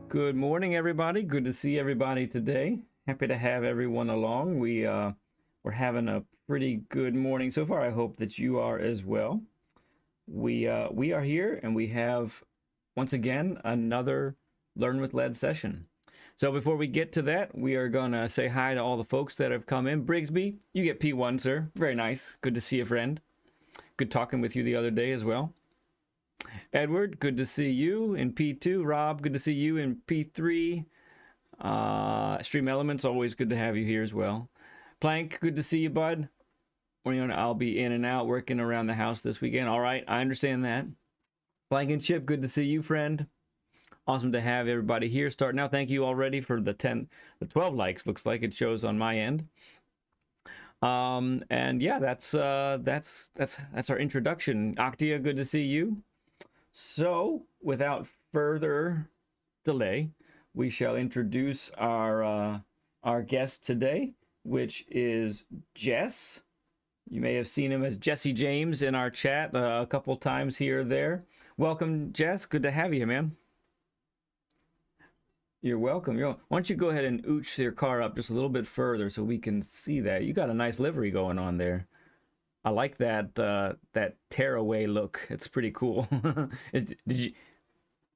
Good morning, everybody. Good to see everybody today. Happy to have everyone along. We're having a pretty good morning so far. I hope that you are as well. We are here, and we have once again another Learn with Led session. So before we get to that, we are gonna say hi to all the folks that have come in. Brigsby, you get P1, sir. Very nice. Good to see a friend. Good talking with you the other day as well. Edward, good to see you in P2. Rob, good to see you in P3. Stream Elements, always good to have you here as well. Plank, good to see you, bud. I'll be in and out working around the house this weekend. All right, I understand that. Plank and Chip, good to see you, friend. Awesome to have everybody here. Start now. Thank you already for the 12 likes. Looks like it shows on my end. And yeah, that's our introduction. Octia, good to see you. So, without further delay, we shall introduce our guest today, which is Jess. You may have seen him as Jesse James in our chat a couple times here or there. Welcome, Jess. Good to have you, man. You're welcome. Why don't you go ahead and ooch your car up just a little bit further so we can see that. You got a nice livery going on there. I like that that tearaway look. It's pretty cool.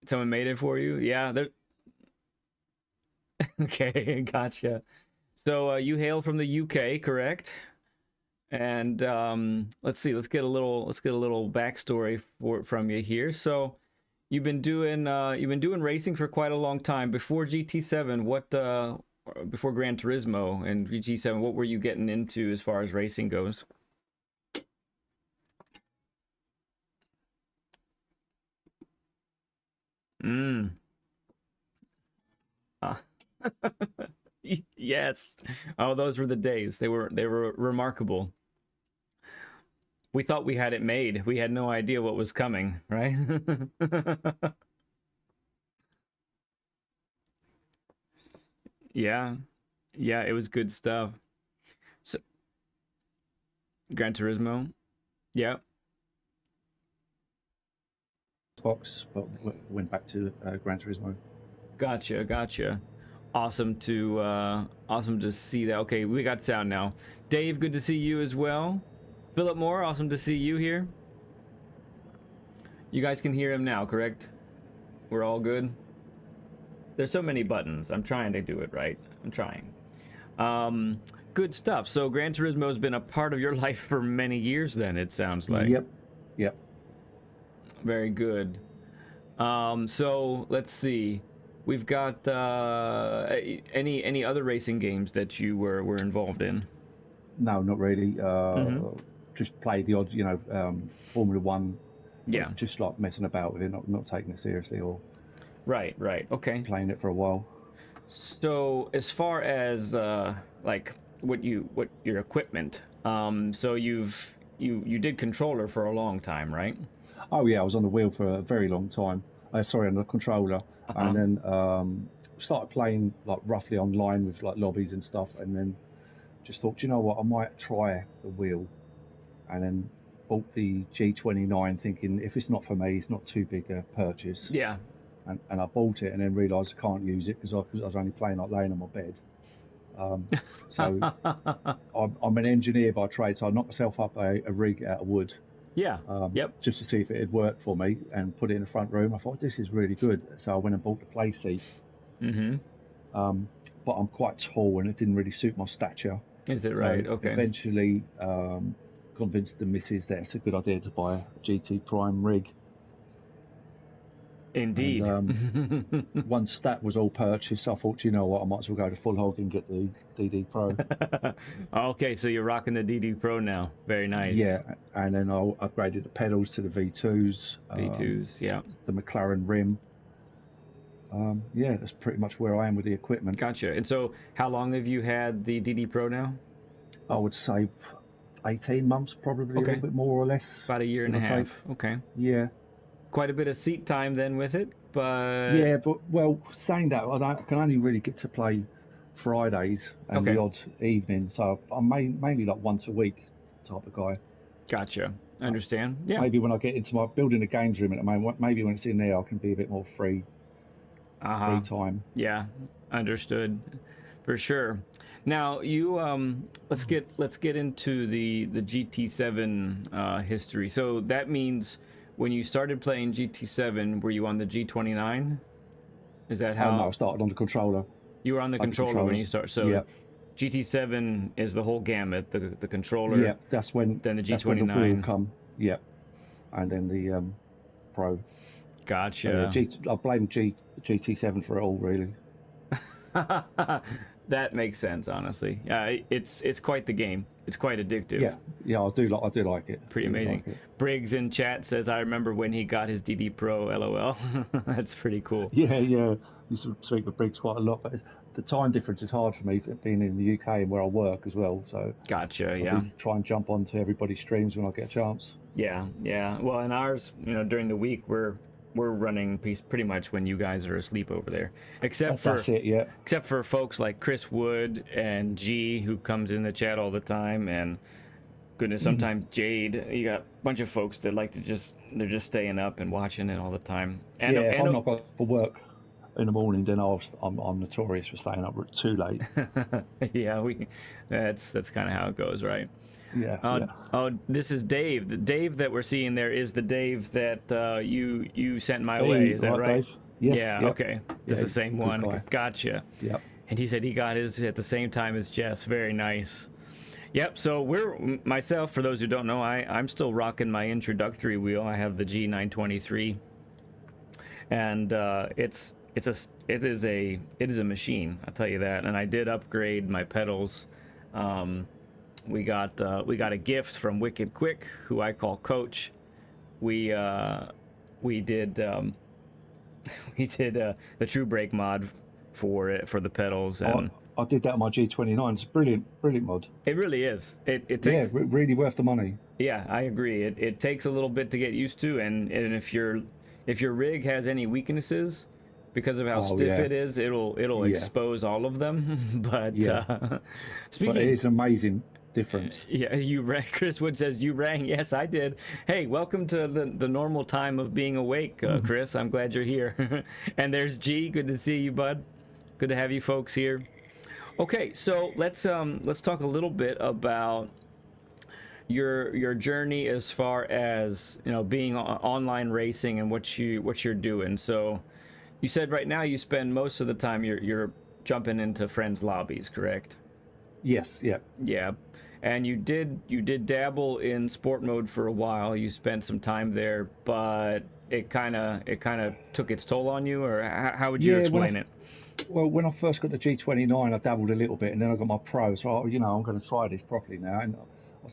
Someone made it for you? Yeah. Okay, gotcha. So you hail from the UK, correct? And let's see. Let's get a little backstory from you here. So you've been doing racing for quite a long time. Before GT7, before Gran Turismo and GT7, what were you getting into as far as racing goes? Yes. Oh, those were the days. They were remarkable. We thought we had it made. We had no idea what was coming, right? Yeah. Yeah, it was good stuff. So, Gran Turismo. Yeah. Xbox, but went back to Gran Turismo. Gotcha. Awesome to see that. Okay, we got sound now. Dave, good to see you as well. Philip Moore, awesome to see you here. You guys can hear him now, correct? We're all good. There's so many buttons. I'm trying to do it right. I'm trying. Good stuff. So Gran Turismo has been a part of your life for many years then, it sounds like. Yep. Very good. So let's see. We've got any other racing games that you were involved in? No, not really. Just played the odd, Formula One. Yeah. Just like messing about with it, not taking it seriously or. Right. Okay. Playing it for a while. So as far as like what your equipment, so you did controller for a long time, right? Oh yeah, I was on the wheel for a very long time. Sorry, on the controller, and then started playing like roughly online with like lobbies and stuff, and then just thought, you know what, I might try the wheel, and then bought the G29, thinking if it's not for me, it's not too big a purchase. Yeah. And I bought it, and then realised I can't use it because I was only playing like laying on my bed. So I'm an engineer by trade, so I knocked myself up a rig out of wood. Yeah. Yep. Just to see if it had worked for me, and put it in the front room. I thought, this is really good. So I went and bought the play seat. But I'm quite tall, and it didn't really suit my stature. Is it right? So okay. Eventually convinced the missus that it's a good idea to buy a GT Prime rig. Indeed. And, once that was all purchased, I thought, you know what, I might as well go to full hog and get the DD Pro. Okay, so you're rocking the DD Pro now. Very nice. Yeah, and then I upgraded the pedals to the V2s. Yeah. The McLaren rim. Yeah, that's pretty much where I am with the equipment. Gotcha. And so how long have you had the DD Pro now? I would say 18 months, probably, okay. A little bit more or less. About a year and a half. Okay. Yeah. Quite a bit of seat time then with it, but... Yeah, but, well, saying that, I can only really get to play Fridays and the odd evening, so I'm mainly like once a week type of guy. Gotcha. I understand. Yeah. Maybe when I get into my building a games room at the moment, maybe when it's in there, I can be a bit more free. free time. Yeah, understood, for sure. Now you let's get into the GT7 history. So that means when you started playing GT7, were you on the G29? Is that Oh no, I how started on the controller. you were on the I had the controller when controller. you start? So Yeah, GT7 is the whole gamut, the controller, yeah. That's when then the the wheel G29. come. Yeah, and then the Pro. So yeah, Gotcha. I blame GT7 for it all, really. That makes sense, honestly. It's quite the game. It's quite addictive. Yeah, yeah. I do like it. Pretty I do amazing. like it. Briggs in chat says, "I remember when he got his DD Pro." LOL. That's pretty cool. Yeah, yeah. Used to speak with Briggs quite a lot, but the time difference is hard for me being in the UK and where I work as well. So Gotcha. I Yeah. do try and jump onto everybody's streams when I get a chance. Yeah. Yeah. Well, in ours, during the week, we're running pretty much when you guys are asleep over there, That's it. Yeah. except for folks like Chris Wood and G, who comes in the chat all the time, and goodness, sometimes Jade. You got a bunch of folks that like to they're just staying up and watching it all the time. Yeah. If I'm not going for work in the morning, then I'm notorious for staying up too late. Yeah, that's kind of how it goes, right? Yeah. Yeah. Oh, this is Dave. The Dave that we're seeing there is the Dave that you sent my way. Is that right? Dave? Yes. Yeah. Yep. Okay. This is the same good one. guy. Gotcha. Yep. And he said he got his at the same time as Jess. Very nice. Yep. So myself. For those who don't know, I'm still rocking my introductory wheel. I have the G923, and it is a machine. I'll tell you that. And I did upgrade my pedals. We got a gift from Wicked Quick, who I call Coach. We did the True Brake mod for the pedals, and I did that on my G29. It's a brilliant mod. it really is. It takes Really worth the money. Yeah, I agree. It takes a little bit to get used to, and if your rig has any weaknesses, because of how stiff it is, it'll expose all of them. But speaking, but it is an amazing difference. Yeah, Chris Wood says you rang. Yes, I did. Hey, welcome to the normal time of being awake, Chris. I'm glad you're here. And there's G. Good to see you, bud. Good to have you folks here. Okay, so let's talk a little bit about your journey as far as being online racing and what you're doing. So you said right now you spend most of the time you're jumping into friends' lobbies, correct? Yes. Yeah. Yeah. And you did dabble in sport mode for a while. You spent some time there, but it kind of took its toll on you, or how would you explain it? Well, when I first got the G29, I dabbled a little bit, and then I got my Pro. So I'm going to try this properly now, and I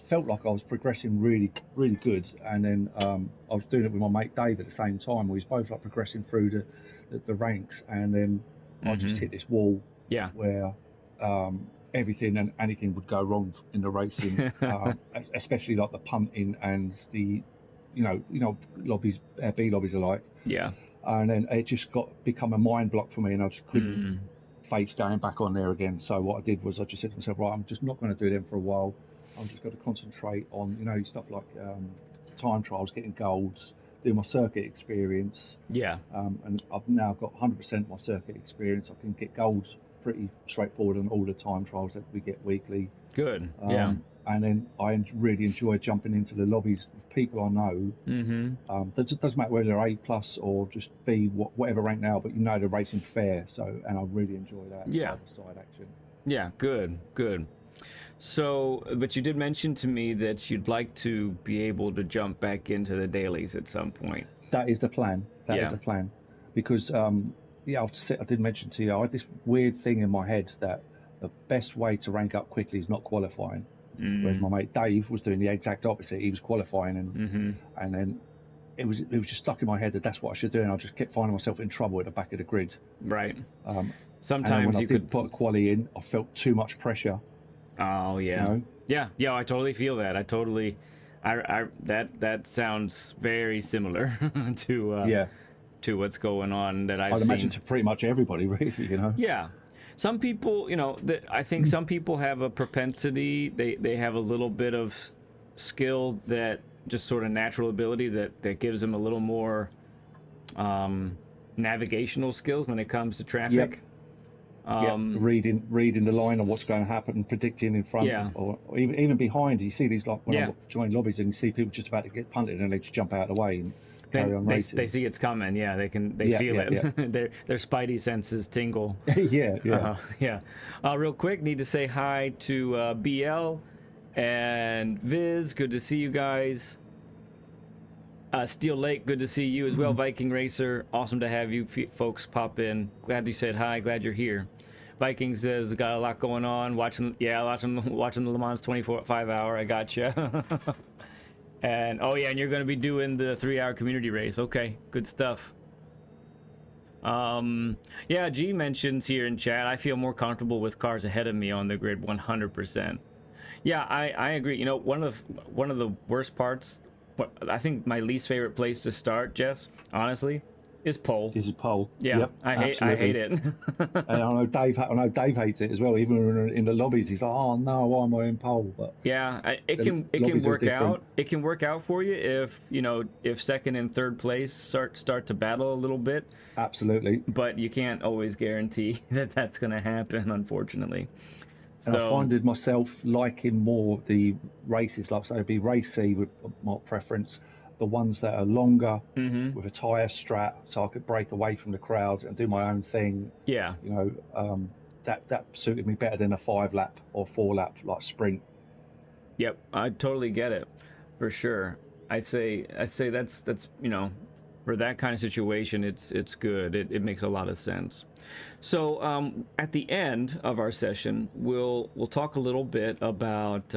felt like I was progressing really, really good. And then I was doing it with my mate Dave at the same time. We was both like progressing through the ranks, and then I just hit this wall. Yeah. Where everything and anything would go wrong in the racing, especially like the punting and the, lobbies, B lobbies are like. Yeah. And then it just become a mind block for me, and I just couldn't face going back on there again. So what I did was I just said to myself, right, I'm just not going to do them for a while. I'm just going to concentrate on, stuff like time trials, getting golds, doing my circuit experience. Yeah. And I've now got 100% of my circuit experience. I can get golds pretty straightforward on all the time trials that we get weekly. Good. Yeah. And then I really enjoy jumping into the lobbies with people I know. It doesn't matter whether they're A plus or just B, whatever rank now, but they're racing fair. So, and I really enjoy that side action. Yeah. Good. So, but you did mention to me that you'd like to be able to jump back into the dailies at some point. That is the plan. That is the plan, because I did mention to you, I had this weird thing in my head that the best way to rank up quickly is not qualifying. Whereas my mate Dave was doing the exact opposite. He was qualifying, and then it was just stuck in my head that that's what I should do, and I just kept finding myself in trouble at the back of the grid. Right. Sometimes when I did put a quali in, I felt too much pressure. Oh yeah. Yeah. I totally feel that. That sounds very similar to what's going on that I'd imagine to pretty much everybody, really. Yeah. Some people, I think some people have a propensity. They have a little bit of skill, that just sort of natural ability that gives them a little more navigational skills when it comes to traffic. Yep, reading the line on what's going to happen, predicting in front Yeah, or even behind. You see these, like when yeah. I'm joining lobbies and you see people just about to get punted and they just jump out of the way and carry Then on they racing. see it's coming. Yeah, they Yeah, feel yeah, it. yeah, Their spidey senses tingle. yeah, yeah. Yeah. Real quick, need to say hi to BL and Viz. Good to see you guys. Steel Lake, good to see you as well. Viking Racer, awesome to have you folks pop in. Glad you said hi. Glad you're here. Viking says got a lot going on. Watching the Le Mans 24/5 hour. I gotcha. And oh yeah, and you're going to be doing the 3-hour community race. Okay, good stuff. Yeah, G mentions here in chat, I feel more comfortable with cars ahead of me on the grid 100%. Yeah, I agree. You know, one of the worst parts, I think my least favorite place to start, Jess, honestly, is pole. Is a pole. Yeah, Yep, I hate absolutely. it. And I know Dave hates it as well. Even when we're in the lobbies, he's like, "Oh no, why am I in pole?" But Yeah, the it can lobbies are work different. out. It can work out for you if, you know, if second and third place start to battle a little bit, Absolutely. but you can't always guarantee that that's going to happen, unfortunately. And I So, find myself liking more the races, like say, it'd be race C with my preference, the ones that are longer mhm. with a tyre strap, so I could break away from the crowd and do my own thing. Yeah. You know, that suited me better than a 5 lap or 4 lap like sprint. Yep, I totally get it, for sure. I'd say that's you know, for that kind of situation, it's good. It makes a lot of sense. So at the end of our session, we'll talk a little bit about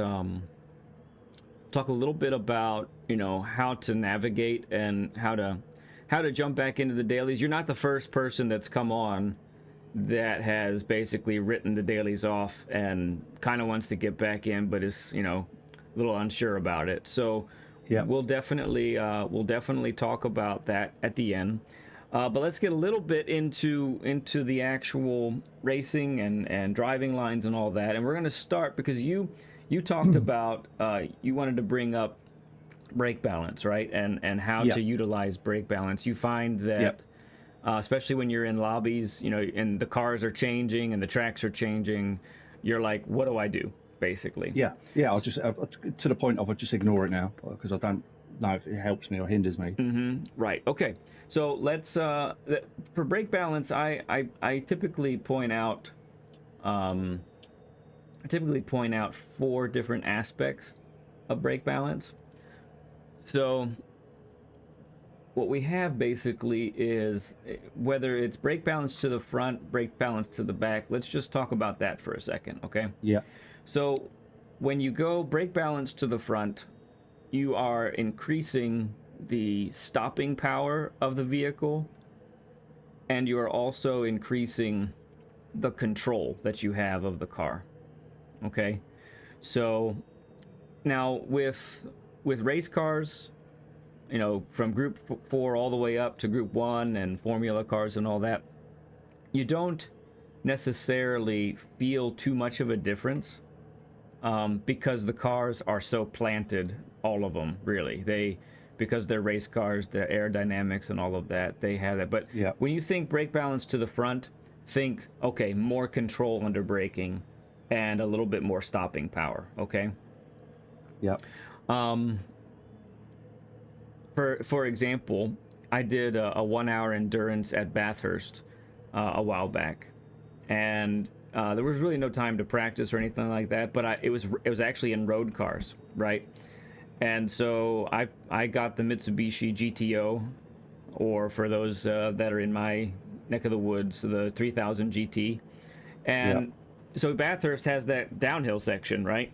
you know, how to navigate and how to jump back into the dailies. You're not the first person that's come on that has basically written the dailies off and kind of wants to get back in, but is, you know, a little unsure about it. So Yeah. we'll definitely talk about that at the end. But let's get a little bit into the actual racing and driving lines and all that. And we're going to start because you talked about you wanted to bring up brake balance, right? And how Yeah. to utilize brake balance. You find Yeah. that especially when you're in lobbies, you know, and the cars are changing and the tracks are changing, you're like, what do I do, basically? Yeah. Yeah. I'll just to the point of I just ignore it now because I don't know if it helps me or hinders me. Right. Okay. So let's for brake balance, I typically point out four different aspects of brake balance. So what we have basically is whether it's brake balance to the front, brake balance to the back. Let's just talk about that for a second, okay? Yeah. So when you go brake balance to the front, you are increasing the stopping power of the vehicle, and you are also increasing the control that you have of the car. Okay? So now with race cars, you know, from group 4 all the way up to group 1 and formula cars and all that, you don't necessarily feel too much of a difference because the cars are so planted, all of them, really. Because they're race cars, the aerodynamics and all of that, they have that. But Yeah. when you think brake balance to the front, think, okay, more control under braking and a little bit more stopping power, okay? Yeah. Um, for example, I did a 1 hour endurance at Bathurst a while back, and there was really no time to practice or anything like that. But it was actually in road cars, right? And so I got the Mitsubishi GTO, or for those that are in my neck of the woods, the 3000 GT. Yeah. And so Bathurst has that downhill section, right?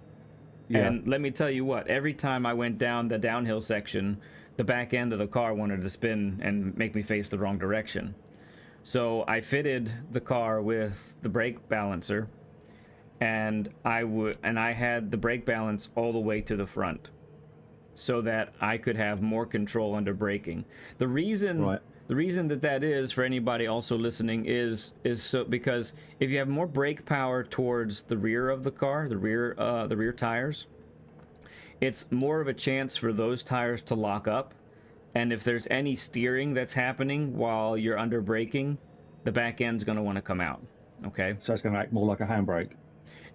Yeah. And let me tell you what, every time I went down the downhill section, the back end of the car wanted to spin and make me face the wrong direction. So I fitted the car with the brake balancer, and I had the brake balance all the way to the front, so that I could have more control under braking. The reason Right. that is for anybody also listening is so because if you have more brake power towards the rear of the car, the rear tires, it's more of a chance for those tires to lock up And if there's any steering that's happening while you're under braking, the back end's going to want to come out. Okay. So it's going to act more like a handbrake,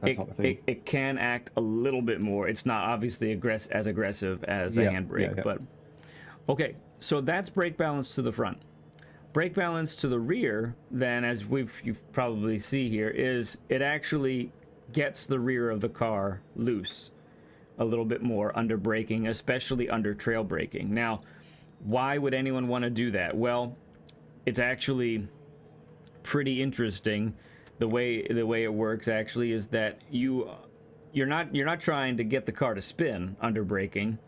that type of thing. It can act a little bit more. It's not obviously as aggressive as a handbrake, but okay. So that's brake balance to the front. Brake balance to the rear, then, as you probably see here, is it actually gets the rear of the car loose a little bit more under braking, especially under trail braking. Now, why would anyone want to do that? Well, it's actually pretty interesting. The way it works actually is that you're not trying to get the car to spin under braking.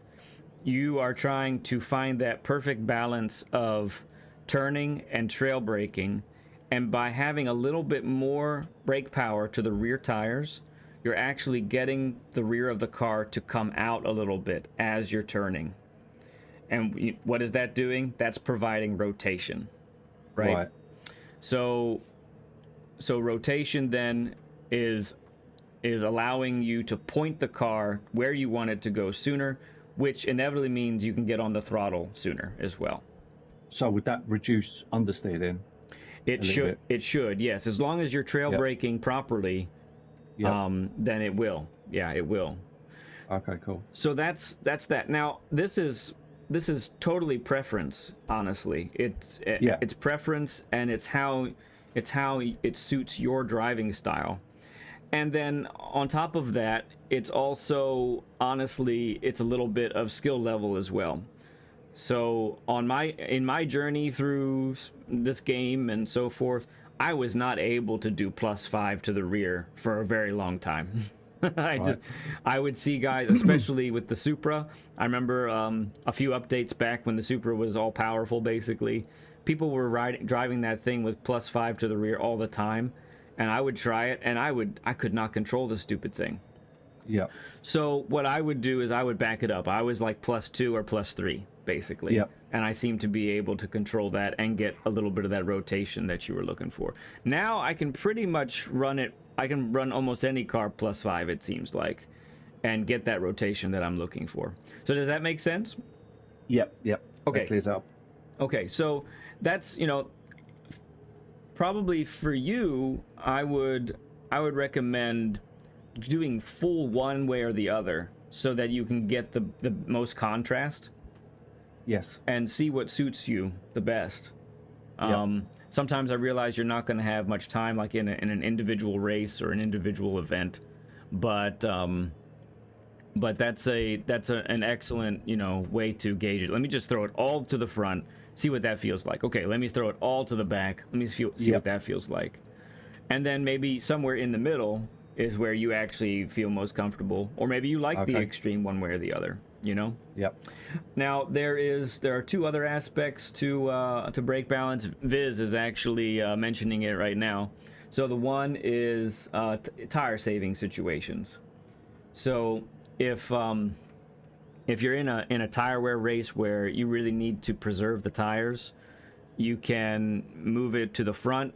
You are trying to find that perfect balance of turning and trail braking, and by having a little bit more brake power to the rear tires, you're actually getting the rear of the car to come out a little bit as you're turning. And what is that doing? That's providing rotation, right? So rotation then is allowing you to point the car where you want it to go sooner, which inevitably means you can get on the throttle sooner as well. So would that reduce understeer then? It should. It should. Yes, as long as you're trail braking properly, then it will. Yeah, it will. Okay, cool. So that's that. Now this is totally preference. Honestly, it's preference, and it's how it suits your driving style. And then on top of that, it's also, honestly, it's a little bit of skill level as well. So in my journey through this game and so forth, I was not able to do +5 to the rear for a very long time. I would see guys, especially with the Supra. I remember a few updates back when the Supra was all powerful, basically. People were driving that thing with +5 to the rear all the time, and I would try it, and I could not control the stupid thing. Yeah. So what I would do is I would back it up. I was like +2 or +3, basically. Yep. And I seemed to be able to control that and get a little bit of that rotation that you were looking for. Now I can pretty much run it. I can run almost any car +5, it seems like, and get that rotation that I'm looking for. So does that make sense? Yep. Okay. That clears up. Okay, so that's, probably for you, I would recommend doing full one way or the other so that you can get the most contrast. Yes. And see what suits you the best. Yep. Sometimes I realize you're not going to have much time, like in an individual race or an individual event, but that's an excellent way to gauge it. Let me just throw it all to the front, see what that feels like. Okay, let me throw it all to the back. Let me see what that feels like, and then maybe somewhere in the middle is where you actually feel most comfortable, or maybe you like the extreme one way or the other. Yep. Now there are two other aspects to brake balance. Viz is actually mentioning it right now. So the one is tire saving situations. So if you're in a tire wear race where you really need to preserve the tires, you can move it to the front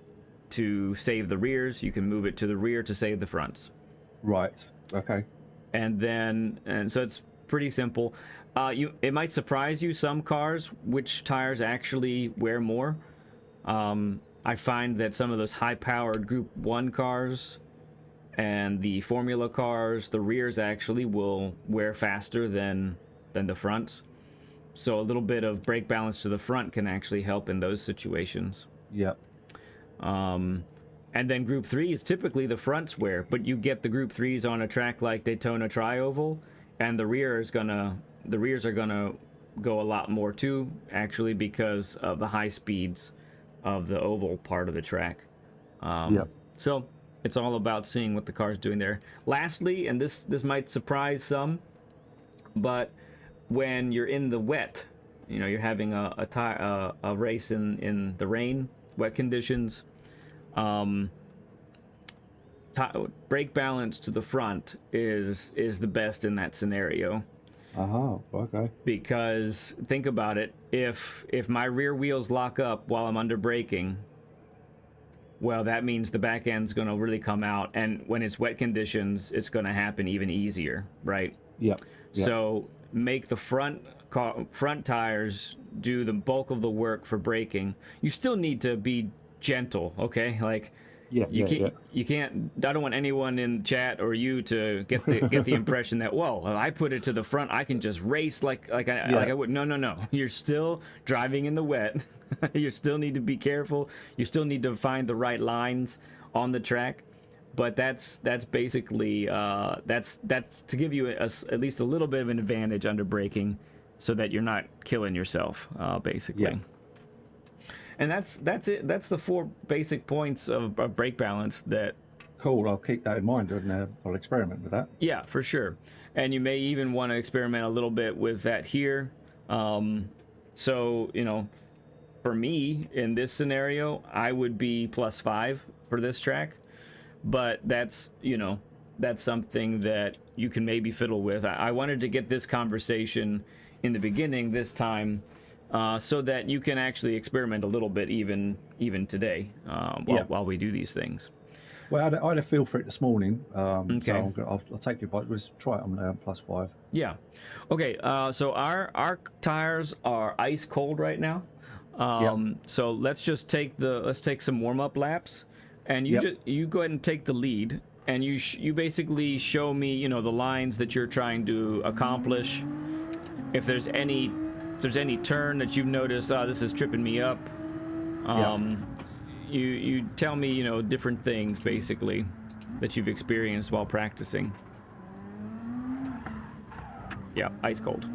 to save the rears. You can move it to the rear to save the fronts. Right. Okay. And so it's pretty simple. It might surprise you, some cars, which tires actually wear more. I find that some of those high-powered Group 1 cars and the Formula cars, the rears actually will wear faster than the fronts. So a little bit of brake balance to the front can actually help in those situations. Yep. And then Group 3s, typically the fronts wear, but you get the Group 3s on a track like Daytona Tri-Oval, and the rears are gonna go a lot more too, actually, because of the high speeds of the oval part of the track. So it's all about seeing what the car's doing there. Lastly, and this might surprise some, but when you're in the wet, you're having a race in the rain, wet conditions, brake balance to the front is the best in that scenario. Okay. Because think about it, if my rear wheels lock up while I'm under braking, well, that means the back end's going to really come out, and when it's wet conditions, it's going to happen even easier, right? Yep. So make the front tires do the bulk of the work for braking, you still need to be gentle, okay? Like, you can't. I don't want anyone in chat or you to get the impression that, well, I put it to the front, I can just race like I would. No. You're still driving in the wet. You still need to be careful. You still need to find the right lines on the track. But that's basically that's to give you at least a little bit of an advantage under braking, so that you're not killing yourself, basically. Yeah. And that's it. That's the 4 basic points of brake balance. That Cool. I'll keep that in mind, and I'll experiment with that. Yeah, for sure. And you may even want to experiment a little bit with that here. So, you know, for me in this scenario, I would be +5 for this track. But that's, you know, that's something that you can maybe fiddle with. I wanted to get this conversation in the beginning this time, so that you can actually experiment a little bit even today, while we do these things. Well, I had a feel for it this morning. Okay. So I'll take your advice. Let's try it on +5. Yeah. Okay. So our tires are ice cold right now. So let's take some warm up laps, and you go ahead and take the lead, and you basically show me, you know, the lines that you're trying to accomplish. If there's any turn that you've noticed, this is tripping me up. You tell me, you know, different things basically that you've experienced while practicing. Yeah, ice cold.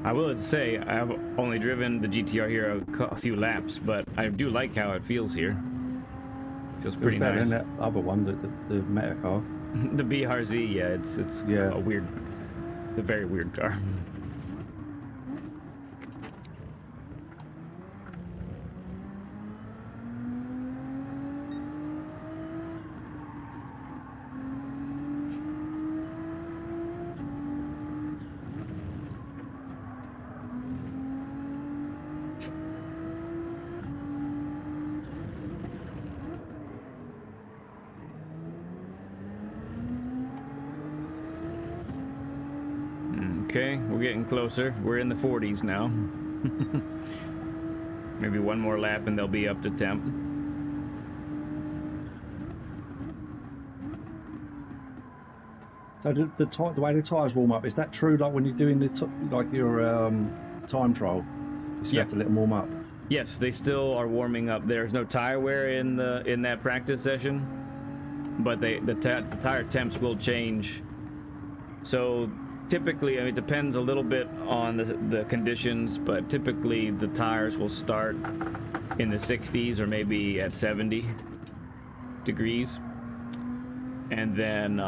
I will say I've only driven the GTR here a few laps, but I do like how it feels here. Feels pretty nice. Than that other one, the Meta car. The BRZ, yeah, it's a very weird car. Okay, we're getting closer. We're in the 40s now. Maybe one more lap and they'll be up to temp. So the way the tires warm up, is that true? Like when you're doing your time trial, you still have to let them warm up. Yes, they still are warming up. There's no tire wear in that practice session, but the tire temps will change. So typically, I mean, it depends a little bit on the conditions, but typically the tires will start in the 60s or maybe at 70 degrees, and then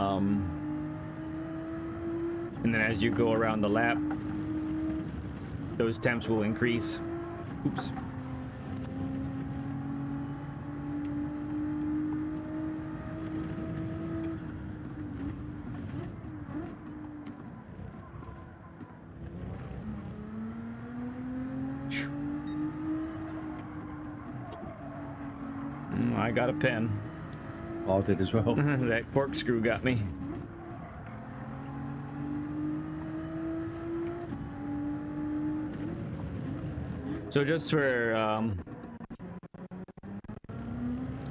as you go around the lap, those temps will increase. Oops. I got a pen. I did as well. That corkscrew got me. So just for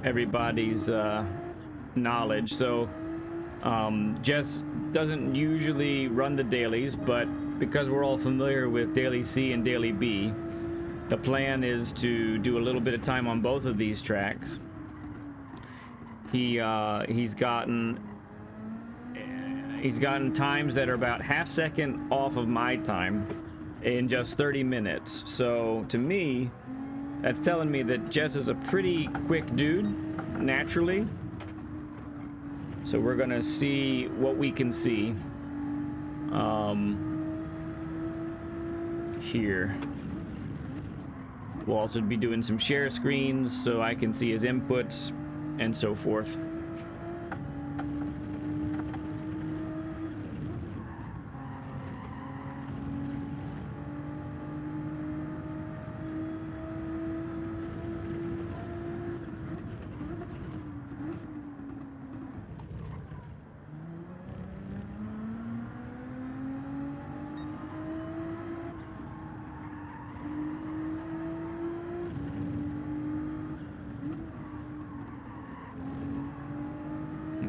everybody's knowledge, so Jess doesn't usually run the dailies, but because we're all familiar with Daily C and Daily B, the plan is to do a little bit of time on both of these tracks. He's gotten times that are about half second off of my time in just 30 minutes. So to me, that's telling me that Jess is a pretty quick dude naturally. So we're gonna see what we can see here. We'll also be doing some share screens so I can see his inputs and so forth.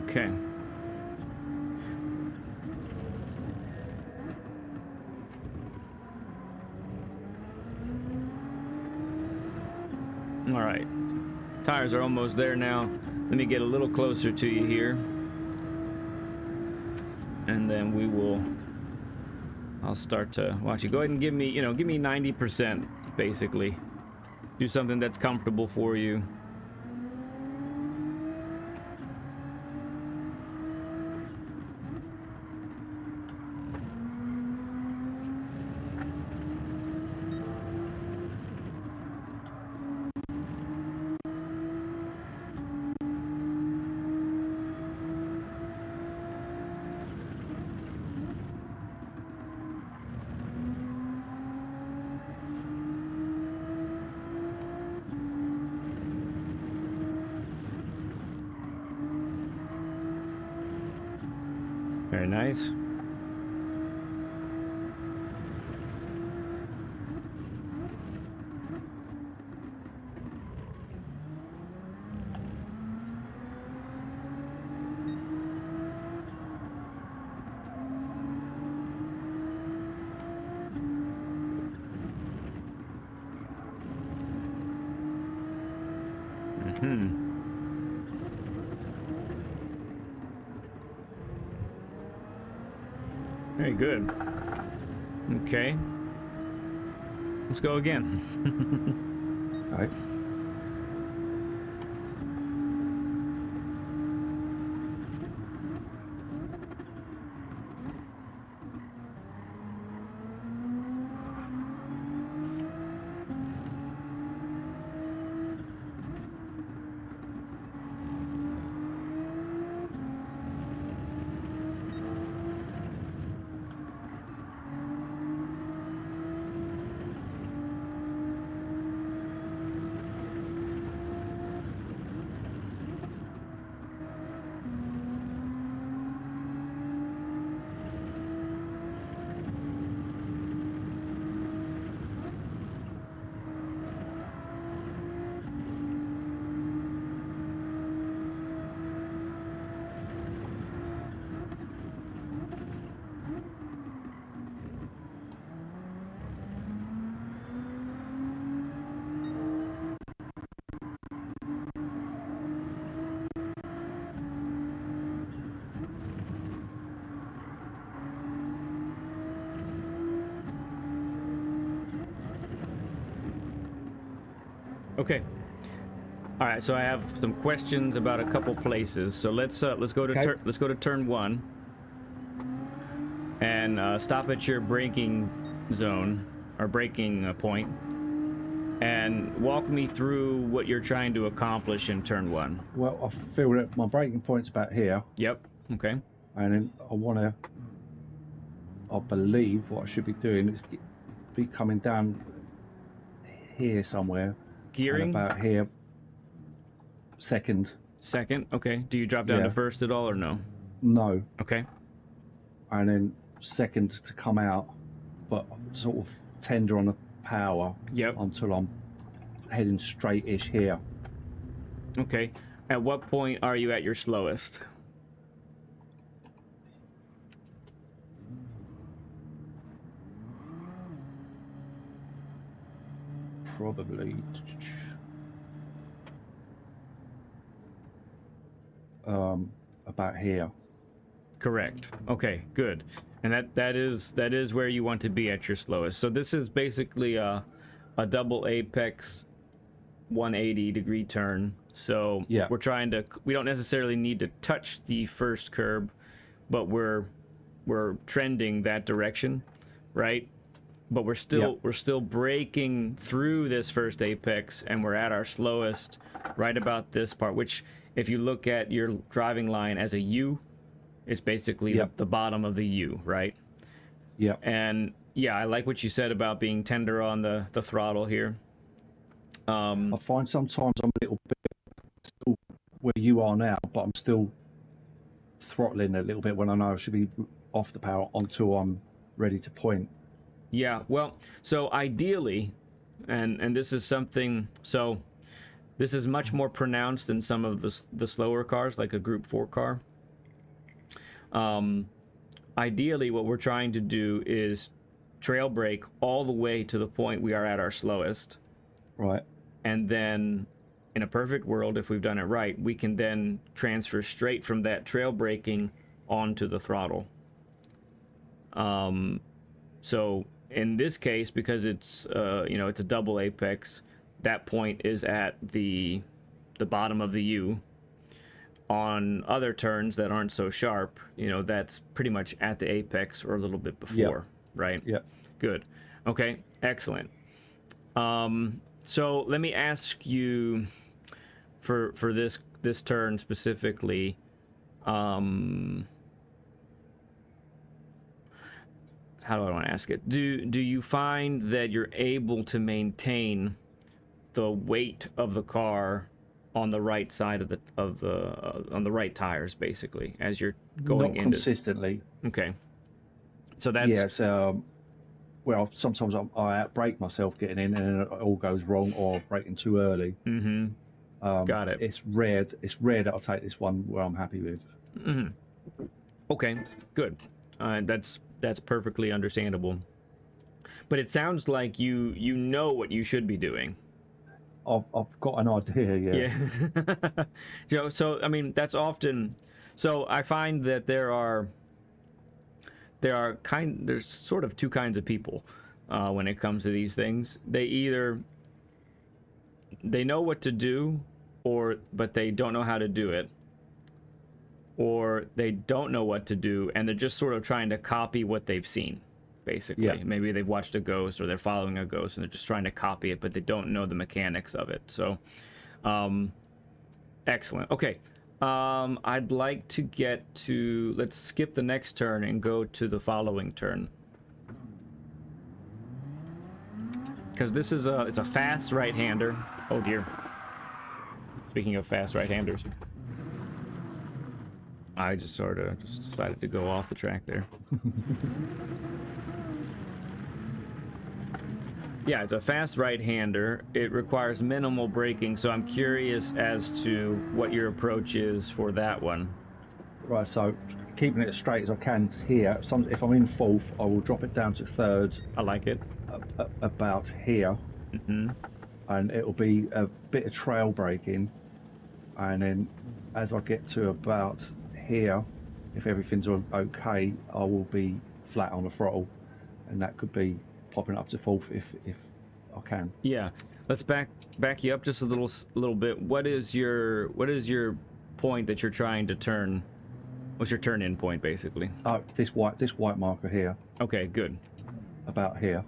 Okay. All right. Tires are almost there now. Let me get a little closer to you here. And then I'll start to watch you. Go ahead and give me 90% basically. Do something that's comfortable for you. Very nice. Very good. Okay. Let's go again. All right. Okay. All right. So I have some questions about a couple places. So let's go to Okay. let's go to turn 1 and stop at your braking zone or braking point and walk me through what you're trying to accomplish in turn 1. Well, I feel that my braking point's about here, Yep. Okay. and then I believe what I should be doing is be coming down here somewhere, Gearing. and about here, second. Second. Okay. Do you drop down to Yeah. first at all or no? No, Okay. and then second to come out, but sort of tender on the power. Yep. Until I'm heading straight-ish here. Okay. At what point are you at your slowest? Probably about here. Correct. Okay, good. And that is where you want to be at your slowest. So this is basically a double apex 180-degree turn. So Yeah. we don't necessarily need to touch the first curb, but we're trending that direction, right? but we're still breaking through this first apex, and we're at our slowest right about this part, which if you look at your driving line as a U, it's basically the bottom of the U, right? Yeah. And yeah, I like what you said about being tender on the throttle here. I find sometimes I'm a little bit still where you are now, but I'm still throttling a little bit when I know I should be off the power until I'm ready to point. Yeah, well, so ideally, and this is something, so this is much more pronounced than some of the slower cars, like a Group 4 car. Ideally, what we're trying to do is trail brake all the way to the point we are at our slowest. Right. And then, in a perfect world, if we've done it right, we can then transfer straight from that trail braking onto the throttle. So in this case, because it's it's a double apex, that point is at the bottom of the U. On other turns that aren't so sharp, that's pretty much at the apex or a little bit before, right? Yeah. Good. Okay, excellent. So let me ask you for this turn specifically, how do I want to ask it? Do you find that you're able to maintain the weight of the car on the right side of the on the right tires, basically, as you're going Not into consistently. Okay, so that's well, sometimes I outbrake myself getting in, and it all goes wrong, or braking too early. Got it. It's rare that I'll take this one where I'm happy with. Okay, good. That's perfectly understandable. But it sounds like you know what you should be doing. I've got an idea, Yeah. So I mean, that's often. So I find that there's sort of two kinds of people when it comes to these things. They know what to do, but they don't know how to do it, or they don't know what to do and they're just sort of trying to copy what they've seen. Basically, maybe they've watched a ghost or they're following a ghost and they're just trying to copy it, but they don't know the mechanics of it. So excellent. Okay, I'd like to let's skip the next turn and go to the following turn, because this is it's a fast right-hander. Oh dear. Speaking of fast right-handers, I just decided to go off the track there. Yeah, it's a fast right-hander. It requires minimal braking, so I'm curious as to what your approach is for that one. Right, so keeping it as straight as I can here. If I'm in fourth, I will drop it down to third. I like it. About here. And it'll be a bit of trail braking. And then as I get to about here, if everything's okay, I will be flat on the throttle. And that could be popping up to fourth if I can. Yeah, let's back you up just a little bit. What is your point that you're trying to turn? What's your turn in point, basically? This white marker here. Okay, good. About here.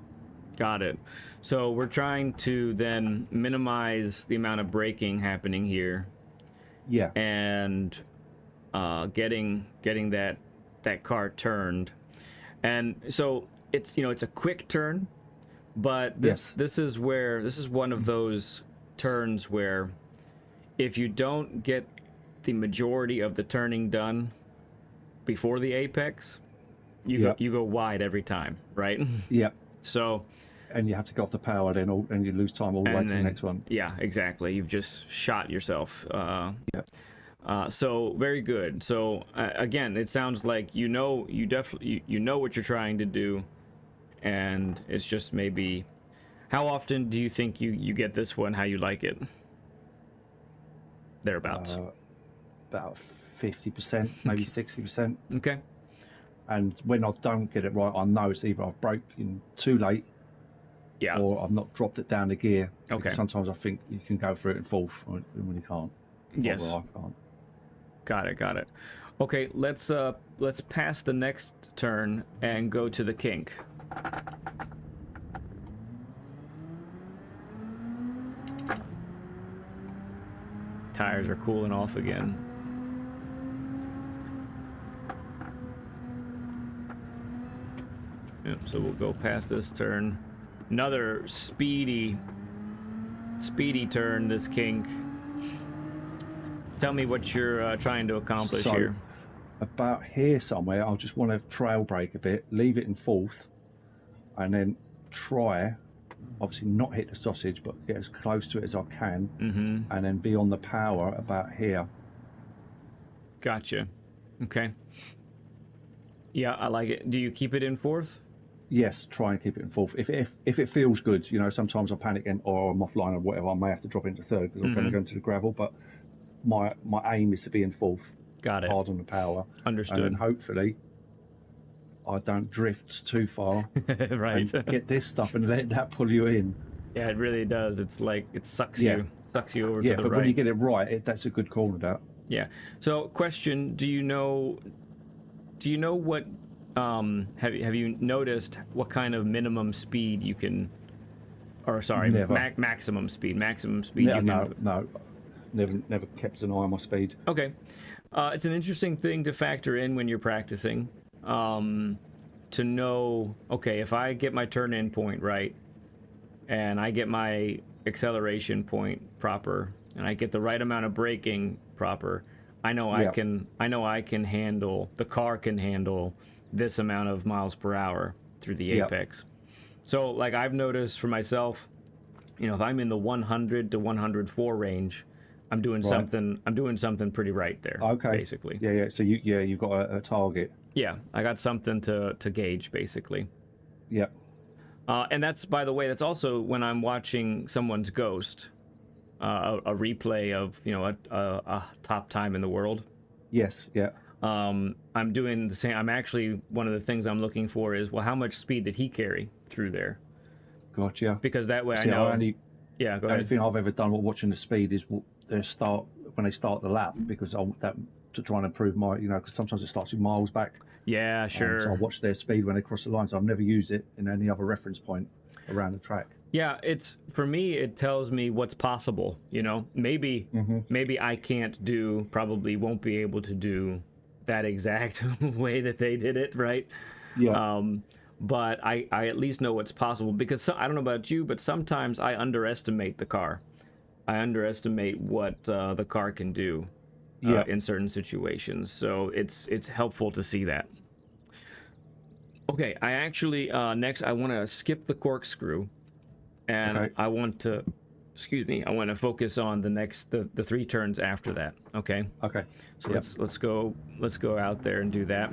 Got it. So we're trying to then minimize the amount of braking happening here. Yeah. And getting that car turned, and so it's a quick turn, but this is one of those turns where if you don't get the majority of the turning done before the apex, you go wide every time, right? Yeah. So. And you have to go off the power then, and you lose time all the way to the next one. Yeah, exactly. You've just shot yourself. So very good. So again, it sounds like you know what you're trying to do, and it's just maybe. How often do you think you get this one? How you like it? Thereabouts. About 50%, maybe 60%. Okay. And when I don't get it right, I know it's either I've broken too late. Yeah. Or I've not dropped it down the gear. Okay. Sometimes I think you can go for it in fourth when you can't. Yes. I can't. Got it. Okay, let's pass the next turn and go to the kink. tires are cooling off again. Yep, so we'll go past this turn. Another speedy turn, this kink. Tell me what you're trying to accomplish here. About here somewhere, I'll just want to trail brake a bit, leave it in fourth, and then try, obviously not hit the sausage, but get as close to it as I can, and then be on the power about here. Gotcha. Okay. Yeah, I like it. Do you keep it in fourth? Yes, try and keep it in fourth. If it feels good, you know, sometimes I panic and or I'm offline or whatever, I may have to drop into third because I'm going to go into the gravel. But my aim is to be in fourth. Got it. Hard on the power. Understood. And then hopefully I don't drift too far. Right. And get this stuff and let that pull you in. Yeah, it really does. It's like it sucks you over to the right. Yeah, but when you get it right, that's a good corner. That. Yeah. So, question: Do you know what? Have you noticed what kind of minimum speed you can, or sorry, maximum speed? Maximum speed. No. Never kept an eye on my speed. Okay. It's an interesting thing to factor in when you're practicing. To know, okay, if I get my turn-in point right, and I get my acceleration point proper, and I get the right amount of braking proper, I know I can handle, the car can handle this amount of miles per hour through the apex. So, like, I've noticed for myself, you know, if I'm in the 100 to 104 range, I'm doing something pretty right there. Okay. Basically. Yeah. So you've got a target. Yeah, I got something to gauge basically. Yeah. And that's, by the way, that's also when I'm watching someone's Ghost, a replay of, you know, a top time in the world. Yes. Yeah. I'm doing the same. I'm actually, one of the things I'm looking for is, well, how much speed did he carry through there? Gotcha. Because that way I know. Go ahead. The only thing I've ever done while watching the speed is when they start the lap, because I want that to try and improve my, you know, because sometimes it starts with miles back. Yeah, sure. So I watch their speed when they cross the line. So I've never used it in any other reference point around the track. Yeah, it's, for me, it tells me what's possible. You know, maybe I probably won't be able to do that exact way that they did it, right? Yeah. But I at least know what's possible, because I don't know about you, but sometimes I underestimate the car. I underestimate what the car can do in certain situations. So it's helpful to see that. Okay, I actually next I want to skip the corkscrew, and I want to, I want to focus on the 3 turns after that. Okay. Okay. So let's go out there and do that.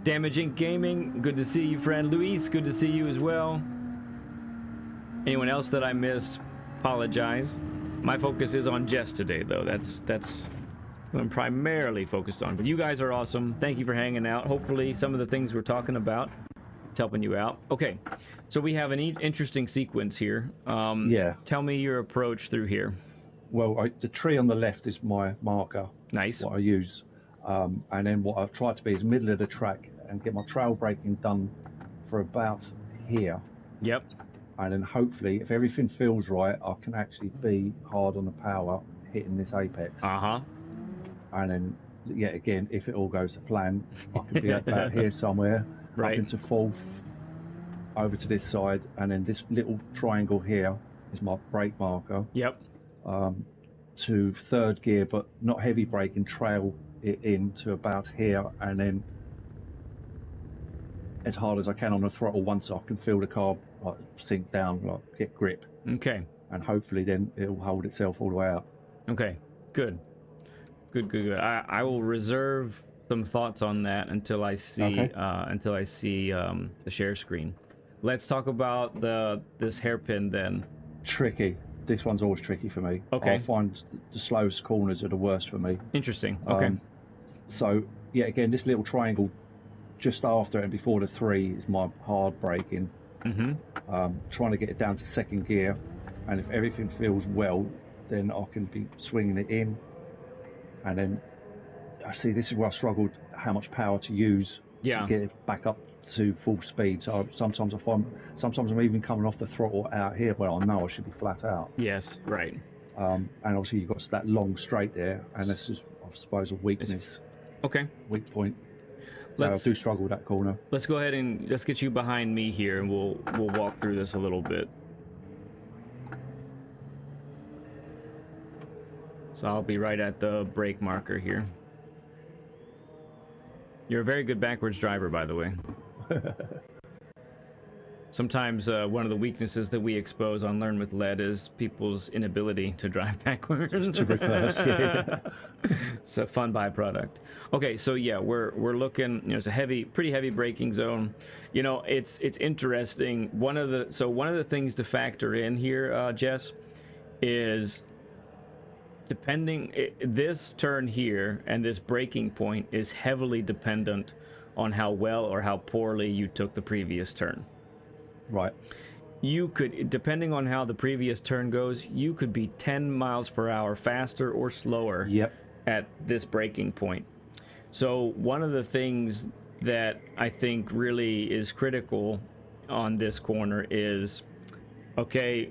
Damaging Gaming, good to see you, friend. Luis, good to see you as well. Anyone else that I missed, apologize. My focus is on Jess today, though. That's what I'm primarily focused on. But you guys are awesome. Thank you for hanging out. Hopefully some of the things we're talking about, it's helping you out. Okay, so we have an interesting sequence here. Tell me your approach through here. Well, the tree on the left is my marker. Nice. What I use. And then what I've tried to be is middle of the track and get my trail braking done for about here. Yep. And then hopefully, if everything feels right, I can actually be hard on the power, hitting this apex. Uh-huh. And then, again, if it all goes to plan, I can be about here somewhere, up into fourth, over to this side, and then this little triangle here is my brake marker. Yep. To third gear, but not heavy braking, trail it in to about here, and then as hard as I can on the throttle once I can feel the car like sink down, like get grip. Okay. And hopefully then it'll hold itself all the way out. Okay. Good. I will reserve some thoughts on that until I see the share screen. Let's talk about this hairpin then. Tricky. This one's always tricky for me. Okay. I find the slowest corners are the worst for me. Interesting. Okay. So again, this little triangle just after and before the 3 is my hard braking. Trying to get it down to second gear, and if everything feels well, then I can be swinging it in. And then I see this is where I struggled, how much power to use to get it back up to full speed. So sometimes I find I'm even coming off the throttle out here where I know I should be flat out. Yes, right. And obviously you've got that long straight there, and this is, I suppose, a weakness, Okay. weak point. So I do struggle with that corner. Let's go ahead and let's get you behind me here, and we'll walk through this a little bit. So I'll be right at the brake marker here. You're a very good backwards driver, by the way. Sometimes one of the weaknesses that we expose on Learn with Lead is people's inability to drive backwards. To reverse, yeah. It's a fun byproduct. Okay, so yeah, we're looking. You know, it's a pretty heavy braking zone. You know, it's interesting. One of the things to factor in here, Jess, is this turn here and this braking point is heavily dependent on how well or how poorly you took the previous turn. Right. You could, depending on how the previous turn goes, you could be 10 miles per hour faster or slower at this braking point. So one of the things that I think really is critical on this corner is, okay,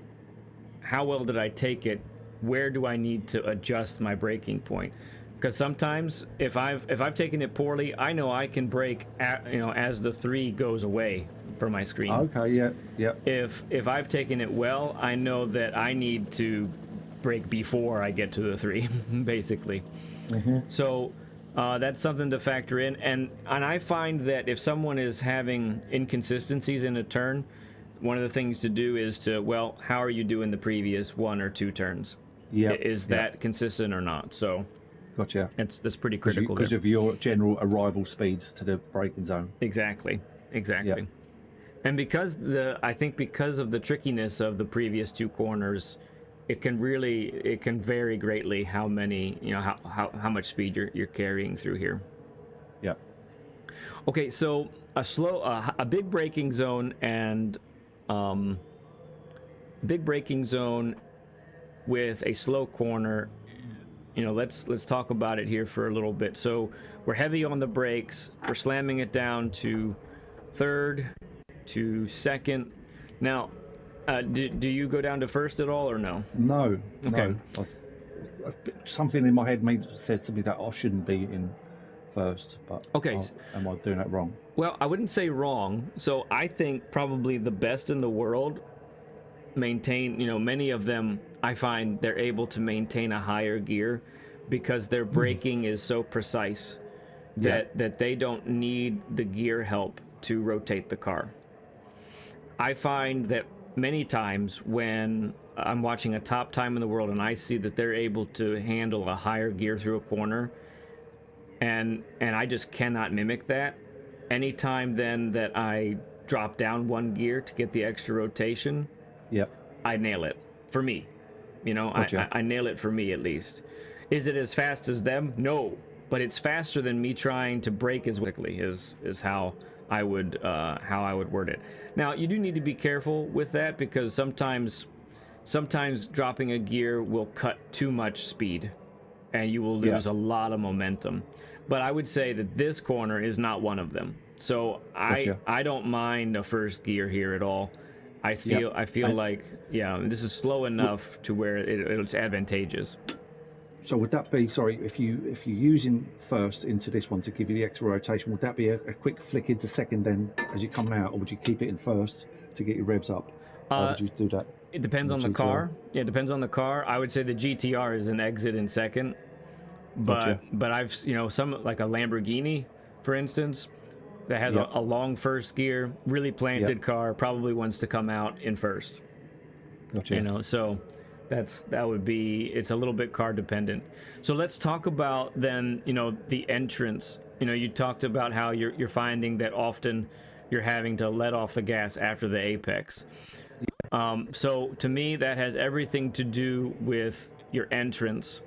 how well did I take it? Where do I need to adjust my braking point? Because sometimes if I've taken it poorly, I know I can brake as the 3 goes away from my screen. Okay, yeah. If I've taken it well, I know that I need to brake before I get to the 3, basically. Mm-hmm. So that's something to factor in. And I find that if someone is having inconsistencies in a turn, one of the things to do is to, well, how are you doing the previous 1 or 2 turns? Yeah. Is that consistent or not? So. Gotcha. That's pretty critical because of your general arrival speed to the braking zone. Exactly. Yep. And because of the trickiness of the previous 2 corners, it can vary greatly how much speed you're carrying through here. Yeah. Okay, so a big braking zone and with a slow corner. You know, let's talk about it here for a little bit. So we're heavy on the brakes. We're slamming it down to 3rd, to 2nd. Now, do you go down to 1st at all or no? No. Okay. No. Something in my head says to me that I shouldn't be in 1st, but okay. Am I doing that wrong? Well, I wouldn't say wrong. So I think probably the best in the world maintain, many of them, I find they're able to maintain a higher gear because their braking is so precise that they don't need the gear help to rotate the car. I find that many times when I'm watching a top time in the world and I see that they're able to handle a higher gear through a corner, and I just cannot mimic that. Anytime then that I drop down 1 gear to get the extra rotation, I nail it. For me, Gotcha. I nail it for me at least. Is it as fast as them? No, but it's faster than me trying to brake as quickly. Is how I would word it. Now you do need to be careful with that because sometimes dropping a gear will cut too much speed, and you will lose a lot of momentum. But I would say that this corner is not one of them. So I don't mind a 1st gear here at all. I feel like this is slow enough to where it's advantageous. So would that be, sorry, if you're using 1st into this one to give you the extra rotation, would that be a quick flick into 2nd then as you come out, or would you keep it in 1st to get your revs up? How would you do that? It depends on the car. Yeah, it depends on the car. I would say the GTR is an exit in 2nd, but I've some like a Lamborghini, for instance, that has a long 1st gear, really planted car, probably wants to come out in 1st. Gotcha. So it's a little bit car dependent. So let's talk about then, the entrance. You talked about how you're finding that often you're having to let off the gas after the apex. So to me, that has everything to do with your entrance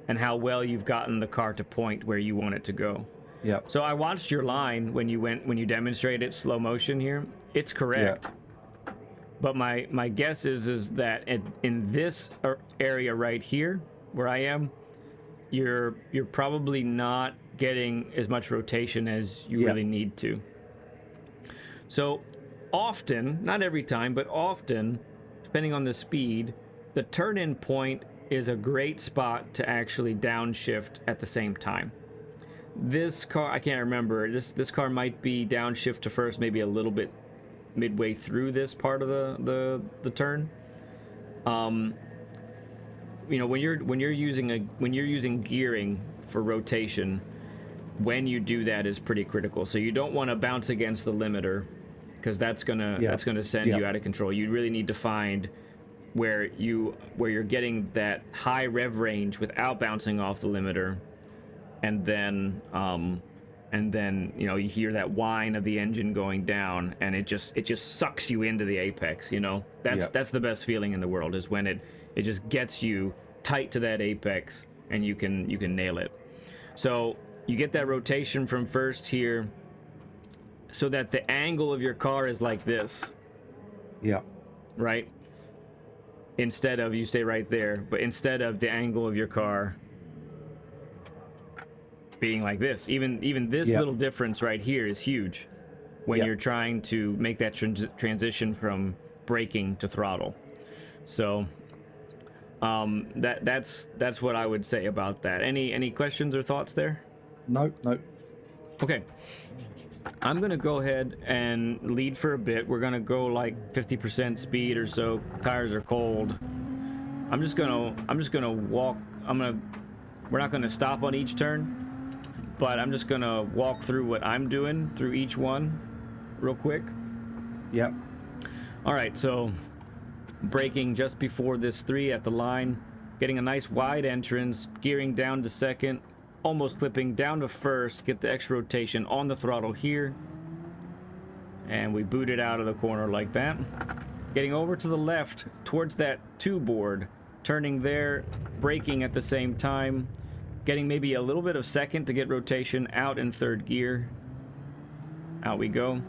and how well you've gotten the car to point where you want it to go. Yeah. So I watched your line when you demonstrated slow motion here. It's correct. Yeah. But my guess is that in this area right here where I am, you're probably not getting as much rotation as you really need to. So often, not every time, but often, depending on the speed, the turn-in point is a great spot to actually downshift at the same time. This car, I can't remember, this car might be downshift to first, maybe a little bit midway through this part of the turn. You know, when you're using gearing for rotation, when you do that is pretty critical. So you don't want to bounce against the limiter, because that's gonna send you out of control. You really need to find where you're getting that high rev range without bouncing off the limiter, and then you know, you hear that whine of the engine going down, and it just sucks you into the apex. You know, that's the best feeling in the world, is when it just gets you tight to that apex and you can nail it. So you get that rotation from first here, so that the angle of your car is like this. Yeah. Right? Instead of, you stay right there, but instead of the angle of your car being like this. Even this little difference right here is huge when you're trying to make that transition from braking to throttle. So that's what I would say about that. Any questions or thoughts there? No. Okay. I'm gonna go ahead and lead for a bit. We're gonna go like 50% speed or so. Tires are cold. I'm just gonna walk. We're not gonna stop on each turn, but I'm just gonna walk through what I'm doing through each one real quick. Yep. All right, so braking just before this 3 at the line, getting a nice wide entrance, gearing down to second, almost clipping down to first, get the extra rotation on the throttle here, and we boot it out of the corner like that. Getting over to the left towards that 2 board, turning there, braking at the same time, getting maybe a little bit of second to get rotation out in 3rd gear. Out we go.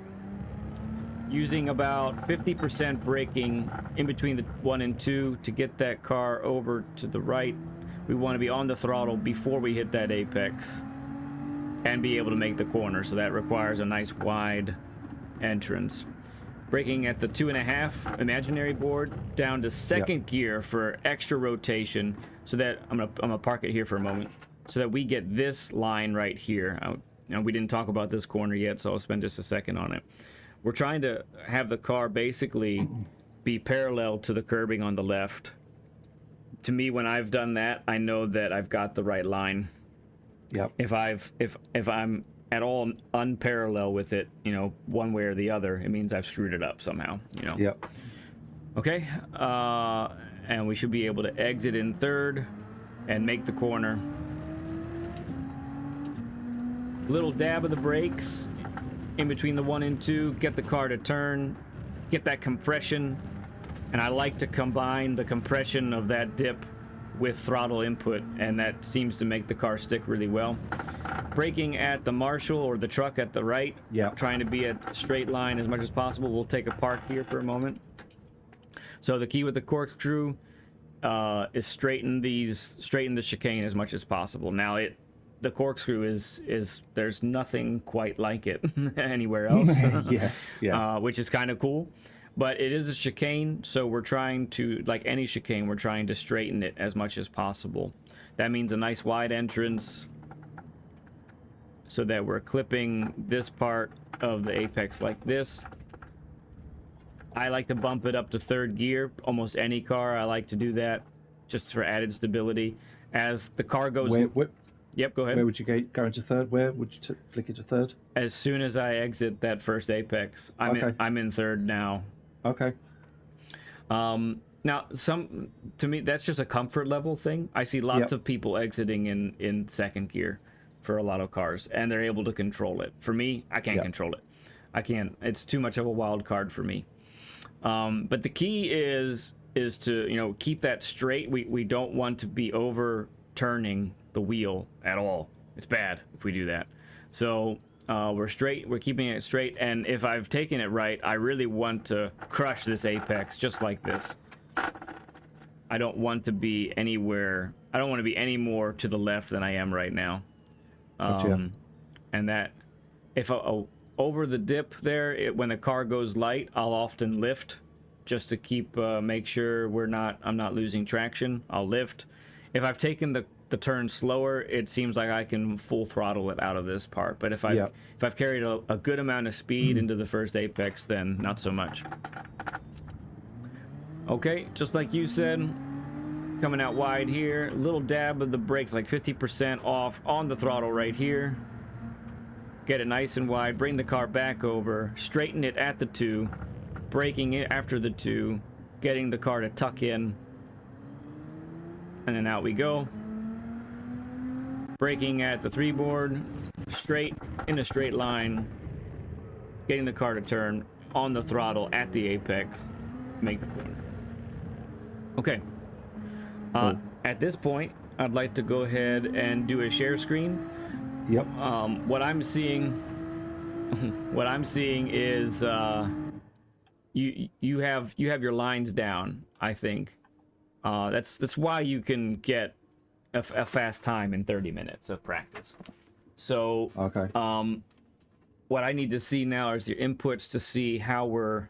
Using about 50% braking in between the 1 and 2 to get that car over to the right. We want to be on the throttle before we hit that apex and be able to make the corner, so that requires a nice wide entrance. Braking at the 2.5 imaginary board down to 2nd gear for extra rotation, so that I'm gonna park it here for a moment, so that we get this line right here. Now, we didn't talk about this corner yet, so I'll spend just a second on it. We're trying to have the car basically be parallel to the curbing on the left. To me, when I've done that, I know that I've got the right line. Yep. If I'm at all unparallel with it, you know, one way or the other, it means I've screwed it up somehow, you know. Yep. Okay, and we should be able to exit in 3rd and make the corner. Little dab of the brakes in between the 1 and 2, get the car to turn, get that compression. And I like to combine the compression of that dip with throttle input, and that seems to make the car stick really well. Braking at the Marshall or the truck at the right, trying to be a straight line as much as possible. We'll take a park here for a moment. So the key with the corkscrew is straighten the chicane as much as possible. Now the corkscrew is there's nothing quite like it anywhere else. Which is kind of cool. But it is a chicane, so we're trying to, like any chicane, we're trying to straighten it as much as possible. That means a nice wide entrance, so that we're clipping this part of the apex like this. I like to bump it up to 3rd gear. Almost any car, I like to do that, just for added stability. As the car goes... Yep, go ahead. Where would you go into 3rd? Where would you flick it to 3rd? As soon as I exit that first apex. I'm in 3rd now. Okay. Now, to me, that's just a comfort level thing. I see lots of people exiting in 2nd gear for a lot of cars, and they're able to control it. For me, I can't control it. I can't. It's too much of a wild card for me. But the key is to, you know, keep that straight. We don't want to be overturning the wheel at all. It's bad if we do that. So we're straight. We're keeping it straight. And if I've taken it right, I really want to crush this apex just like this. I don't want to be anywhere. I don't want to be any more to the left than I am right now. And that, if over the dip there, when the car goes light, I'll often lift just to keep make sure I'm not losing traction. I'll lift. If I've taken the turn slower, it seems like I can full throttle it out of this part. But if I've carried a good amount of speed into the first apex, then not so much. Okay, just like you said, coming out wide here, little dab of the brakes, like 50% off on the throttle right here. Get it nice and wide, bring the car back over, straighten it at the 2, braking it after the 2, getting the car to tuck in, and then out we go. Braking at the 3 board, straight in a straight line, getting the car to turn on the throttle at the apex, make the corner. Okay. At this point, I'd like to go ahead and do a share screen. Yep. What I'm seeing is you have your lines down. I think that's why you can get a fast time in 30 minutes of practice. So okay. What I need to see now is your inputs to see how we're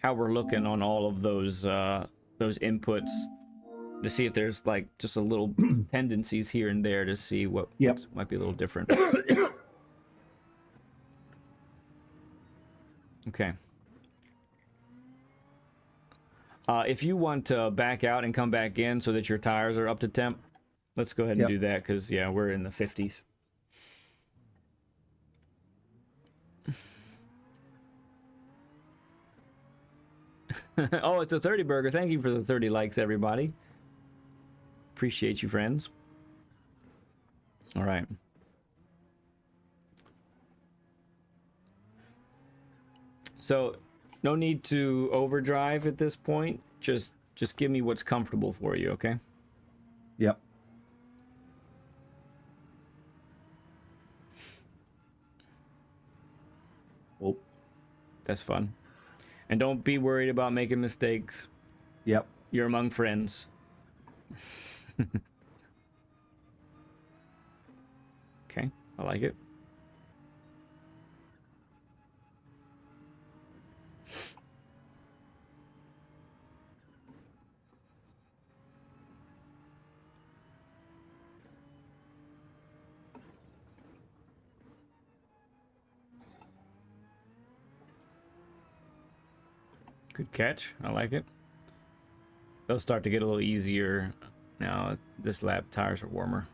looking on all of those inputs, to see if there's like just a little tendencies here and there, to see what might be a little different. Okay. If you want to back out and come back in so that your tires are up to temp, let's go ahead and do that, because yeah, we're in the 50s. Oh, it's a 30 burger. Thank you for the 30 likes, everybody. Appreciate you, friends. All right. So, no need to overdrive at this point. Just give me what's comfortable for you, okay? Yep. Oh. That's fun. And don't be worried about making mistakes. Yep. You're among friends. Okay, I like it. Good catch. I like it. They'll start to get a little easier now. This lap tires are warmer.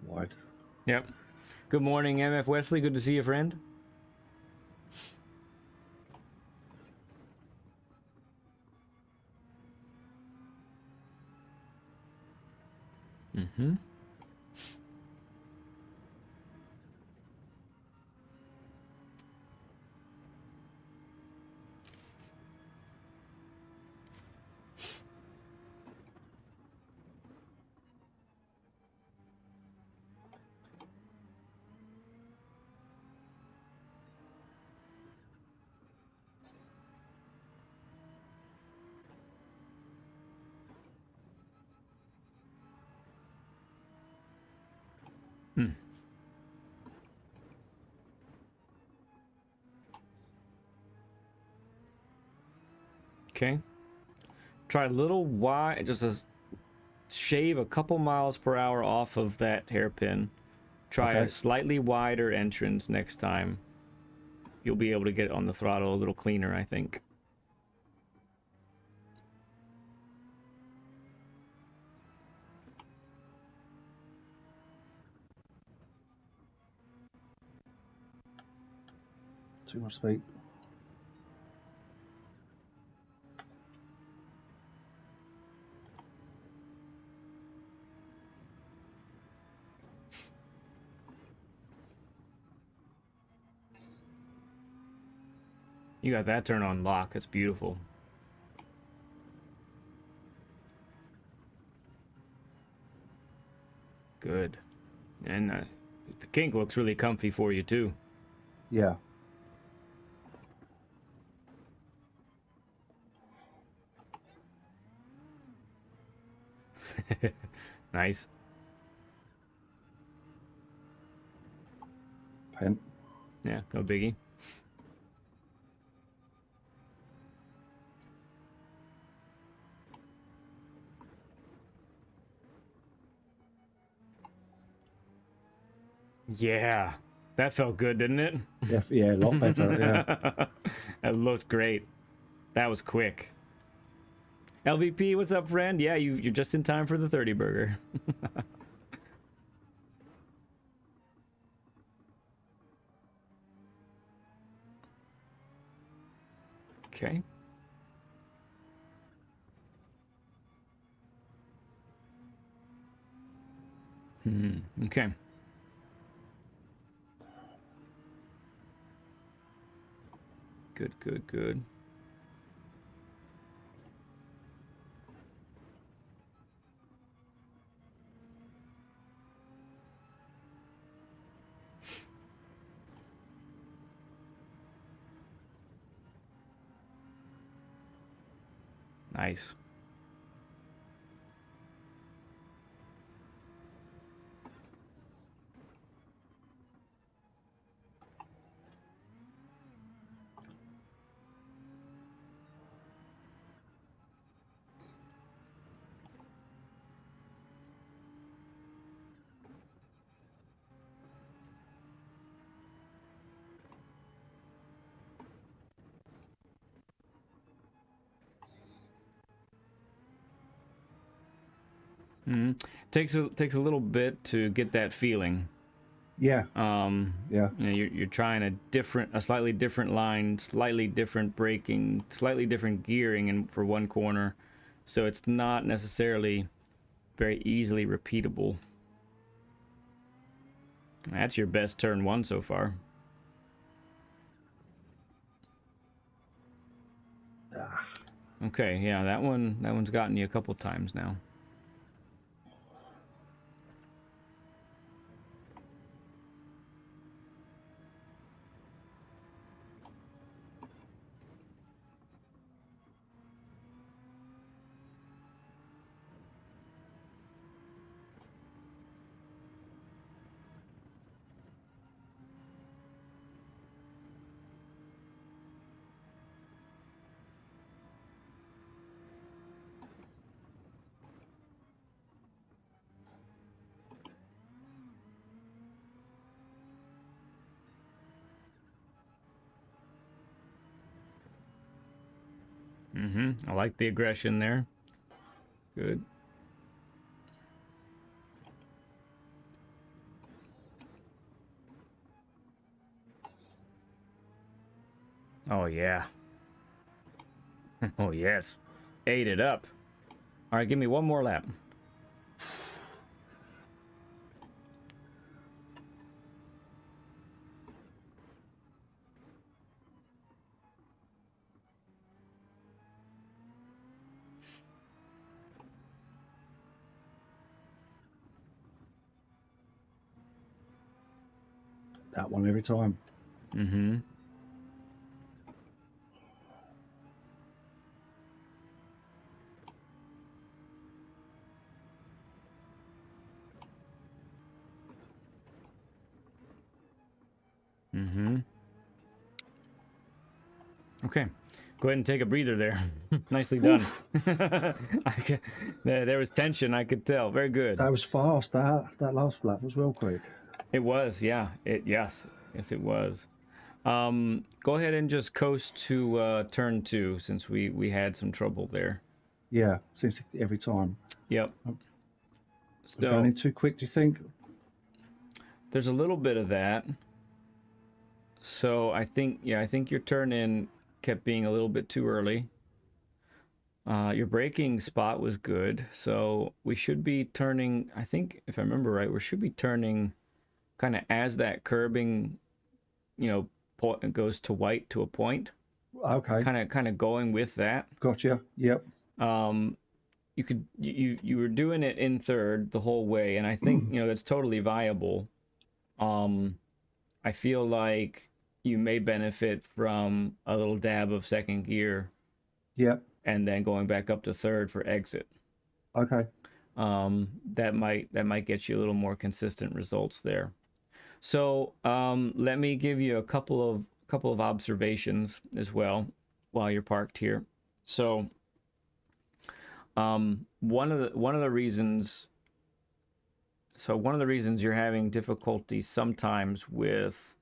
Wide. Yep. Good morning, MF Wesley. Good to see you, friend. Mm-hmm. Okay. Try a little wide, just a shave a couple miles per hour off of that hairpin. Try a slightly wider entrance next time. You'll be able to get on the throttle a little cleaner, I think. Too much speed. You got that turn on lock. It's beautiful. Good. And the kink looks really comfy for you too. Yeah. Nice. Pen. Yeah, no biggie. Yeah, that felt good, didn't it? Yeah, yeah, a lot better. Yeah. That looked great. That was quick. LVP, what's up, friend? Yeah, you're just in time for the 30 burger. Okay. Okay. Good, good, good. Nice. Mm. Takes a little bit to get that feeling. Yeah. Yeah. You know, you're trying a slightly different line, slightly different braking, slightly different gearing, and for one corner, so it's not necessarily very easily repeatable. That's your best turn one so far. Ah. Okay, yeah, that one's gotten you a couple times now. I like the aggression there. Good. Oh yeah. Oh yes. Ate it up. All right, give me one more lap. That one every time. Mm-hmm. Mm-hmm. Okay. Go ahead and take a breather there. Nicely done. There was tension, I could tell. Very good. That was fast. That last lap was well quick. It was, yeah. Yes, it was. Go ahead and just coast to turn two since we had some trouble there. Yeah, seems to every time. Yep. We're going So in too quick, do you think? there's a little bit of that. So I think your turn in kept being a little bit too early. Your braking spot was good, so we should be turning. I think if I remember right, we should be turning kind of as that curbing, goes to white to a point. Okay, Kind of going with that. gotcha. Yep. Um, you were doing it in third the whole way, and I think that's totally viable. Um, I feel like you may benefit from a little dab of second gear Yeah. and then going back up to third for exit. Okay. That might get you a little more consistent results there. So let me give you a couple of observations as well while you're parked here. So one of the reasons you're having difficulty sometimes with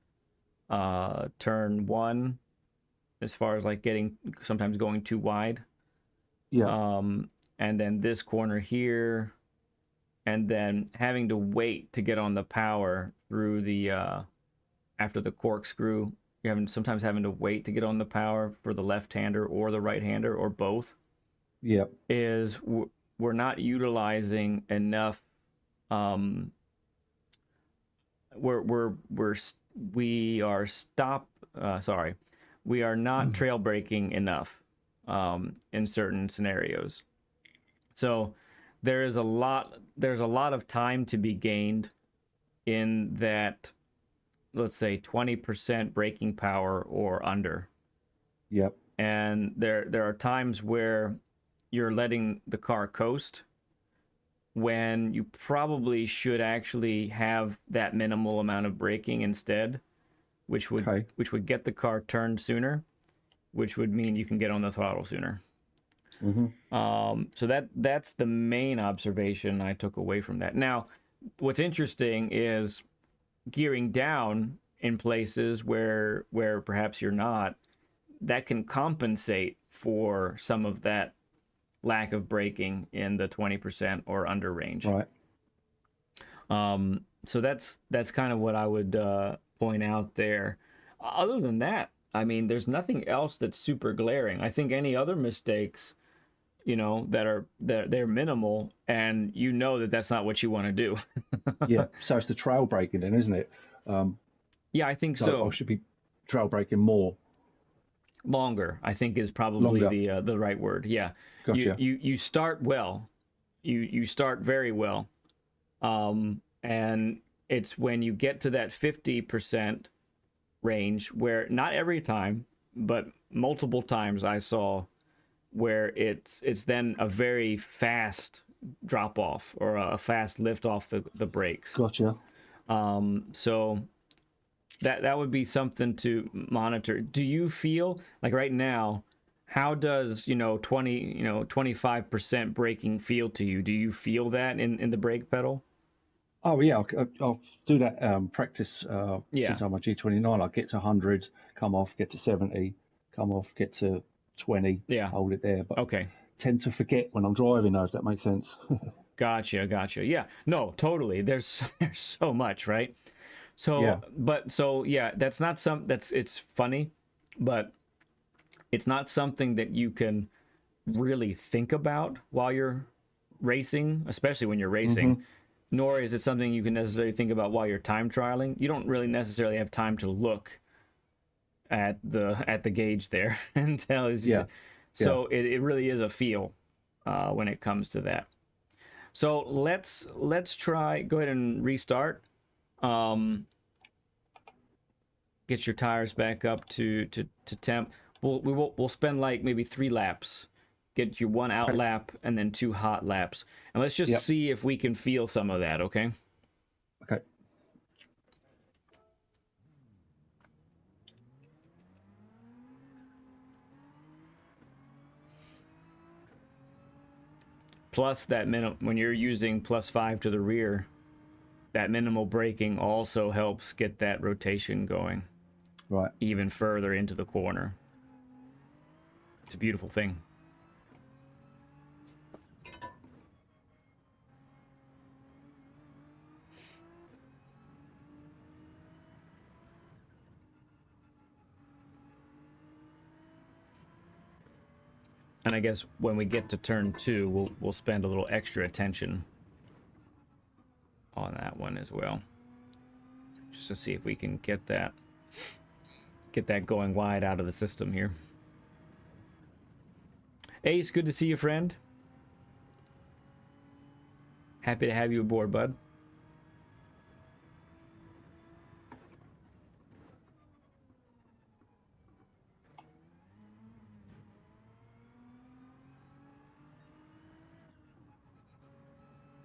turn one, as far as like sometimes going too wide, Yeah. and then this corner here, and then having to wait to get on the power through the after the corkscrew. Sometimes having to wait to get on the power for the left-hander or the right-hander or both, Yeah. is we're not utilizing enough. Um, we are stop. Sorry, we are not trail braking enough in certain scenarios. So there's a lot of time to be gained in that, let's say 20% braking power or under. Yep. And there are times where you're letting the car coast when you probably should actually have that minimal amount of braking instead, which would Okay. get the car turned sooner, which would mean you can get on the throttle sooner. So that's the main observation I took away from that. Now, what's interesting is gearing down in places where perhaps you're not, that can compensate for some of that lack of braking in the 20% or under range. Right. So that's kind of what I would point out there. Other than that, I mean, there's nothing else that's super glaring. I think any other mistakes, they're minimal, and that's not what you want to do. Yeah. So it's the trail braking then, isn't it? Yeah, I think So I so. should be trail braking more. Longer, I think, is probably Longer. the right word. Yeah, Gotcha. you start well, you start very well, and it's when you get to that 50% range where, not every time, but multiple times I saw where it's then a very fast drop off or a fast lift off the brakes. Gotcha. So that would be something to monitor. Do you feel like right now, how does 25% braking feel to you? Do you feel that in the brake pedal? Oh yeah, I'll do that practice Yeah. since I'm a G29. I get to 100, come off, get to 70, come off, get to 20, Yeah. hold it there. But Okay. tend to forget when I'm driving, though, if that makes sense. Gotcha. Yeah. No, totally. There's there's so much, right? Yeah. So yeah, it's funny, but it's not something that you can really think about while you're racing, especially when you're Hmm. racing, nor is it something you can necessarily think about while you're time trialing. You don't really necessarily have time to look at the gauge there until Yeah. Yeah. so it really is a feel when it comes to that. So let's try go ahead and restart. Um, get your tires back up to temp. We'll spend like maybe 3 laps. Get your one out Okay. lap and then 2 hot laps, and let's just Yep. see if we can feel some of that. Okay. Okay. Plus that minimum when you're using +5 to the rear, that minimal braking also helps get that rotation going Right. even further into the corner. It's a beautiful thing. And I guess when we get to turn 2, we'll spend a little extra attention on that one as well, just to see if we can get that going wide out of the system here. Ace, good to see you, friend. Happy to have you aboard, bud.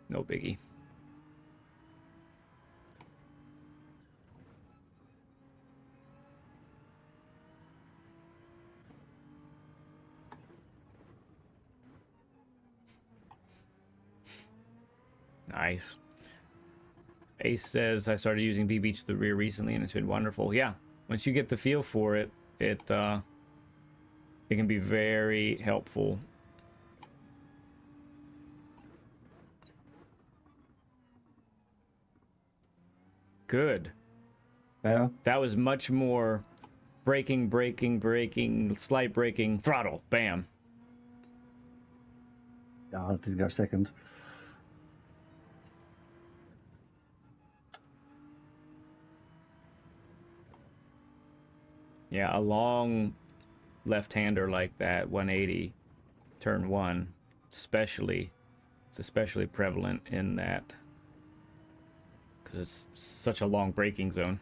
No biggie. Nice. Ace says, I started using BB to the rear recently and it's been wonderful. Yeah, once you get the feel for it, it can be very helpful. Good. Better? That was much more braking, slight braking, throttle, bam. Yeah, I didn't go second. Yeah, a long left-hander like that, 180, turn 1, especially, it's especially prevalent in that because it's such a long braking zone.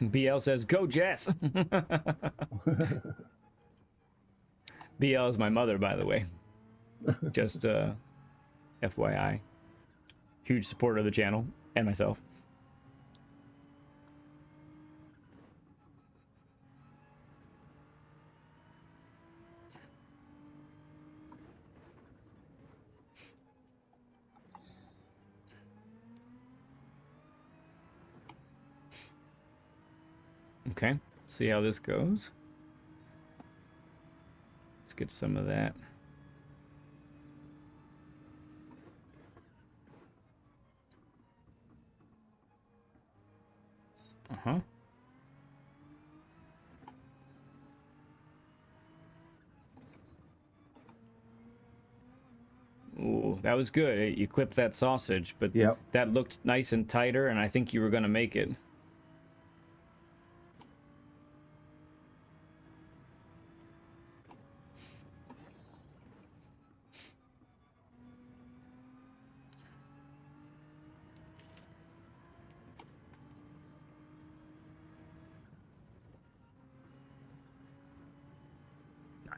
BL says, go Jess! BL is my mother, by the way. Just FYI. Huge supporter of the channel and myself. Okay, see how this goes. Let's get some of that. Uh-huh. Ooh, that was good. You clipped that sausage, but Yep. that looked nice and tighter, and I think you were going to make it.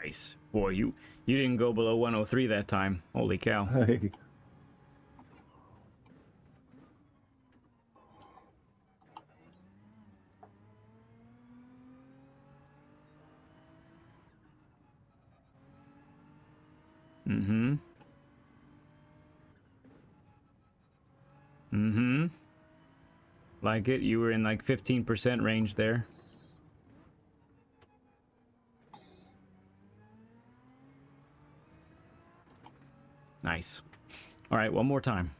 Nice. Boy, you didn't go below 103 that time. Holy cow. Hey. Mm-hmm. Mm-hmm. Like it. You were in like 15% range there. Nice. All right, one more time.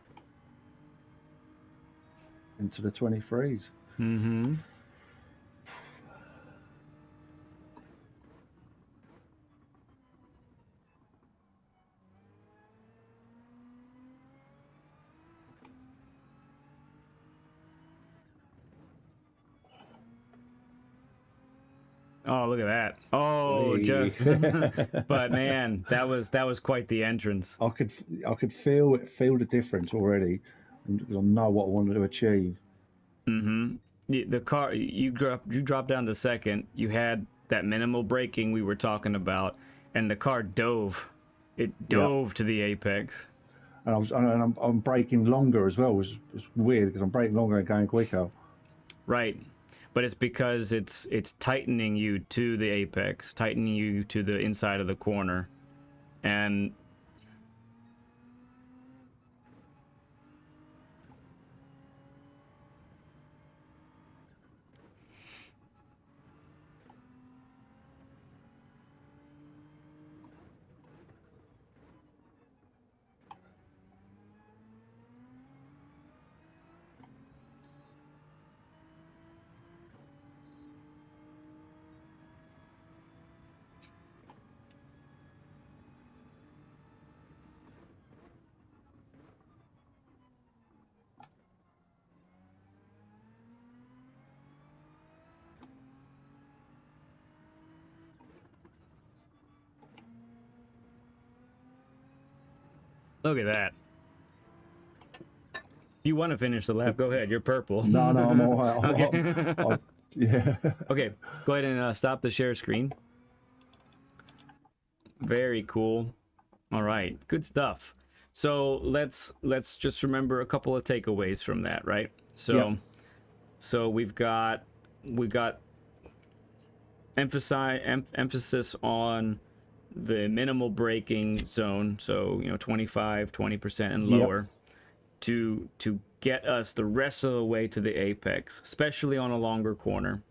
Into the 23s. Mm-hmm. Oh, look at that. Oh, Hey. just but man, that was quite the entrance. I could feel the difference already, and I know what I wanted to achieve. Mm-hmm. The car you dropped down to second. You had that minimal braking we were talking about, and the car dove. It Yeah, dove to the apex. and I'm braking longer as well. It's weird because I'm braking longer and going quicker. Right. But it's because it's tightening you to the apex, tightening you to the inside of the corner. And Look at that. If you want to finish the lap, go ahead. You're purple. No, I'm all right. Okay. Yeah. Okay, go ahead and stop the share screen. Very cool. All right, good stuff. So let's just remember a couple of takeaways from that, right? So Yep. so we've got emphasis on the minimal braking zone, so 25, 20% and Yep. lower, to get us the rest of the way to the apex, especially on a longer corner.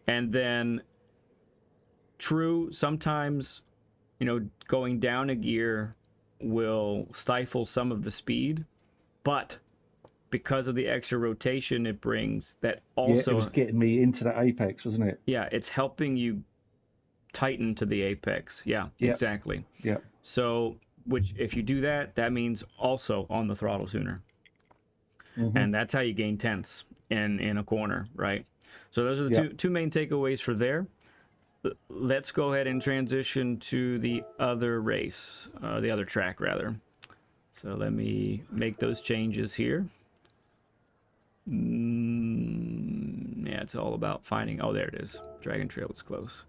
And then, true, sometimes going down a gear will stifle some of the speed, but because of the extra rotation it brings, that Yeah, it was also, getting me into the apex, wasn't it? yeah, it's helping you tighten to the apex. Yeah, Yep. exactly. Yep. So, which if you do that, that means also on the throttle sooner. Mm-hmm. And that's how you gain tenths in a corner, right? So those are the Yep. two main takeaways for there. Let's go ahead and transition to the other race, the other track rather. So let me make those changes here. Yeah, it's all about finding. Oh, there it is. Dragon Trail is close.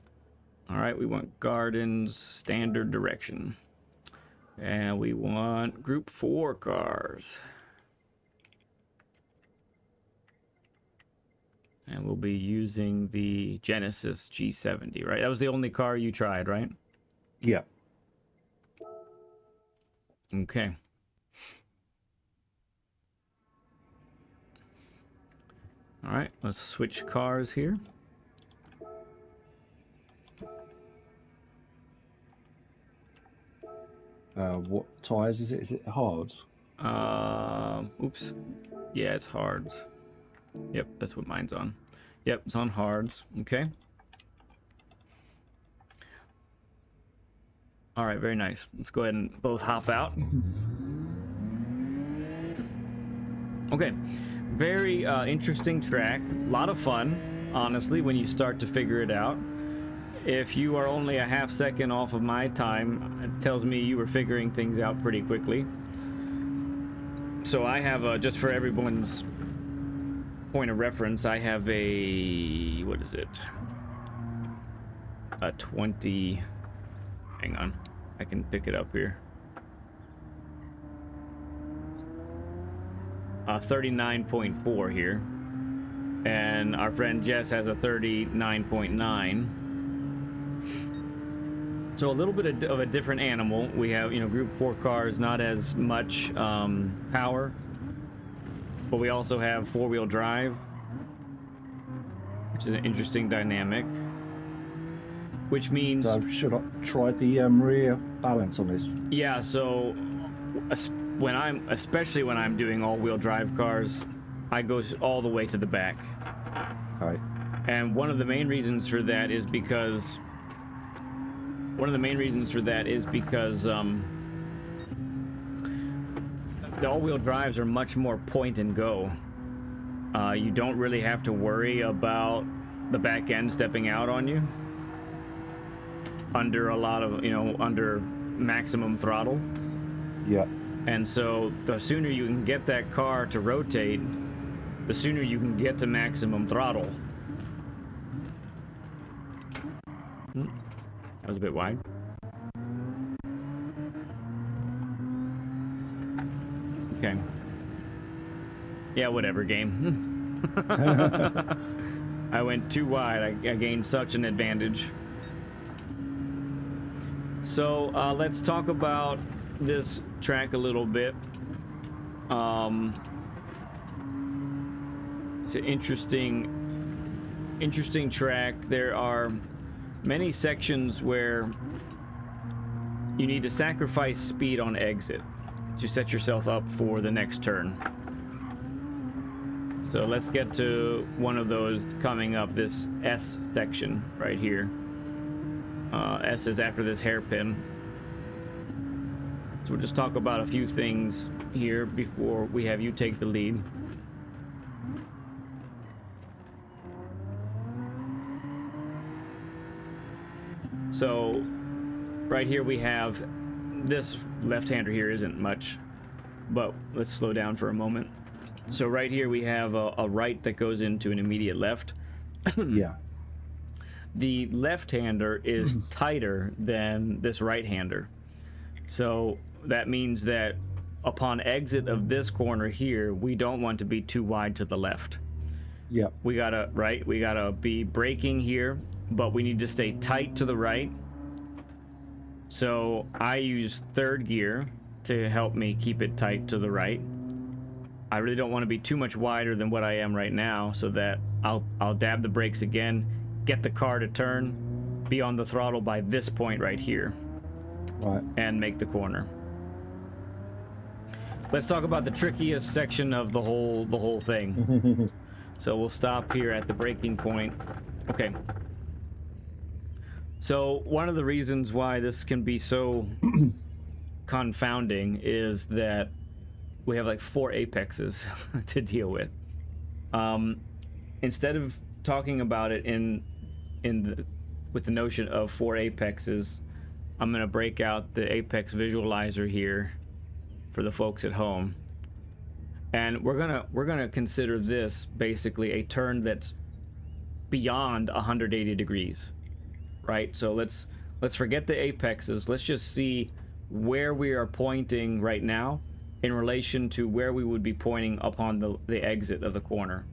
All right, we want Gardens standard direction, and we want Group 4 cars. And we'll be using the Genesis G70, right? That was the only car you tried, right? Yep. Okay. All right, let's switch cars here. What tires is it? Is it hards? Oops. Yeah, it's hards. Yep, that's what mine's on. Yep, it's on hards. Okay. All right, very nice. Let's go ahead and both hop out. Okay, very interesting track. A lot of fun, honestly, when you start to figure it out. If you are only a half second off of my time, it tells me you were figuring things out pretty quickly. So I have, just for everyone's point of reference, I have a, what is it? A 20, hang on, I can pick it up here. 39.4 here. And our friend Jess has a 39.9. So a little bit of a different animal. We have, Group 4 cars, not as much power, but we also have four-wheel drive, which is an interesting dynamic. Which means... So should I try the rear balance on this? Yeah, so especially when I'm doing all-wheel drive cars, I go all the way to the back. Okay. And one of the main reasons for that is because the all-wheel drives are much more point and go. You don't really have to worry about the back end stepping out on you under a lot of, under maximum throttle. Yeah. And so the sooner you can get that car to rotate, the sooner you can get to maximum throttle. That was a bit wide. Okay. Yeah, whatever, game. I went too wide. I gained such an advantage. So let's talk about this track a little bit. It's an interesting track. There are many sections where you need to sacrifice speed on exit to set yourself up for the next turn. So let's get to one of those coming up, this S section right here. S is after this hairpin. So we'll just talk about a few things here before we have you take the lead. So right here we have this left-hander here isn't much, but let's slow down for a moment. So right here we have a right that goes into an immediate left. Yeah. The left-hander is tighter than this right-hander. So that means that upon exit of this corner here, we don't want to be too wide to the left. Yeah. We gotta be braking here, but we need to stay tight to the right. So I use third gear to help me keep it tight to the right. I really don't want to be too much wider than what I am right now, so that I'll dab the brakes again, get the car to turn, be on the throttle by this point right here, Right. and make the corner. Let's talk about the trickiest section of the whole thing. So we'll stop here at the braking point. Okay. So one of the reasons why this can be so confounding is that we have like 4 apexes to deal with. Instead of talking about it with the notion of 4 apexes, I'm gonna break out the apex visualizer here for the folks at home, and we're gonna consider this basically a turn that's beyond 180 degrees, right? So let's forget the apexes. Let's just see where we are pointing right now in relation to where we would be pointing upon the exit of the corner.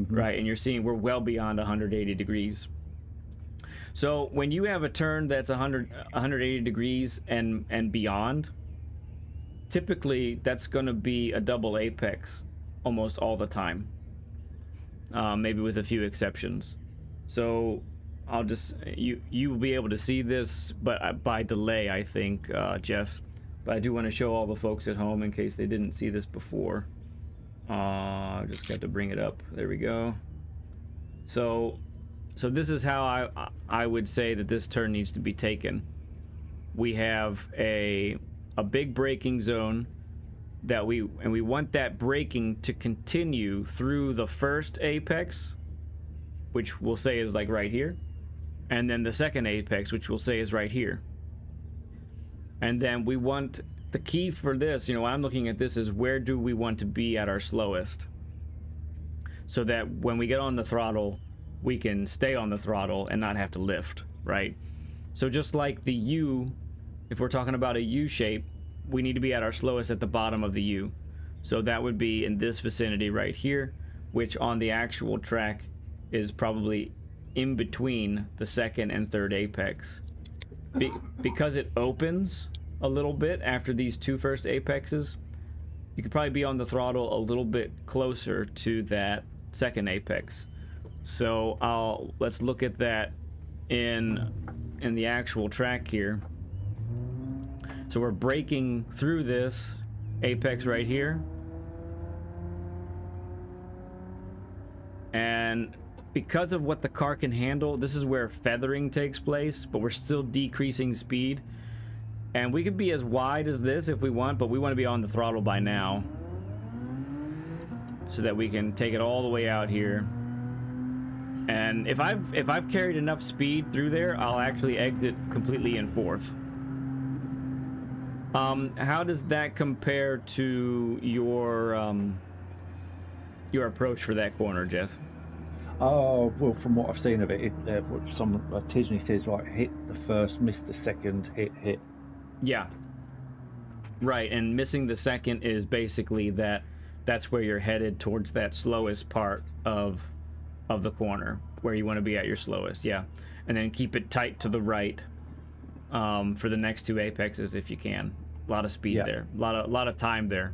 Right? And you're seeing we're well beyond 180 degrees. So when you have a turn that's 180 degrees and beyond, typically that's going to be a double apex almost all the time, maybe with a few exceptions. So I'll just you will be able to see this, but by delay, I think, Jess. But I do want to show all the folks at home in case they didn't see this before. Just got to bring it up. There we go. So this is how I would say that this turn needs to be taken. We have a big braking zone that we want that braking to continue through the first apex, which we'll say is like right here, and then the second apex, which we'll say is right here. And then we want the key for this, when I'm looking at this, is where do we want to be at our slowest, so that when we get on the throttle, we can stay on the throttle and not have to lift, right? So just like the U, if we're talking about a U shape, we need to be at our slowest at the bottom of the U. So that would be in this vicinity right here, which on the actual track is probably in between the second and third apex. Because it opens a little bit after these 2 first apexes, you could probably be on the throttle a little bit closer to that second apex. So let's look at that in the actual track here. So we're braking through this apex right here, and because of what the car can handle, this is where feathering takes place, but we're still decreasing speed. And we could be as wide as this if we want, but we want to be on the throttle by now, so that we can take it all the way out here. And if I've carried enough speed through there, I'll actually exit completely in fourth. How does that compare to your approach for that corner, Jess? Oh, well, from what I've seen of it, Tisney says, right, hit the first, miss the second, hit. Yeah. Right, and missing the second is basically that's where you're headed towards that slowest part of the corner, where you want to be at your slowest, yeah. And then keep it tight to the right for the next 2 apexes if you can. A lot of speed there, a lot of time there.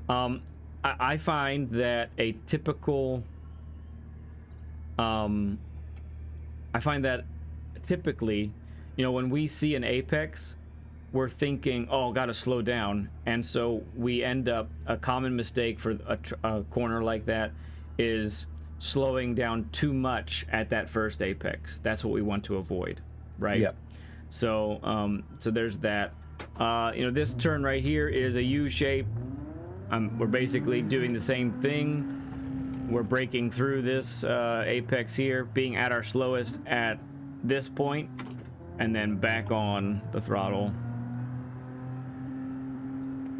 I find that a typical typically, when we see an apex, we're thinking, oh, gotta slow down. And so we end up, a common mistake for a corner like that is slowing down too much at that first apex. That's what we want to avoid, right? Yep. So there's that. This turn right here is a U shape. We're basically doing the same thing. We're breaking through this apex here, being at our slowest at this point, and then back on the throttle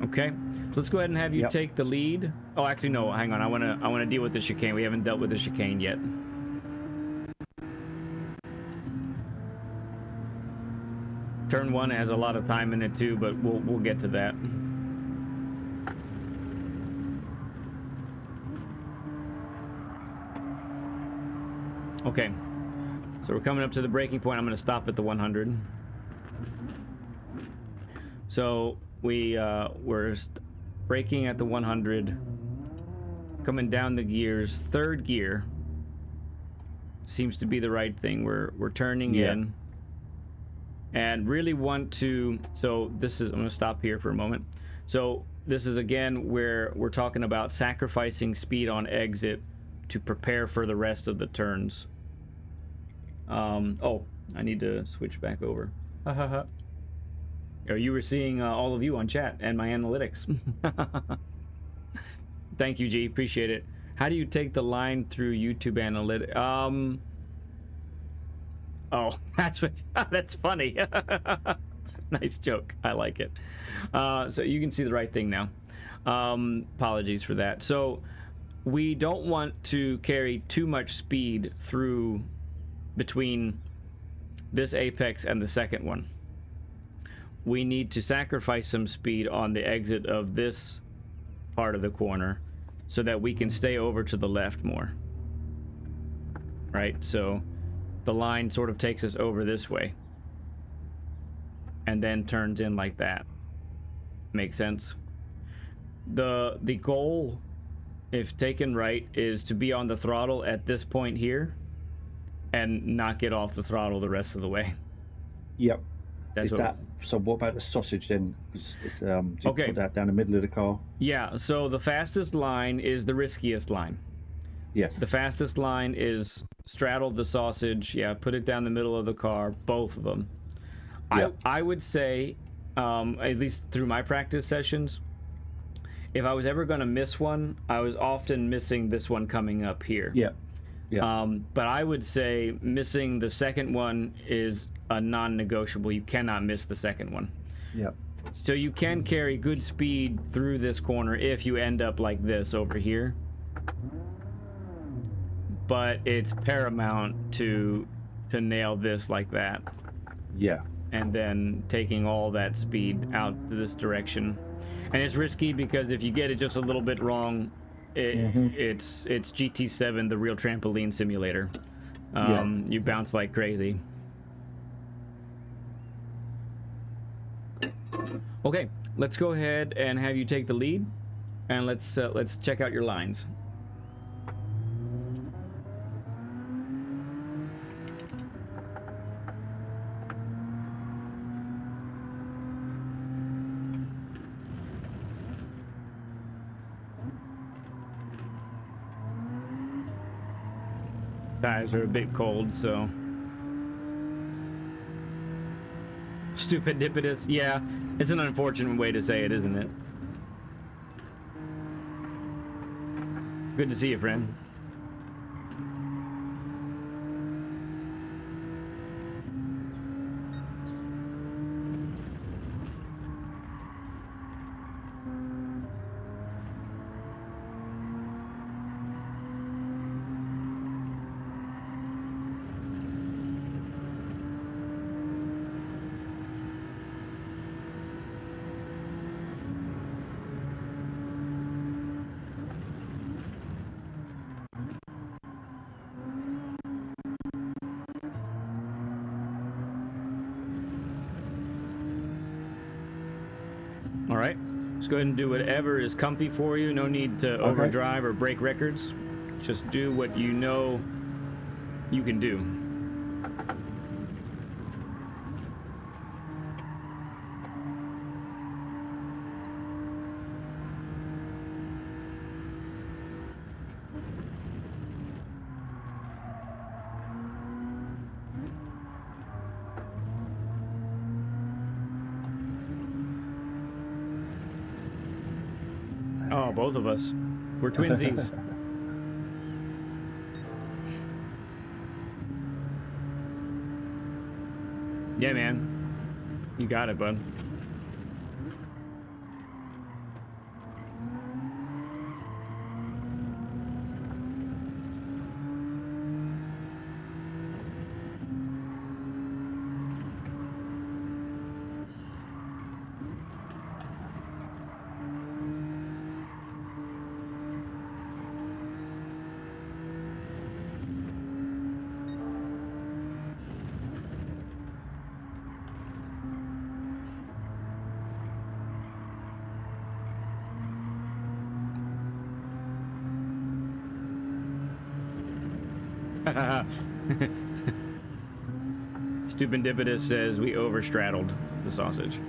Okay, so let's go ahead and have you take the lead. Oh, actually, no. Hang on. I wanna deal with the chicane. We haven't dealt with the chicane yet. Turn 1 has a lot of time in it too, but we'll get to that. Okay, so we're coming up to the braking point. I'm going to stop at the 100. So we're braking at the 100, coming down the gears. Third gear seems to be the right thing. We're turning in, and really want to. So this is. I'm going to stop here for a moment. So this is again where we're talking about sacrificing speed on exit to prepare for the rest of the turns. Oh, I need to switch back over. Oh, you were seeing all of you on chat and my analytics. Thank you, G. Appreciate it. How do you take the line through YouTube Analytics? Oh, that's funny. Nice joke. I like it. So you can see the right thing now. Apologies for that. So we don't want to carry too much speed through between this apex and the second one. We need to sacrifice some speed on the exit of this part of the corner so that we can stay over to the left more. Right? So the line sort of takes us over this way and then turns in like that. Make sense? The goal, if taken right, is to be on the throttle at this point here and not get off the throttle the rest of the way. Yep. That's so what about the sausage then? Do you Okay. put that down the middle of the car? Yeah, so the fastest line is the riskiest line. Yes. The fastest line is straddle the sausage. Yeah, put it down the middle of the car, both of them. Yep. I would say, at least through my practice sessions, if I was ever going to miss one, I was often missing this one coming up here. Yeah. Yeah. But I would say missing the second one is a non-negotiable. You cannot miss the second one. Yeah. So you can carry good speed through this corner if you end up like this over here. But it's paramount to nail this like that. Yeah. And then taking all that speed out to this direction. And it's risky because if you get it just a little bit wrong, it's GT7, the real trampoline simulator. You bounce like crazy. Okay, let's go ahead and have you take the lead, and let's check out your lines. Tires are a bit cold, so. Stupidipitous. Yeah, it's an unfortunate way to say it, isn't it? Good to see you, friend. All right, let's go ahead and do whatever is comfy for you. No need to overdrive or break records. Just do what you know you can do. Oh, both of us. We're twinsies. Yeah, man. You got it, bud. Stupendipidus says we overstraddled the sausage.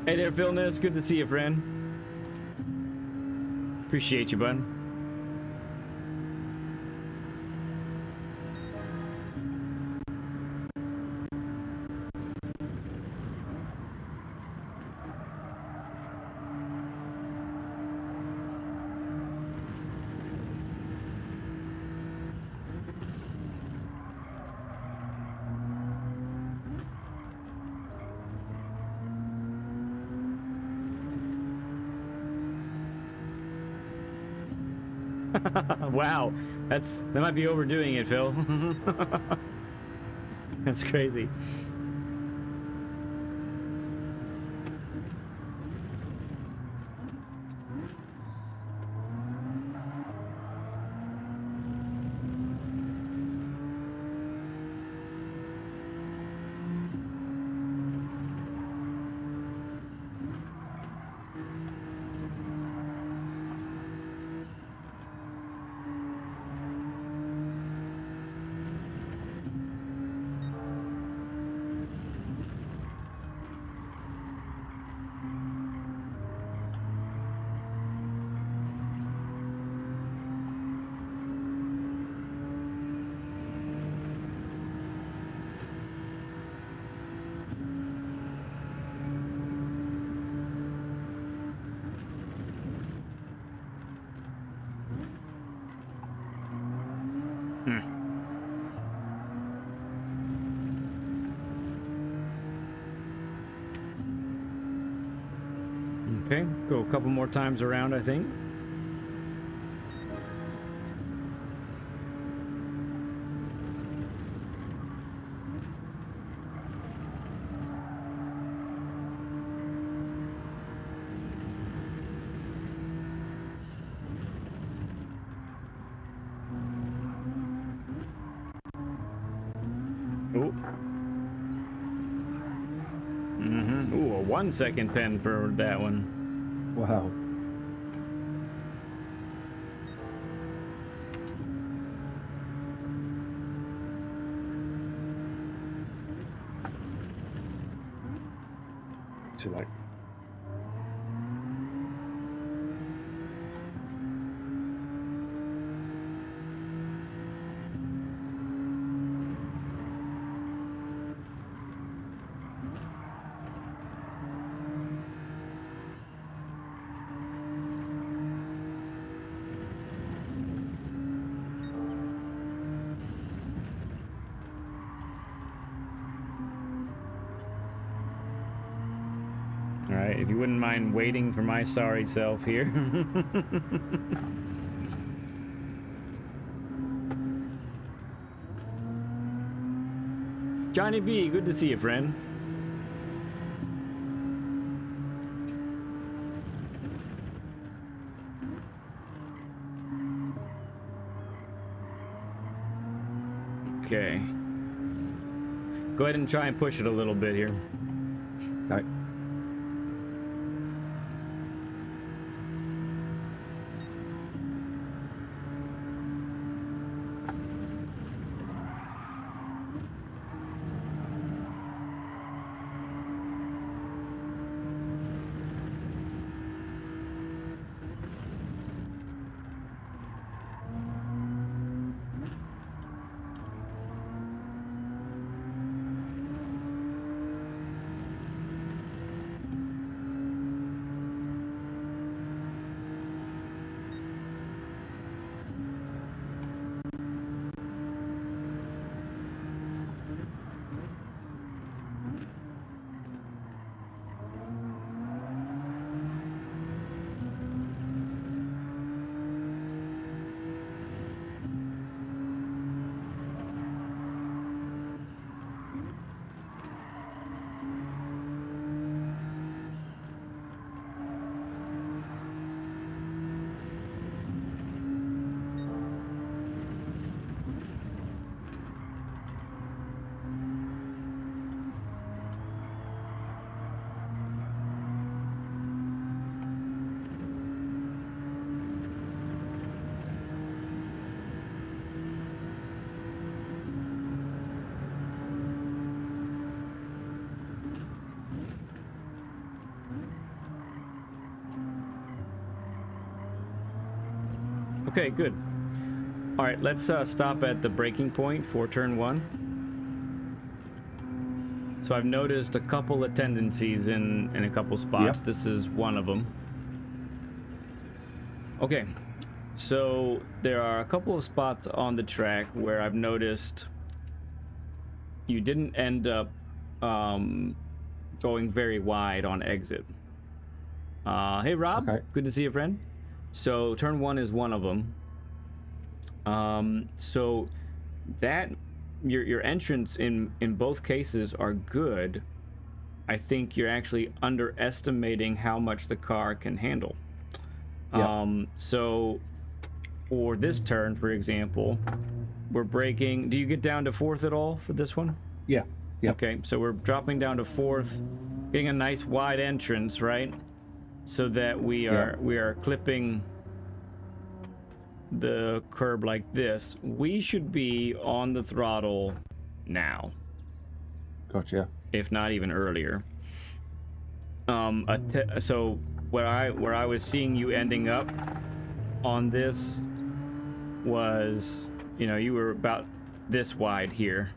Hey there, Phil Ness. Good to see you, friend. Appreciate you, bud. Wow, that might be overdoing it, Phil. That's crazy. Okay, go a couple more times around, I think. Ooh. Ooh, a 1 second pen for that one. Wow. Too late. All right, if you wouldn't mind waiting for my sorry self here. Johnny B, good to see you, friend. Okay. Go ahead and try and push it a little bit here. Okay. Okay, good. All right, let's stop at the braking point for turn 1. So I've noticed a couple of tendencies in a couple spots. Yep. This is one of them. Okay, so there are a couple of spots on the track where I've noticed you didn't end up going very wide on exit. Hey Rob, Okay. good to see you, friend. So turn 1 is one of them. So that your entrance in both cases are good. I think you're actually underestimating how much the car can handle. So for this turn, for example, we're braking. Do you get down to 4th at all for this one? Yeah. Yeah. Okay, so we're dropping down to 4th, getting a nice wide entrance, right? So that we are clipping the curb like this. We should be on the throttle now, Gotcha. if not even earlier. So where I was seeing you ending up on this was, you were about this wide here.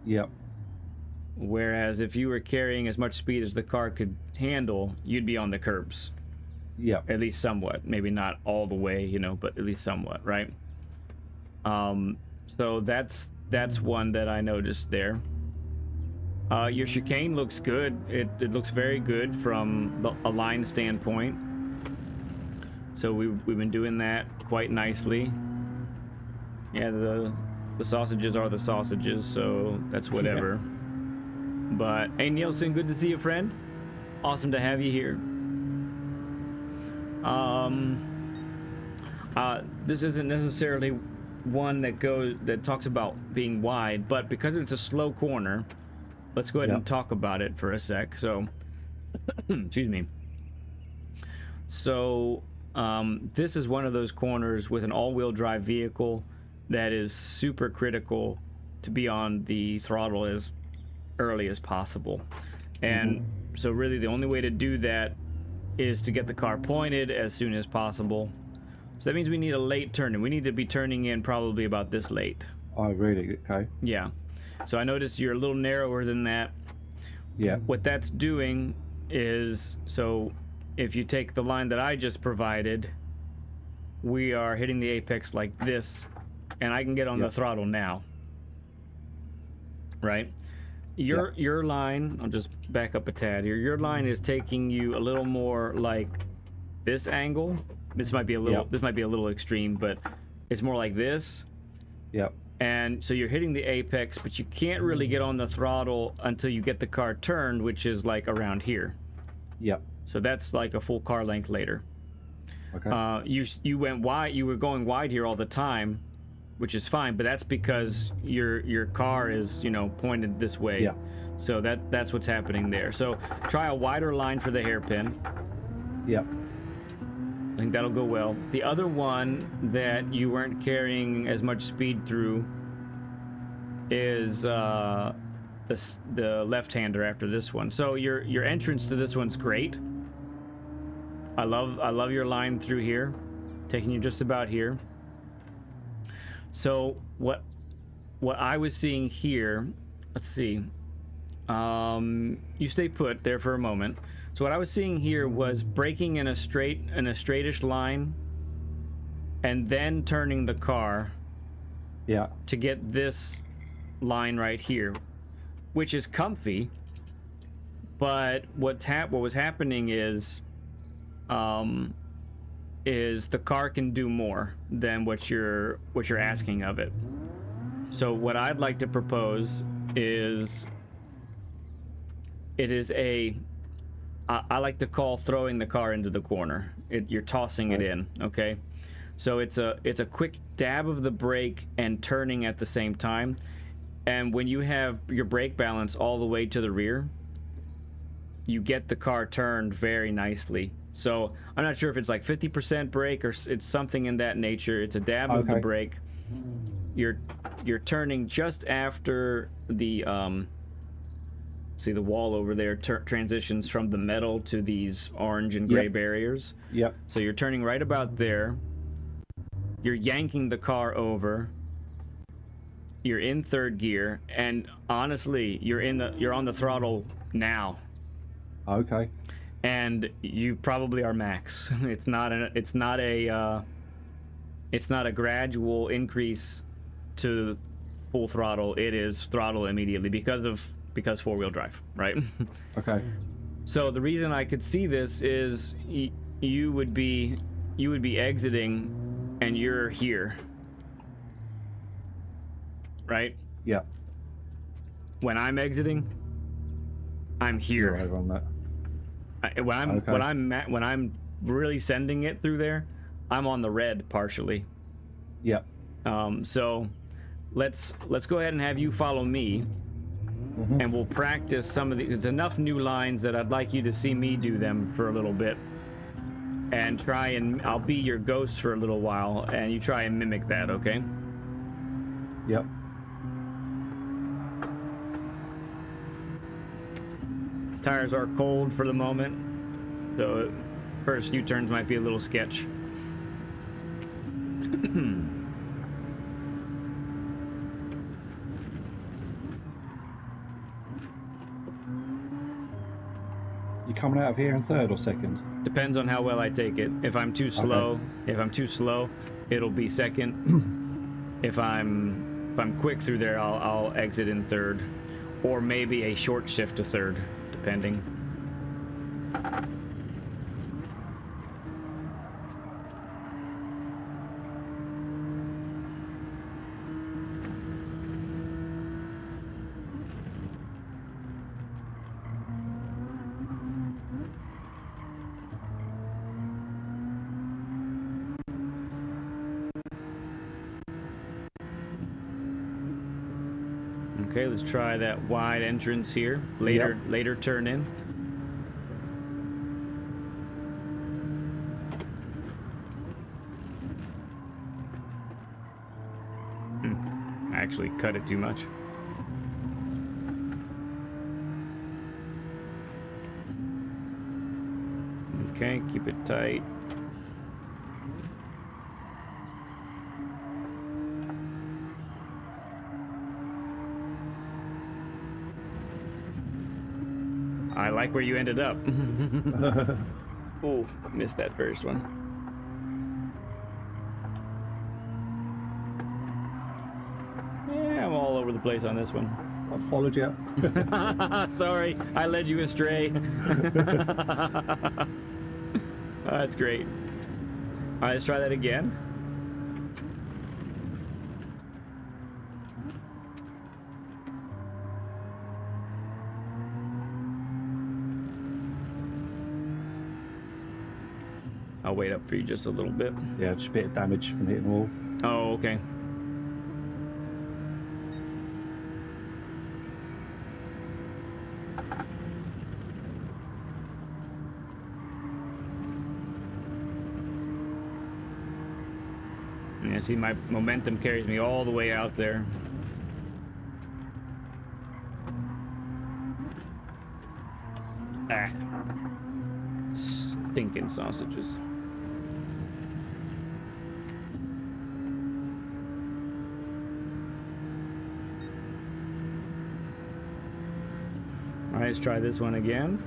Yep. Whereas if you were carrying as much speed as the car could handle, you'd be on the curbs. Yep. At least somewhat. Maybe not all the way, but at least somewhat, right? So that's one that I noticed there. Your chicane looks good. It looks very good from a line standpoint. So we've been doing that quite nicely. Yeah, the sausages are the sausages, so that's whatever. Yeah. But hey, Nielsen, good to see you, friend. Awesome to have you here. This isn't necessarily one that talks about being wide, but because it's a slow corner, let's go ahead and talk about it for a sec. So, excuse me. So, this is one of those corners with an all-wheel drive vehicle that is super critical to be on the throttle as early as possible. And so really the only way to do that is to get the car pointed as soon as possible. So that means we need a late turn, and we need to be turning in probably about this late. Oh, really? Okay. Yeah. So I noticed you're a little narrower than that. Yeah. What that's doing is, so if you take the line that I just provided, we are hitting the apex like this, and I can get on the throttle now. Right? Your line, I'll just back up a tad here. Your line is taking you a little more like this angle. This might be a little extreme, but it's more like this. Yep. And so you're hitting the apex, but you can't really get on the throttle until you get the car turned, which is like around here. Yep. So that's like a full car length later. Okay. You went wide. You were going wide here all the time, which is fine, but that's because your car is, pointed this way. Yeah. So that's what's happening there. So try a wider line for the hairpin. Yep. I think that'll go well. The other one that you weren't carrying as much speed through is the left-hander after this one. So your entrance to this one's great. I love your line through here, taking you just about here. So what I was seeing here, let's see. You stay put there for a moment. So what I was seeing here was braking in a straightish line, and then turning the car. Yeah. To get this line right here, which is comfy. But what was happening is the car can do more than what you're asking of it. So what I'd like to propose is, it is I like to call throwing the car into the corner. You're tossing it in, okay? So it's a quick dab of the brake and turning at the same time. And when you have your brake balance all the way to the rear, you get the car turned very nicely. So I'm not sure if it's like 50% brake or it's something in that nature. It's a dab of the brake. You're turning just after the see the wall over there transitions from the metal to these orange and gray barriers. Yep. So you're turning right about there. you're yanking the car over. You're in third gear, and honestly, you're on the throttle now, Okay. and you probably are max. It's not a gradual increase to full throttle. It is throttle immediately because four-wheel drive, right? Okay. So the reason I could see this is you would be exiting, and you're here, right? Yeah. When I'm exiting, I'm You're here. over on that. When I'm really sending it through there, I'm on the red partially. Yeah. So let's go ahead and have you follow me, and we'll practice some of these. There's enough new lines that I'd like you to see me do them for a little bit, and I'll be your ghost for a little while, and you try and mimic that, okay? Yep. Tires are cold for the moment, so first few turns might be a little sketch. You coming out of here in third or second? Depends on how well I take it. If I'm too slow, it'll be second. If I'm quick through there, I'll exit in third, or maybe a short shift to third, depending. Okay, let's try that wide entrance here. Later turn in. I actually cut it too much. Okay, keep it tight. I like where you ended up. Oh, missed that first one. Yeah, I'm all over the place on this one. I followed you. Sorry, I led you astray. That's great. All right, let's try that again. I'll wait up for you just a little bit. Yeah, just a bit of damage from hitting the wall. Oh, okay. Yeah, see, my momentum carries me all the way out there. Ah. Stinking sausages. All right, let's try this one again.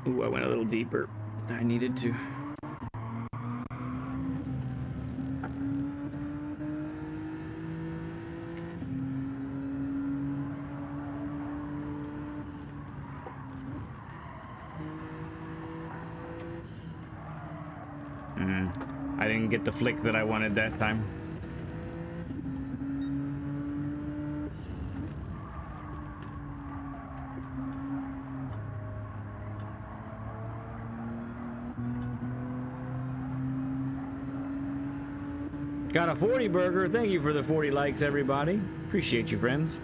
Ooh, I went a little deeper. I needed to. I didn't get the flick that I wanted that time. Got a 40 burger. Thank you for the 40 likes, everybody. Appreciate you, friends.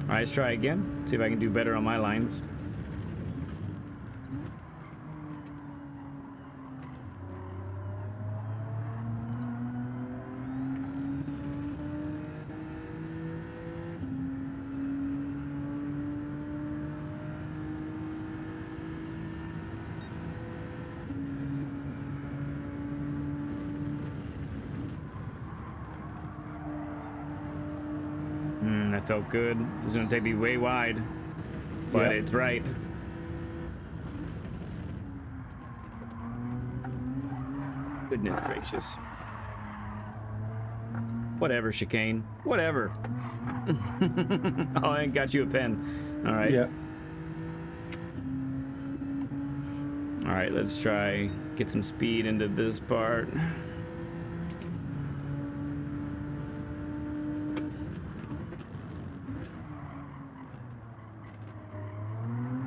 All right, let's try again. See if I can do better on my lines. That felt good. It's gonna take me way wide, but Yep. it's right. Goodness gracious. Whatever, chicane. Whatever. Oh, I ain't got you a pen. All right. Yeah. All right, let's try get some speed into this part.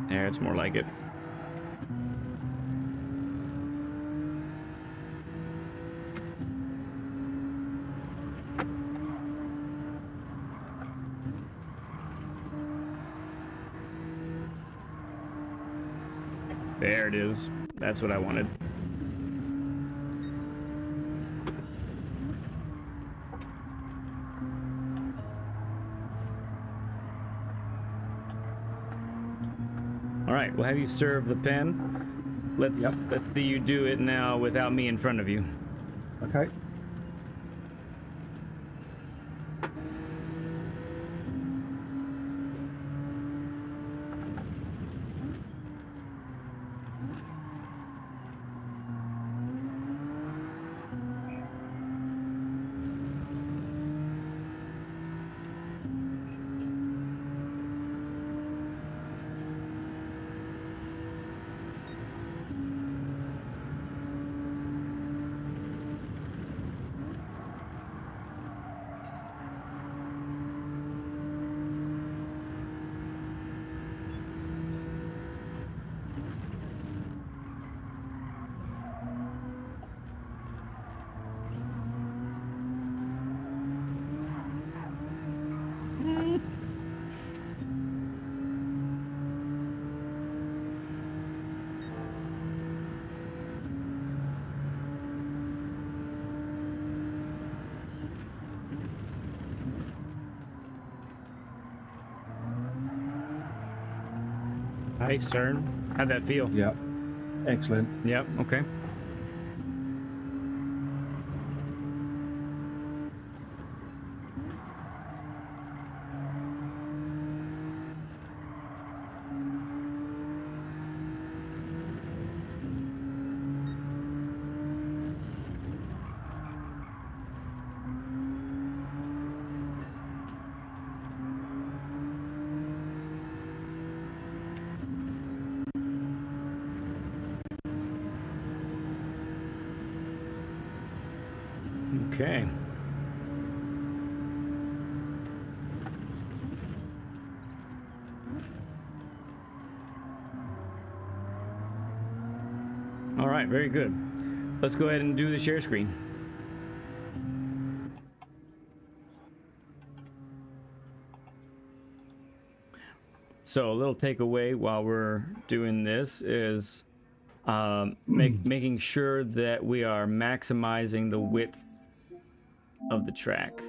There, it's more like it. There it is. That's what I wanted. All right, we'll have you serve the pen. Let's see you do it now without me in front of you. Okay. Nice turn. How'd that feel? Yeah. Excellent. Yep, okay. Okay. All right, very good. Let's go ahead and do the share screen. So a little takeaway while we're doing this is making sure that we are maximizing the width of the track.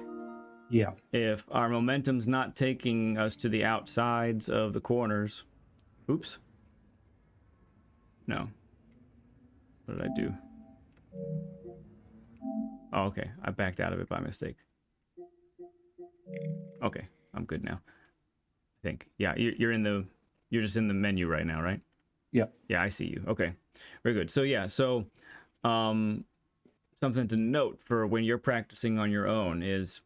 Yeah. If our momentum's not taking us to the outsides of the corners, oops. No. What did I do? Oh, okay. I backed out of it by mistake. Okay, I'm good now. I think. Yeah, you're just in the menu right now, right? Yeah. Yeah, I see you. Okay, very good. So yeah, something to note for when you're practicing on your own is,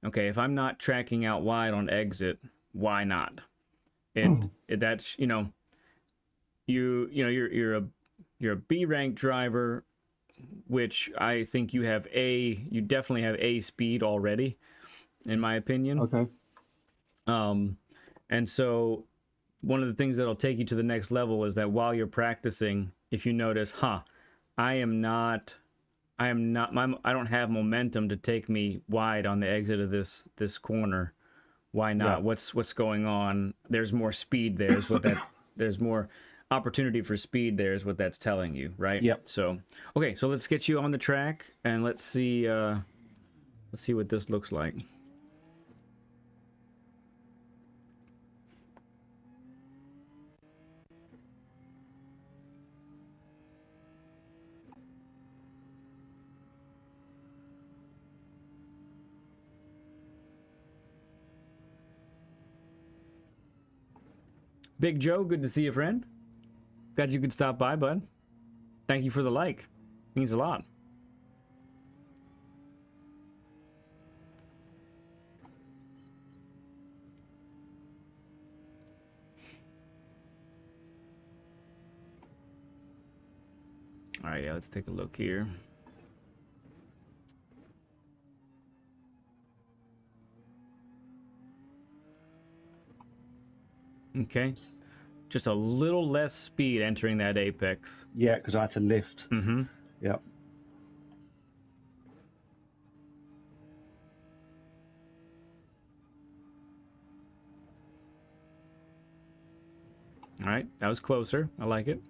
okay, if I'm not tracking out wide on exit, why not? That's you're a B rank driver, which I think you definitely have A speed already, in my opinion. Okay. And so one of the things that'll take you to the next level is that while you're practicing, if you notice, I don't have momentum to take me wide on the exit of this corner. Why not? Yeah. What's going on? There's more speed there is what that there's more opportunity for speed there is what that's telling you, right? Yep. So okay, so let's get you on the track and let's see what this looks like. Big Joe, good to see you, friend. Glad you could stop by, bud. Thank you for the like. Means a lot. All right, yeah, let's take a look here. Okay. Just a little less speed entering that apex. Yeah, because I had to lift. Mm-hmm. Yep. All right, that was closer. I like it.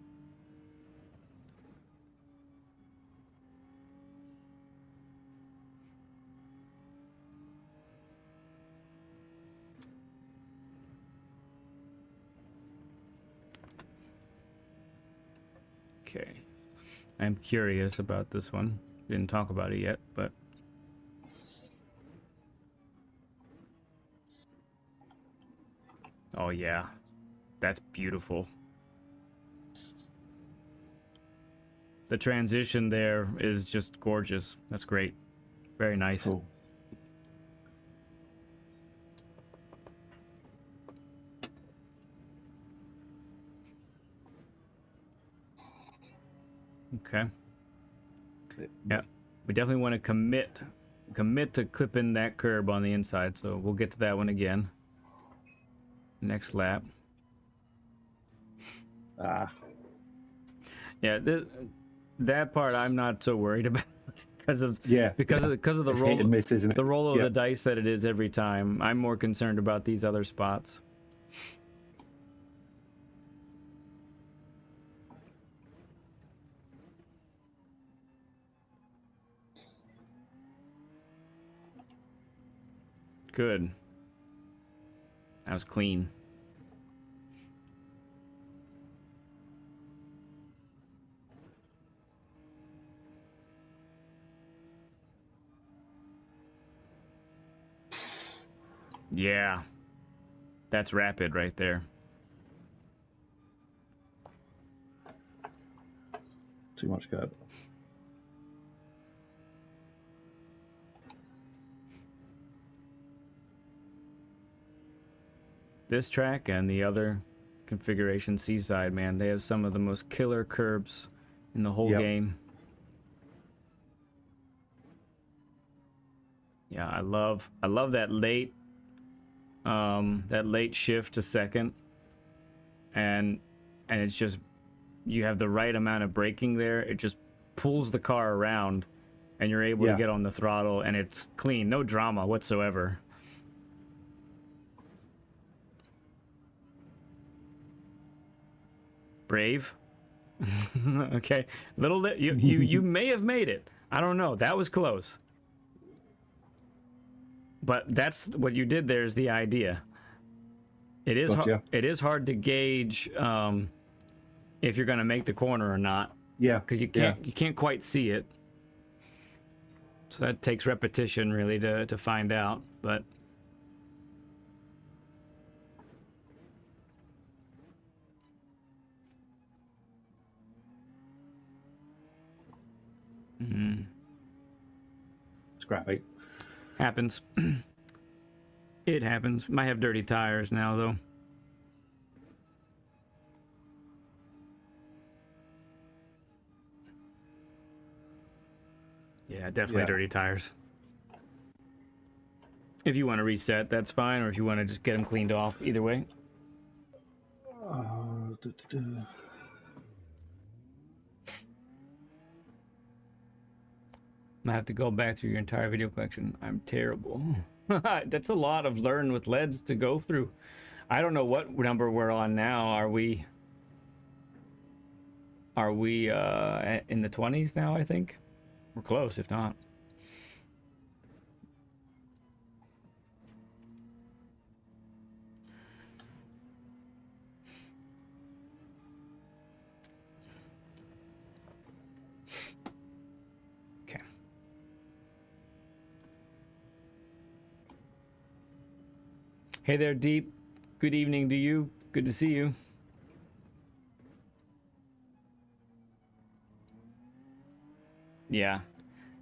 Okay. I'm curious about this one. Didn't talk about it yet, but... Oh, yeah. That's beautiful. The transition there is just gorgeous. That's great. Very nice. Cool. Okay. Yeah, we definitely want to commit to clipping that curb on the inside, so we'll get to that one again. Next lap. Yeah, that part I'm not so worried about because of the roll hit and miss, isn't it? The roll of the dice that it is every time. I'm more concerned about these other spots. Good. That was clean. Yeah. That's rapid right there. Too much curb. This track and the other configuration Seaside, man, they have some of the most killer curbs in the whole game. Yeah, I love that late shift to second, and it's just, you have the right amount of braking there. It just pulls the car around, and you're able to get on the throttle, and it's clean, no drama whatsoever. Brave. Okay, you may have made it. I don't know. That was close. But that's what you did there is the idea. It is it is hard to gauge if you're going to make the corner or not. Yeah. Because you can't quite see it. So that takes repetition really to find out. But Scrappy. Happens. It happens. Might have dirty tires now, though. Yeah, definitely dirty tires. If you want to reset, that's fine. Or if you want to just get them cleaned off, either way. I have to go back through your entire video collection. I'm terrible. That's a lot of learn with LEDs to go through. I don't know what number we're on now. Are we in the 20s now, I think? We're close, if not. Okay. Hey there, Deep. Good evening to you. Good to see you. Yeah.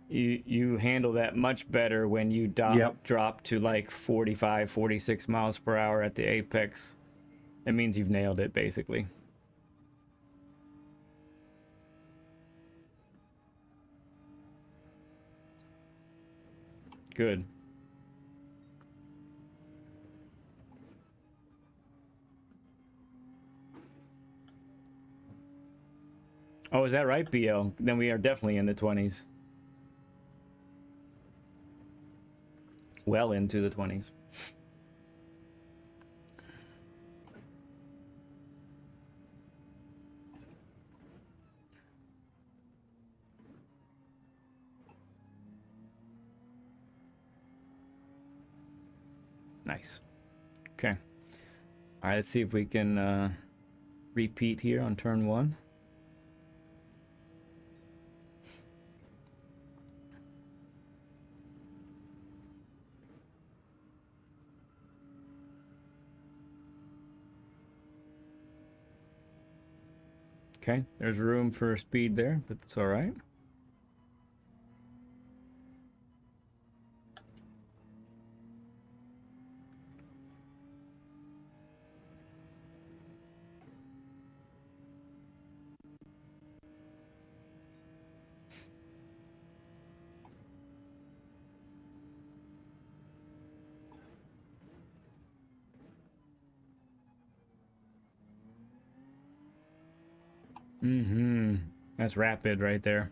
You handle that much better when you Yep. drop to like 45, 46 miles per hour at the apex. It means you've nailed it, basically. Good. Oh, is that right, BL? Then we are definitely in the 20s. Well into the 20s. Nice. Okay. All right, let's see if we can repeat here on turn 1. Okay, there's room for speed there, but it's all right. Mm-hmm. That's rapid right there.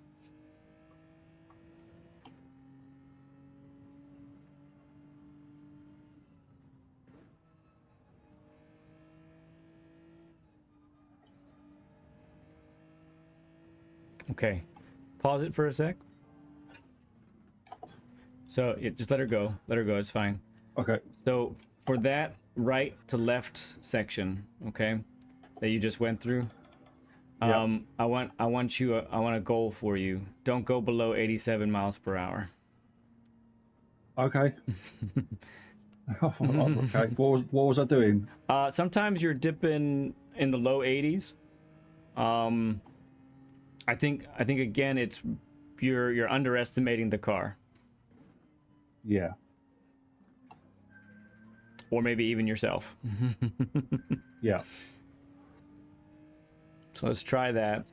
Okay. Pause it for a sec. So just let her go. Let her go. It's fine. Okay. So for that right to left section, okay, that you just went through, Yep. I want a goal for you. Don't go below 87 miles per hour. Okay. Okay. What was I doing? Sometimes you're dipping in the low 80s. Um, I think again it's you're underestimating the car, Yeah. or maybe even yourself. Yeah. So let's try that.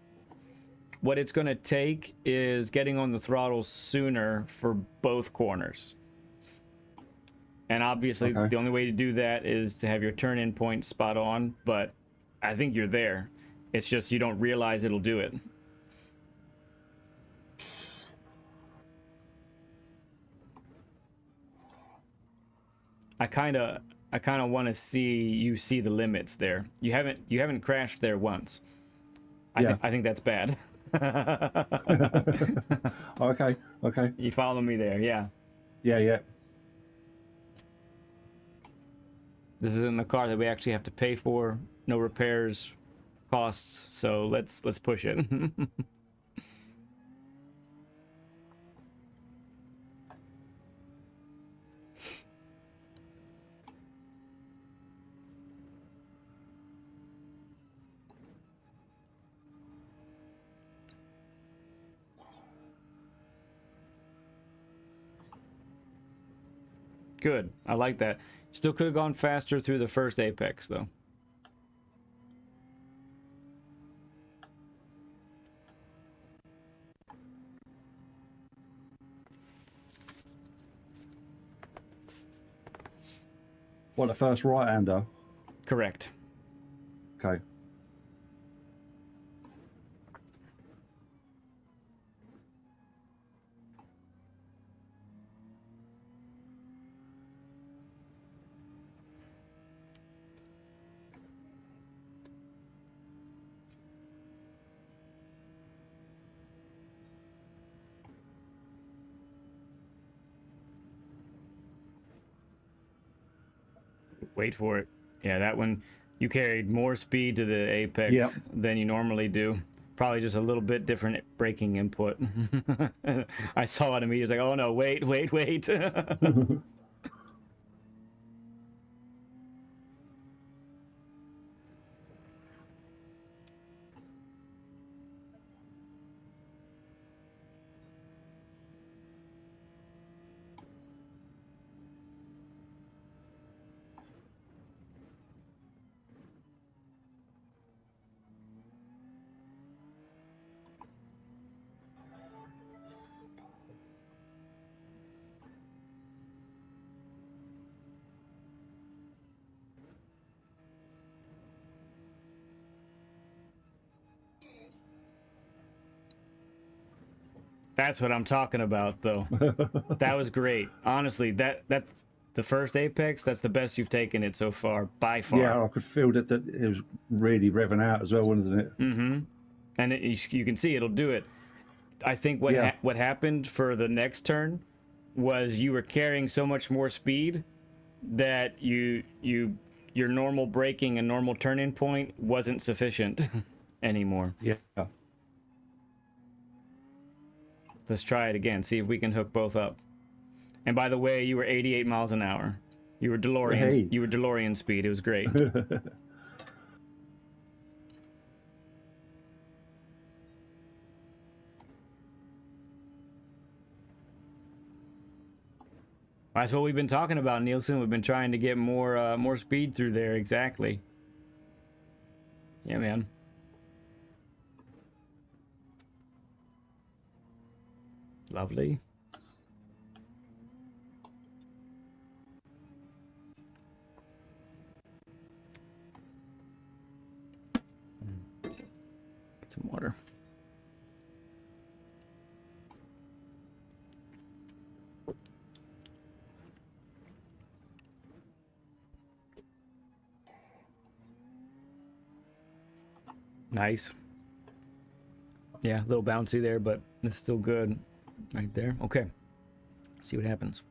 What it's going to take is getting on the throttle sooner for both corners. And obviously, Okay. the only way to do that is to have your turn-in point spot on, but I think you're there. It's just you don't realize it'll do it. I kind of want to see you see the limits there. You haven't crashed there once. Yeah. I think that's bad. Okay. Okay. You follow me there, yeah. Yeah. Yeah. This isn't a car that we actually have to pay for. No repairs, costs. So let's push it. Good. I like that. Still could have gone faster through the first apex though. What, the first right-hander? Correct. Okay. Wait for it. Yeah, that one you carried more speed to the Yep. apex than you normally do. Probably just a little bit different braking input. I saw it immediately. Like, oh no, wait. That's what I'm talking about, though. That was great. Honestly, that's the first Apex. That's the best you've taken it so far, by far. Yeah, I could feel that it was really revving out as well, wasn't it? Mm-hmm. And you can see it'll do it. I think Yeah, what happened for the next turn was you were carrying so much more speed that your normal braking and normal turning point wasn't sufficient anymore. yeah. Let's try it again. See if we can hook both up. And by the way, you were 88 miles an hour. You were DeLorean. Hey. You were DeLorean speed. It was great. That's what we've been talking about, Nielsen. We've been trying to get more speed through there. Exactly. Yeah, man. Lovely. Get some water. Nice. Yeah, a little bouncy there, but it's still good right there. Okay. See what happens.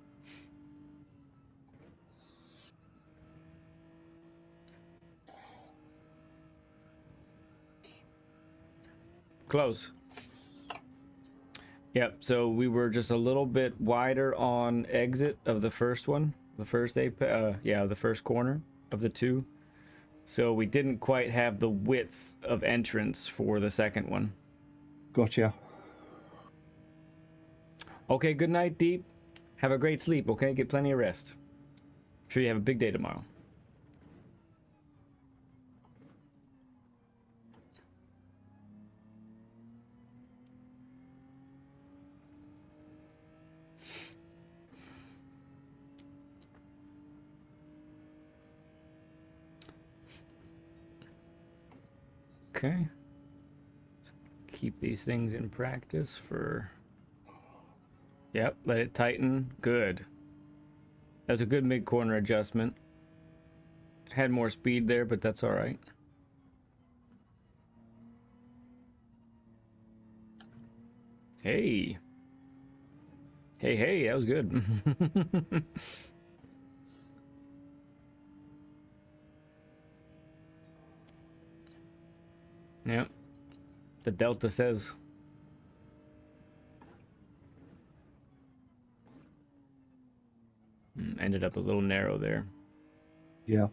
Close. Yep, so we were just a little bit wider on exit of the first one, the first the first corner of the two. So we didn't quite have the width of entrance for the second one. Gotcha. Okay, good night, Deep. Have a great sleep, okay? Get plenty of rest. I'm sure you have a big day tomorrow. Okay. Keep these things in practice for... Yep, let it tighten. Good. That's a good mid-corner adjustment. Had more speed there, but that's all right. Hey. Hey, that was good. Yep. The Delta says. Ended up a little narrow there. Yeah.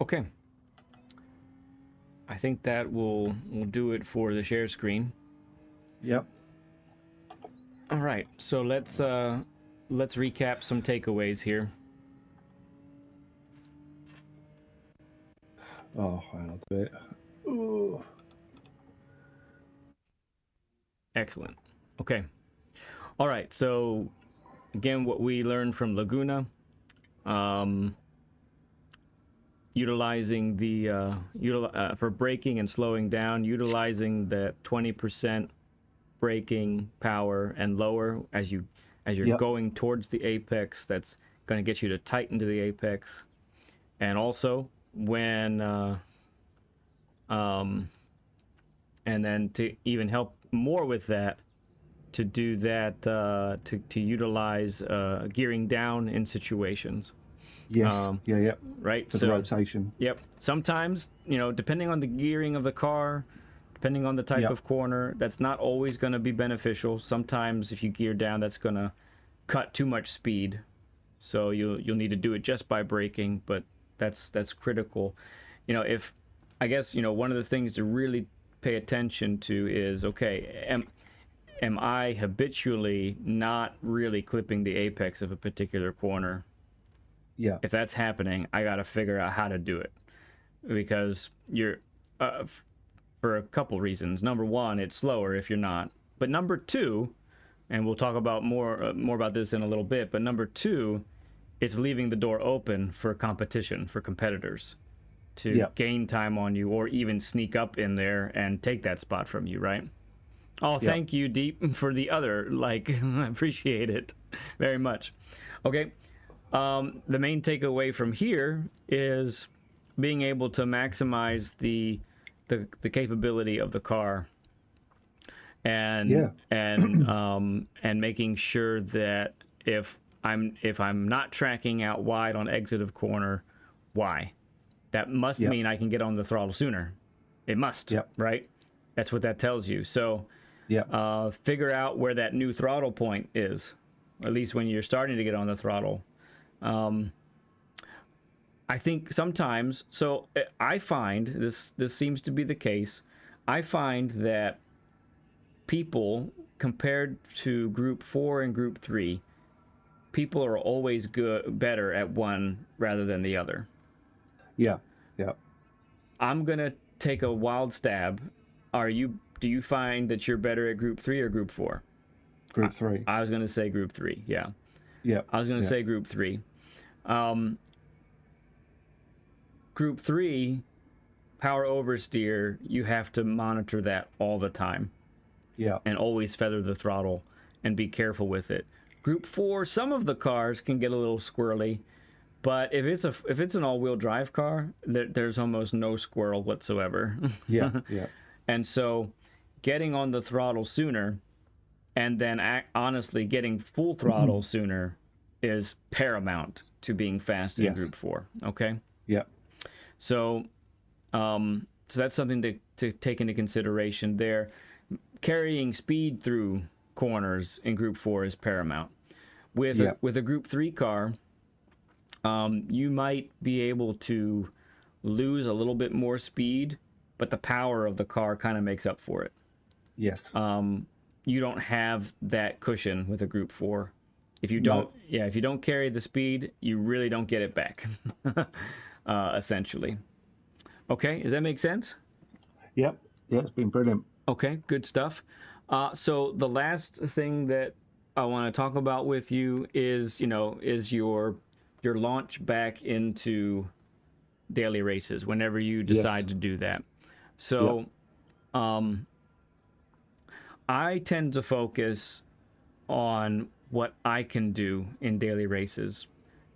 Okay. I think that will do it for the share screen. Yep. All right. So let's recap some takeaways here. Oh, I'll do it. Ooh. Excellent. Okay. All right. So again, what we learned from Laguna, utilizing the for braking and slowing down, utilizing the 20% braking power and lower as you're Yep. going towards the apex. That's going to get you to tighten to the apex, and also when and then to even help more with that, to do that to utilize gearing down in situations. Yes. Yeah. Right. For the rotation. Yep. Sometimes, depending on the gearing of the car, depending on the type of corner, that's not always going to be beneficial. Sometimes if you gear down, that's going to cut too much speed. So you'll need to do it just by braking, but that's critical. If I guess, one of the things to really pay attention to is, okay, am I habitually not really clipping the apex of a particular corner? Yeah. If that's happening, I got to figure out how to do it. because you're for a couple reasons. Number one, it's slower if you're not. But number two, and we'll talk about more about this in a little bit. But number two, it's leaving the door open for competition, for competitors to gain time on you, or even sneak up in there and take that spot from you, right? Oh, thank you, Deep, for the other like. I appreciate it very much. Okay, the main takeaway from here is being able to maximize the capability of the car, and and making sure that if I'm not tracking out wide on exit of corner, why? That must mean I can get on the throttle sooner. It must, right? That's what that tells you. So figure out where that new throttle point is, at least when you're starting to get on the throttle. I think sometimes, so I find this seems to be the case. I find that people, compared to group 4 and group 3, people are always better at one rather than the other. Yeah. I'm gonna take a wild stab. Do you find that you're better at group 3 or group 4? Group 3. I was gonna say group 3. Yeah. I was gonna say group 3. Group 3, power oversteer, you have to monitor that all the time. And always feather the throttle and be careful with it. Group 4, some of the cars can get a little squirrely, but if it's an all-wheel drive car, there's almost no squirrel whatsoever. And so getting on the throttle sooner, and then honestly getting full throttle sooner, is paramount to being fast in group 4. Okay. So that's something to take into consideration there. Carrying speed through corners in group 4 is paramount. With a group 3 car, you might be able to lose a little bit more speed, but the power of the car kind of makes up for it. You don't have that cushion with a group 4. If you don't carry the speed, you really don't get it back. Essentially. Okay, does that make sense? Yeah, it's been brilliant. Okay, good stuff. So the last thing that I want to talk about with you is your launch back into daily races whenever you decide to do that. So I tend to focus on what I can do in daily races,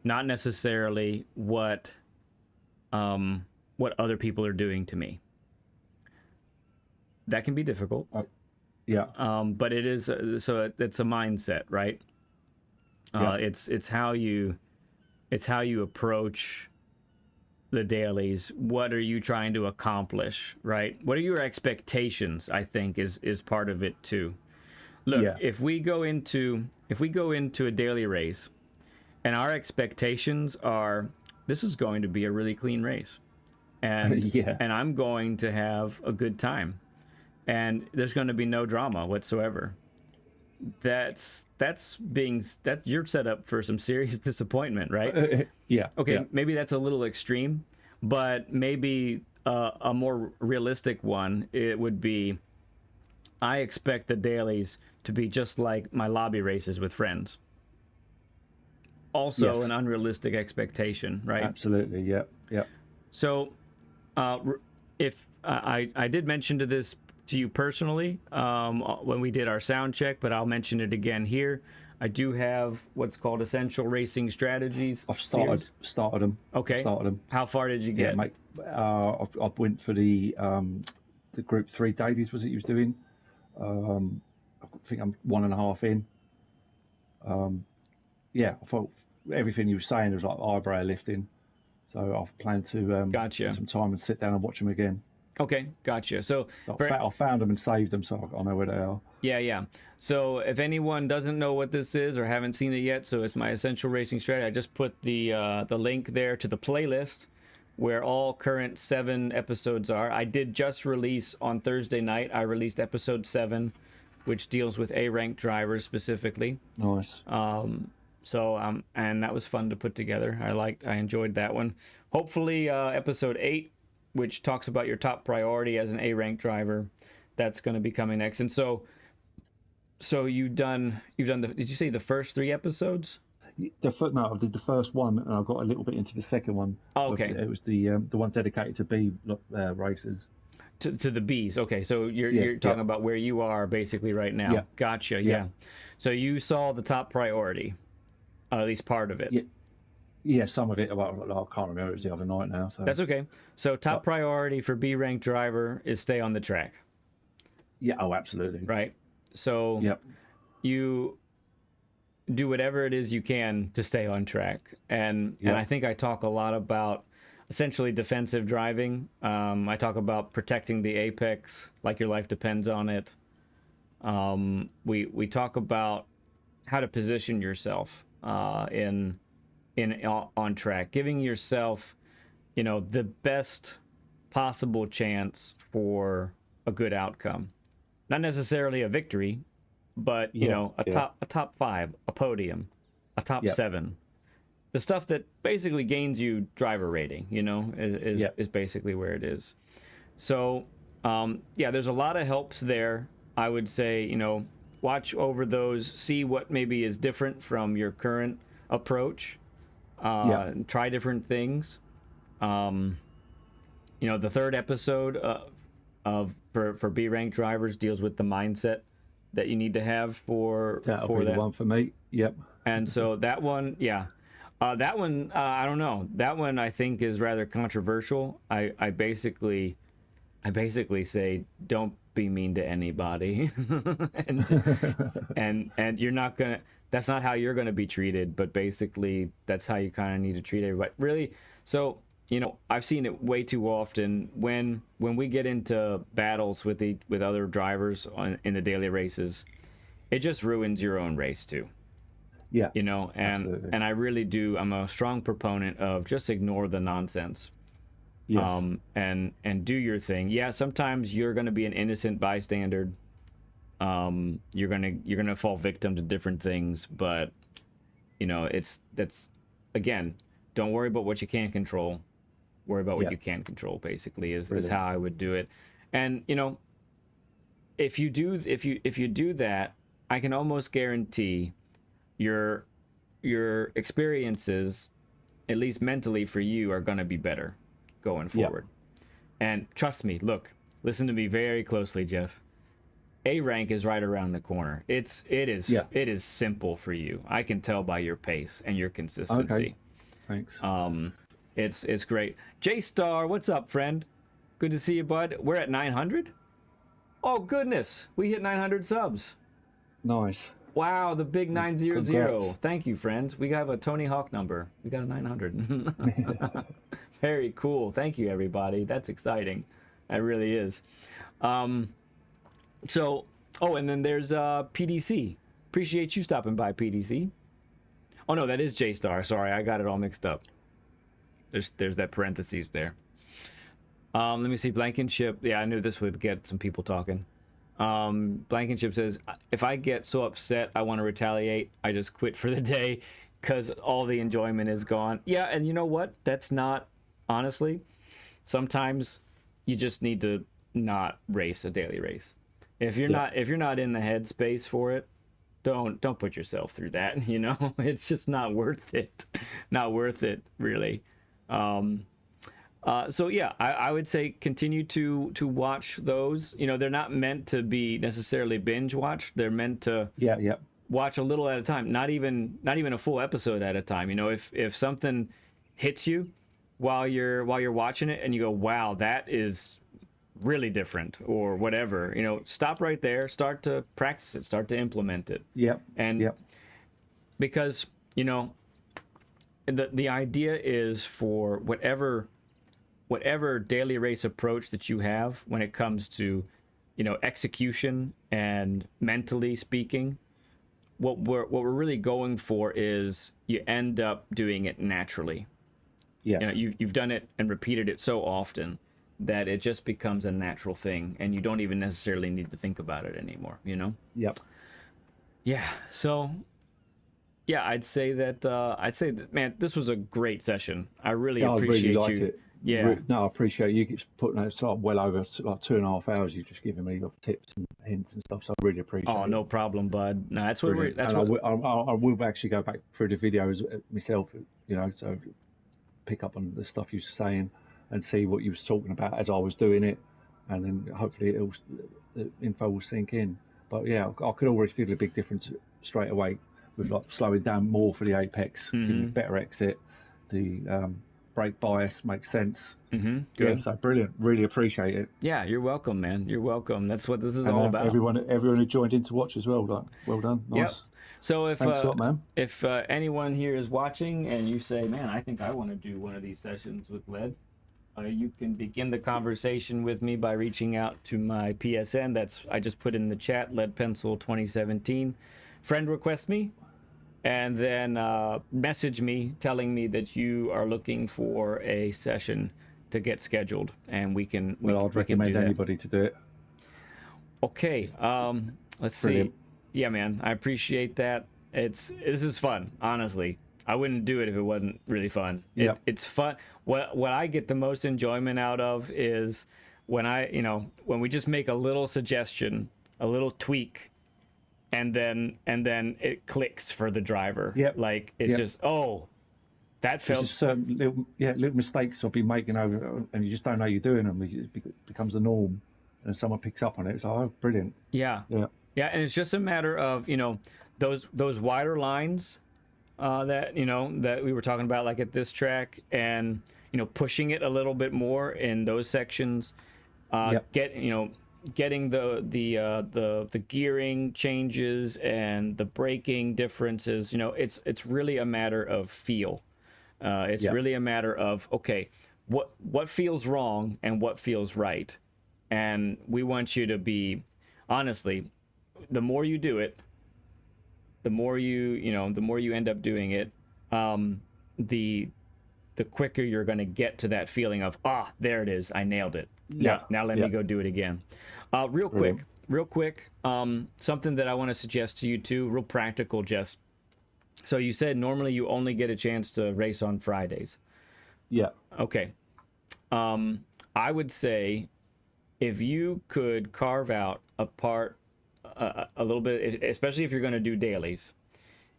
not necessarily what other people are doing to me. That can be difficult. But it is so it's a mindset, right? It's how you approach the dailies. What are you trying to accomplish, right? What are your expectations? I think is part of it too. Look, if we go into a daily race, and our expectations are, this is going to be a really clean race, and and I'm going to have a good time, and there's going to be no drama whatsoever. That's you're set up for some serious disappointment, right? Okay, maybe that's a little extreme, but maybe a more realistic one, it would be, I expect the dailies to be just like my lobby races with friends. Also an unrealistic expectation, right? Absolutely, yeah. So if I did mention to you personally when we did our sound check, but I'll mention it again here. I do have what's called Essential Racing Strategies. I've started them. Okay. Started them. How far did you get? Yeah, mate. I went for the group 3 dailies. Was it you was doing? I think I'm 1.5 in. I thought everything you were saying was like eyebrow lifting. So I've planned to Gotcha. some time and sit down and watch them again. Okay, gotcha. So I found them and saved them, so I know where they are. Yeah. So if anyone doesn't know what this is or haven't seen it yet, so it's my Essential Racing Strategy. I just put the link there to the playlist where all current 7 episodes are. I did just release on Thursday night. I released episode 7, which deals with A-ranked drivers specifically. Nice. And that was fun to put together. I enjoyed that one. Hopefully, episode 8 which talks about your top priority as an A rank driver. That's going to be coming next. And so you've done the, did you say the first 3 episodes? No, I did the first one, and I got a little bit into the second one. Oh, okay. It was the one dedicated to B racers. To the Bs. Okay, so you're Yeah, you're talking about where you are basically right now. yeah, Gotcha. yeah, Yeah. So you saw the top priority, at least part of it. yeah, yeah. Some of it, well, I can't remember. It was the other night now. So, That's okay. So top but priority for B rank driver is stay on the track, yeah, oh, absolutely. right? So Yep, you do whatever it is you can to stay on track. And I yep, think I talk a lot about essentially defensive driving. I talk about protecting the apex like your life depends on it. We talk about how to position yourself in on track, giving yourself, the best possible chance for a good outcome. Not necessarily a victory, but yeah, a yeah, top five, a podium, a top yep, seven. The stuff that basically gains you driver rating, yep, is basically where it is. So, yeah, there's a lot of helps there. I would say, watch over those, see what maybe is different from your current approach, yep, try different things. Um, the third episode for B rank drivers deals with the mindset that you need to have that'll for be the that. one for me. Yep, And so that one, yeah, that one, I don't know. That one I think is rather controversial. I basically say don't be mean to anybody, and you're not gonna. That's not how you're gonna be treated. But basically, that's how you kind of need to treat everybody. Really. So I've seen it way too often when we get into battles with other drivers in the daily races. It just ruins your own race too. yeah, And absolutely. I really do. I'm a strong proponent of just ignore the nonsense, Yes, and do your thing. Yeah, sometimes you're going to be an innocent bystander. You're gonna fall victim to different things, but that's again, don't worry about what you can't control. Worry about what yeah, you can control. Basically, is brilliant. how I would do it. And if you do that, I can almost guarantee your your experiences, at least mentally for you, are going to be better going Yeah, forward. And trust me, look, listen to me very closely, Jess. A rank is right around the corner. It is yeah. it is simple for you. I can tell by your pace and your Okay, consistency. thanks. Um, it's great. J Star, what's up, friend? Good to see you, bud. We're at 900. Oh goodness, we hit 900 subs. Nice. Wow, the big Congrats. 900. Thank you, friends. We have a Tony Hawk number. We got a 900. Very cool. Thank you, everybody. That's exciting. That really is. Um, so, oh, and then there's PDC. Appreciate you stopping by, PDC. Oh no, that is J Star. Sorry, I got it all mixed up. There's that parentheses there. Let me see. Blankenship. Yeah, I knew this would get some people talking. Blankenship says, if I get so upset I want to retaliate, I just quit for the day because all the enjoyment is gone. Yeah, and you know what? That's not, honestly, sometimes you just need to not race a daily race. Yeah, If you're not in the headspace for it, don't put yourself through that, It's just not worth it. Not worth it, really. Um, so yeah, I would say continue to watch those. They're not meant to be necessarily binge watched. They're meant to yeah, yeah, watch a little at a time, not even a full episode at a time. If something hits you while you're watching it and you go, wow, that is really different or whatever, stop right there, start to practice it, start to implement it. yeah, And yeah, because, the idea is for whatever daily race approach that you have when it comes to execution and mentally speaking, what we're really going for is you end up doing it naturally. yes, You've done it and repeated it so often that it just becomes a natural thing and you don't even necessarily need to think about it anymore. yep. Yeah, so yeah, I'd say that man, this was a great session. I really Yeah, I really appreciate liked you it. Yeah. No, I appreciate you keep putting it like well over like 2.5 hours. You've just given me tips and hints and stuff, so I really Oh, appreciate it. no problem, bud. No, that's what we're. Brilliant. That's And what. I will actually go back through the videos myself, so pick up on the stuff you were saying and see what you was talking about as I was doing it, and then hopefully the info will sink in. But yeah, I could already feel a big difference straight away with like slowing down more for the apex, giving me Mm-hmm. better exit. The brake bias makes sense. Mm-hmm. Yeah, Good. so brilliant. Really appreciate it. Yeah, you're welcome, man. You're welcome. That's what this is And all about. everyone who joined in to watch as well. Like, well done. Yep. Nice. So Thanks a lot, man. if anyone here is watching and you say, "Man, I think I want to do one of these sessions with Led," you can begin the conversation with me by reaching out to my PSN. That's I just put in the chat, Lead Pencil 2017. Friend request me, and then message me telling me that you are looking for a session to get scheduled, and we can Well, I'd we can do recommend that. anybody to do it. Okay. Let's Brilliant. see. Yeah, man, I appreciate that. This is fun, honestly. I wouldn't do it if it wasn't really fun. Yeah. It's fun. What I get the most enjoyment out of is when when we just make a little suggestion, a little tweak, and then it clicks for the driver. Yep. Like it's Yep. just, oh, that There's felt just certain little mistakes I'll be making over, and you just don't know you're doing them. It becomes the norm, and someone picks up on it. It's like, oh, brilliant. yeah. Yeah. Yeah, and it's just a matter of those wider lines that that we were talking about, like at this track, and pushing it a little bit more in those sections. Yep. Getting the gearing changes and the braking differences. It's really a matter of feel. It's Yep. really a matter of, okay, what feels wrong and what feels right, and we want you to be, honestly, the more you do it, the more the more you end up doing it, the quicker you're going to get to that feeling of, there it is, I nailed it. Yeah. Now let me go do it again. Real quick, something that I want to suggest to you too, real practical, Jess. So you said normally you only get a chance to race on Fridays. Yeah. Okay. I would say if you could carve out a part a little bit, especially if you're going to do dailies,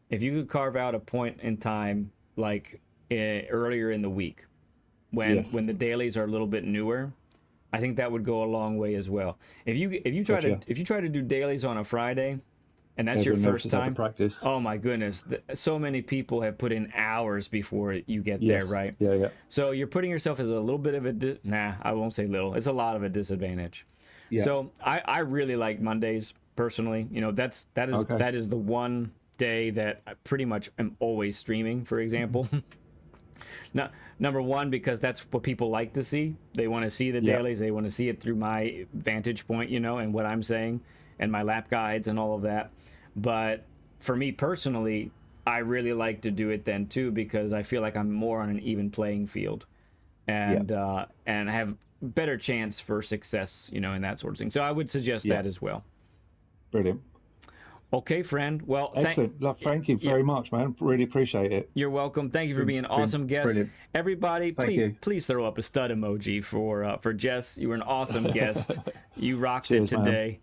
if you could carve out a point in time like earlier in the week when the dailies are a little bit newer, I think that would go a long way as well. If you try to do dailies on a Friday, and that's your first time practice. Oh my goodness, so many people have put in hours before you get there, right? Yeah. So you're putting yourself as a little bit of I won't say little. It's a lot of a disadvantage. Yeah. So I really like Mondays personally. That is the one day that I pretty much am always streaming, for example. Now, number one, because that's what people like to see. They want to see the dailies. They want to see it through my vantage point, and what I'm saying and my lap guides and all of that. But for me personally, I really like to do it then too, because I feel like I'm more on an even playing field, and have better chance for success, in that sort of thing. So I would suggest that as well. Brilliant. Okay, friend. Well, excellent. Thank you very much, man. Really appreciate it. You're welcome. Thank you for being an awesome guest. Brilliant. Everybody, please throw up a stud emoji for Jess. You were an awesome guest. You rocked it today.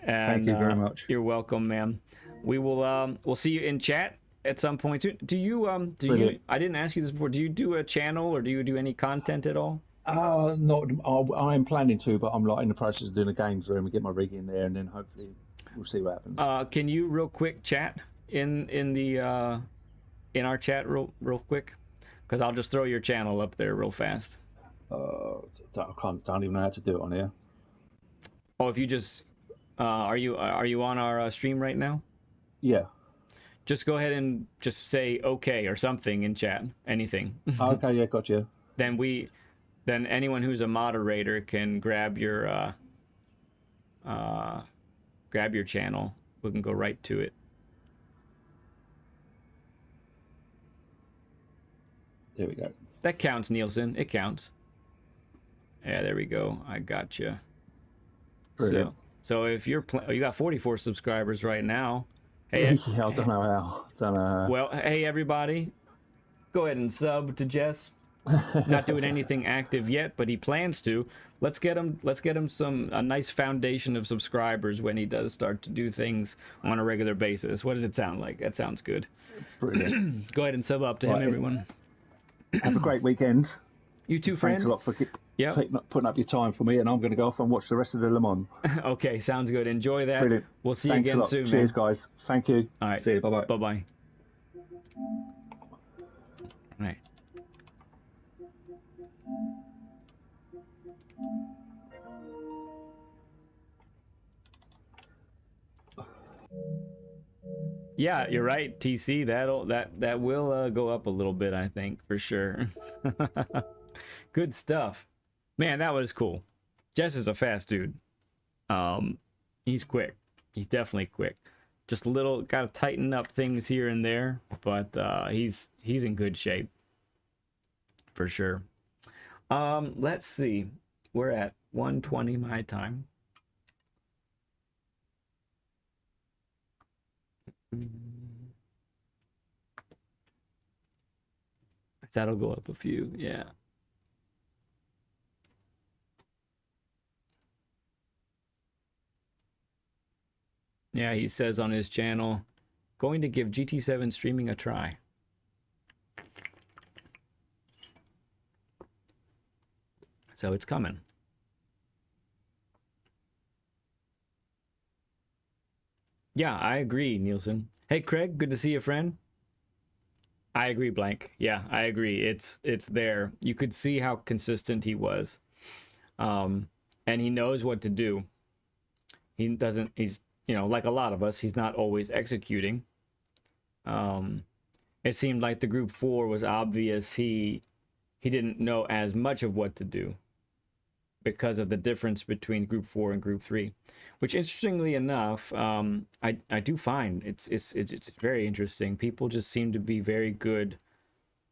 And, thank you very much. You're welcome, man. We will we'll see you in chat at some point soon. Do you I didn't ask you this before. Do you do a channel or do you do any content at all? Not. I'm planning to, but I'm like in the process of doing a games room and get my rig in there, and then hopefully we'll see what happens. Can you real quick chat in our chat real quick? Because I'll just throw your channel up there real fast. I don't even know how to do it on here. Oh, if you just are you on our stream right now? Yeah. Just go ahead and just say okay or something in chat. Anything. Okay. Yeah. Gotcha. Then anyone who's a moderator can grab your channel. We can go right to it. There we go. That counts, Nielsen. It counts. Yeah, there we go. I got you. Brilliant. So if you got 44 subscribers right now. Hey, yeah, I don't know how. Well, hey everybody, go ahead and sub to Jess. Not doing anything active yet, but he plans to. Let's get him a nice foundation of subscribers when he does start to do things on a regular basis. What does it sound like? That sounds good. Brilliant. Go ahead and sub up to him, Right, everyone. have a great weekend. You too, Thanks a friend. lot for Yep. putting up your time for me, and I'm going to go off and watch the rest of the Le Mans. Okay, sounds good. Enjoy that. Brilliant. We'll see Thanks you a again lot. soon, Cheers, man. guys. Thank you. All right. See you. Bye-bye. Bye-bye. All right. Yeah, you're right, TC. That will go up a little bit, I think, for sure. Good stuff. Man, that was cool. Jess is a fast dude. He's quick. He's definitely quick. Just a little, gotta tighten up things here and there, but he's in good shape for sure. Let's see. We're at 1:20 my time. That'll go up a few, yeah. Yeah, he says on his channel, going to give GT7 streaming a try. So it's coming. Yeah, I agree, Nielsen. Hey, Craig, good to see you, friend. I agree, Blank. Yeah, I agree. It's there. You could see how consistent he was. And he knows what to do. He's, like a lot of us, he's not always executing. It seemed like the group 4 was obvious he didn't know as much of what to do because of the difference between group 4 and group 3, which interestingly enough, I do find it's very interesting. People just seem to be very good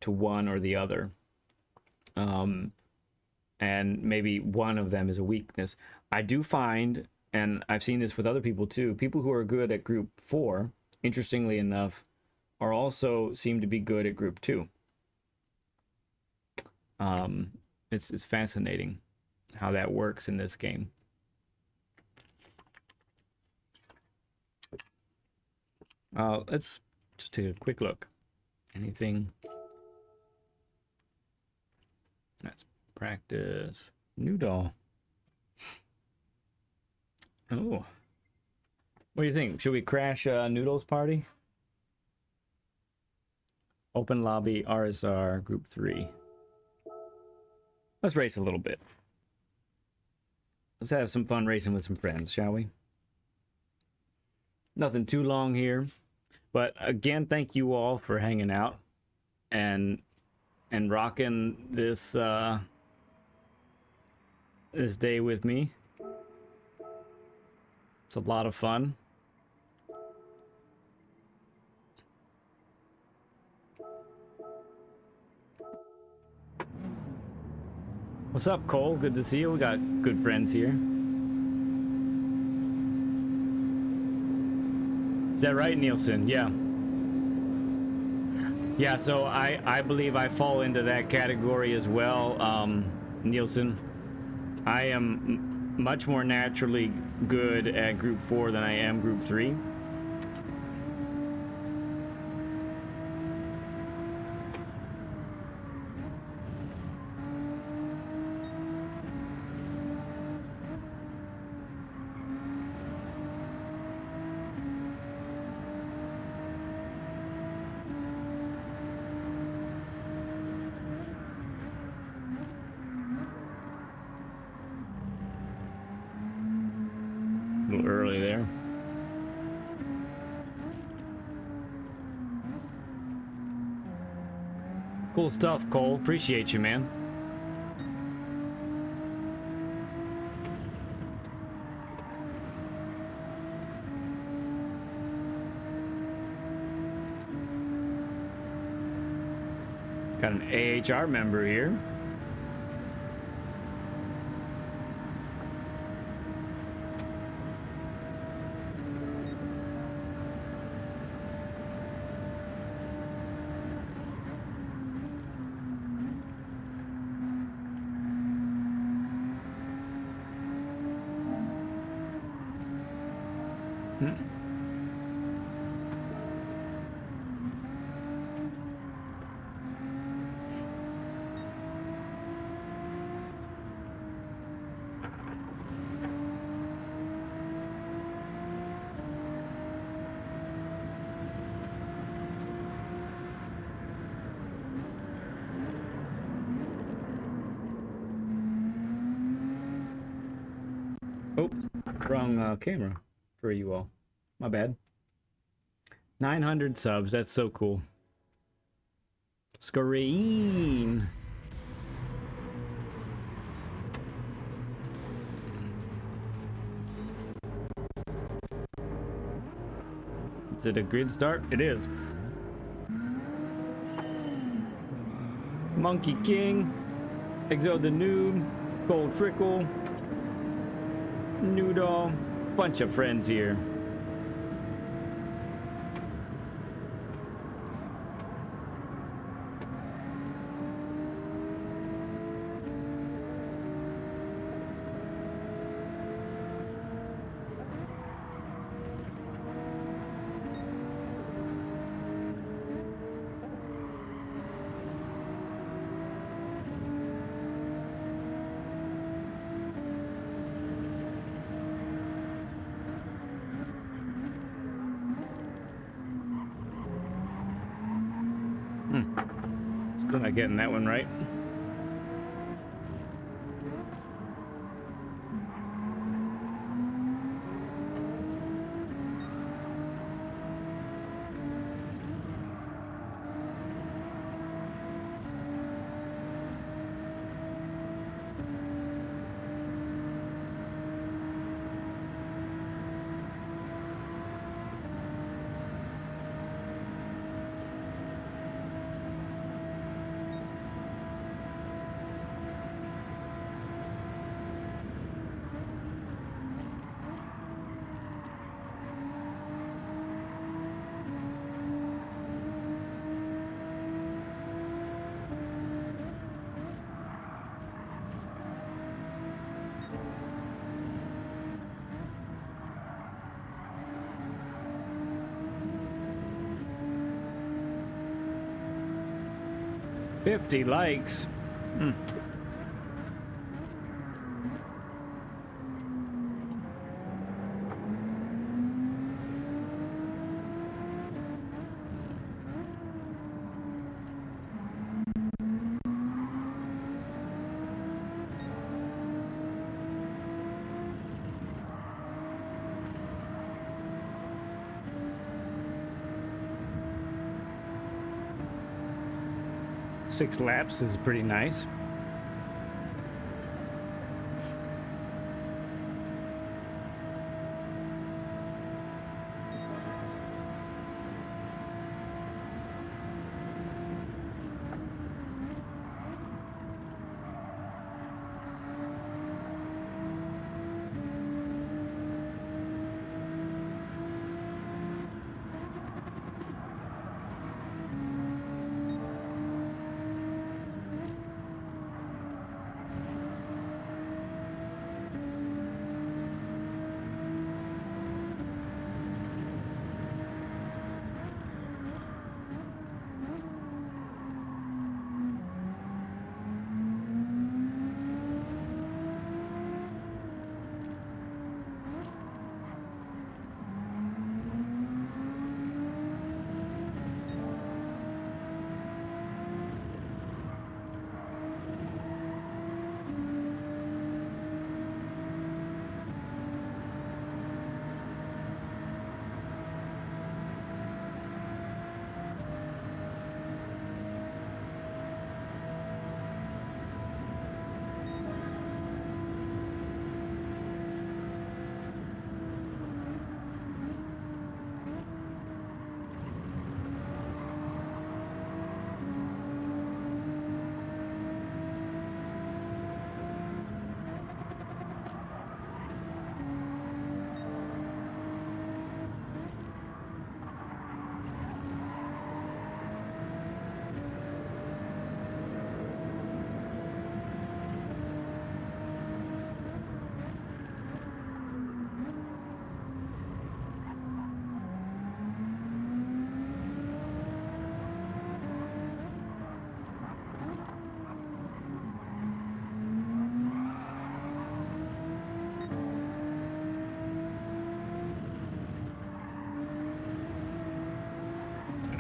to one or the other. And maybe one of them is a weakness. I do find, and I've seen this with other people too, people who are good at group 4, interestingly enough, are also seem to be good at group 2. It's fascinating how that works in this game. Let's just take a quick look. Anything? Let's practice. Noodle. Oh. What do you think? Should we crash Noodle's party? Open lobby, RSR, group 3. Let's race a little bit. Let's have some fun racing with some friends, shall we? Nothing too long here. But again, thank you all for hanging out and rocking this this day with me. It's a lot of fun. What's up, Cole? Good to see you. We got good friends here. Is that right, Nielsen? Yeah. Yeah, so I believe I fall into that category as well, Nielsen. I am much more naturally good at group 4 than I am group 3. A little early there. Cool stuff, Cole. Appreciate you, man. Got an AHR member here. Hmm. Oh, wrong camera for you all. My bad. 900 subs. That's so cool. Screen. Is it a grid start? It is. Monkey King, Exo the Noob, Gold Trickle, Noodle, bunch of friends here. Still not getting that one right. "50 likes. 6 laps is pretty nice.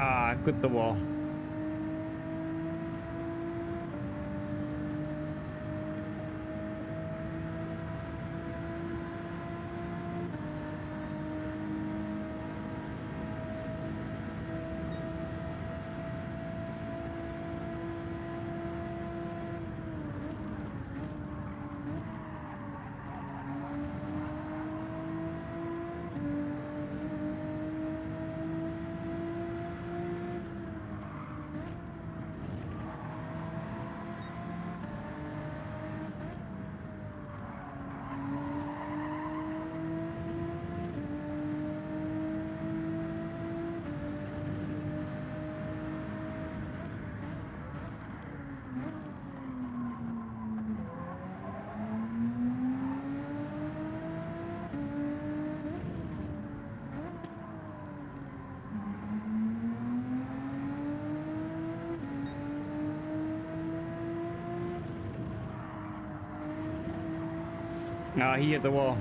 Ah, I clipped the wall. Ah, he hit the wall.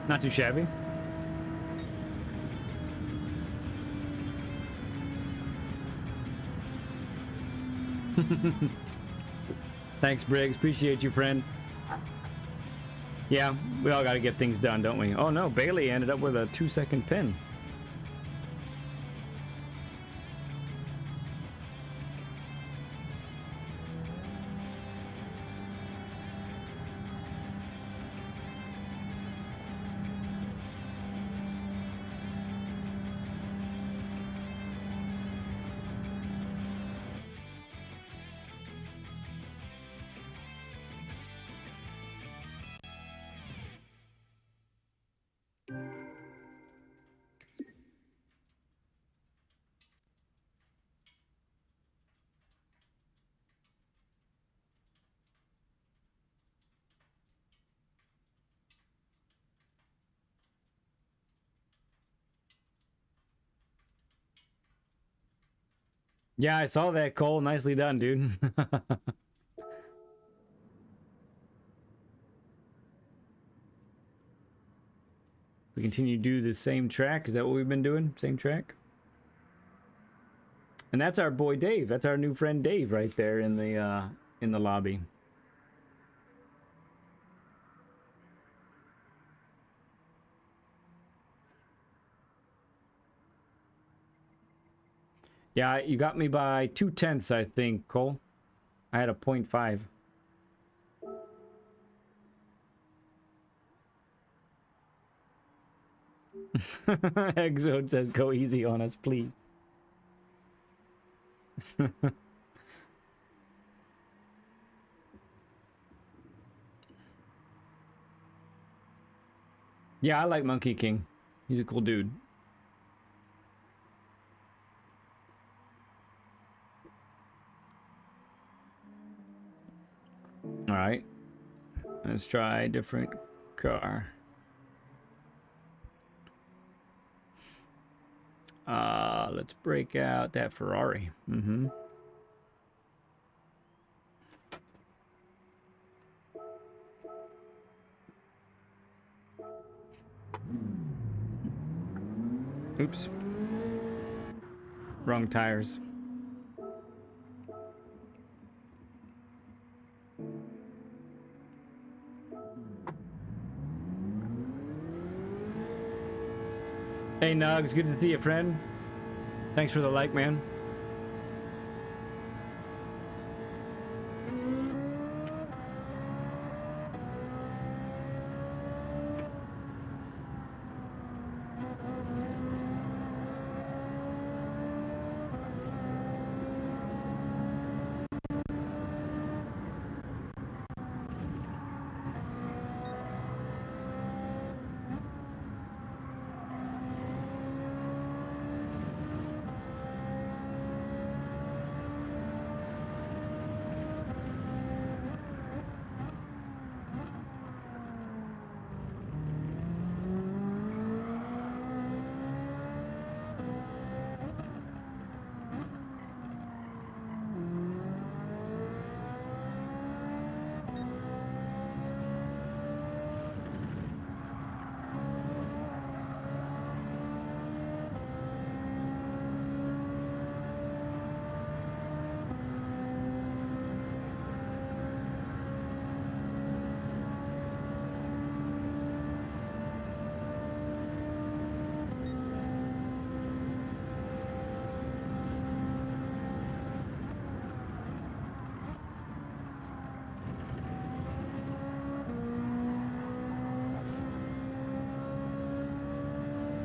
Not too shabby. Thanks, Briggs. Appreciate you, friend. Yeah, we all got to get things done, don't we? Oh no, Bailey ended up with a 2-second pin. Yeah, I saw that, Cole. Nicely done, dude. We continue to do the same track. Is that what we've been doing? Same track? And that's our boy Dave. That's our new friend Dave right there in the lobby. Yeah, you got me by 0.2, I think, Cole. I had a 0.5. Exode says, go easy on us, please. Yeah, I like Monkey King. He's a cool dude. All right. Let's try a different car. Let's break out that Ferrari. Mm-hmm. Wrong tires. Hey Nugs, good to see you, friend. Thanks for the like, man.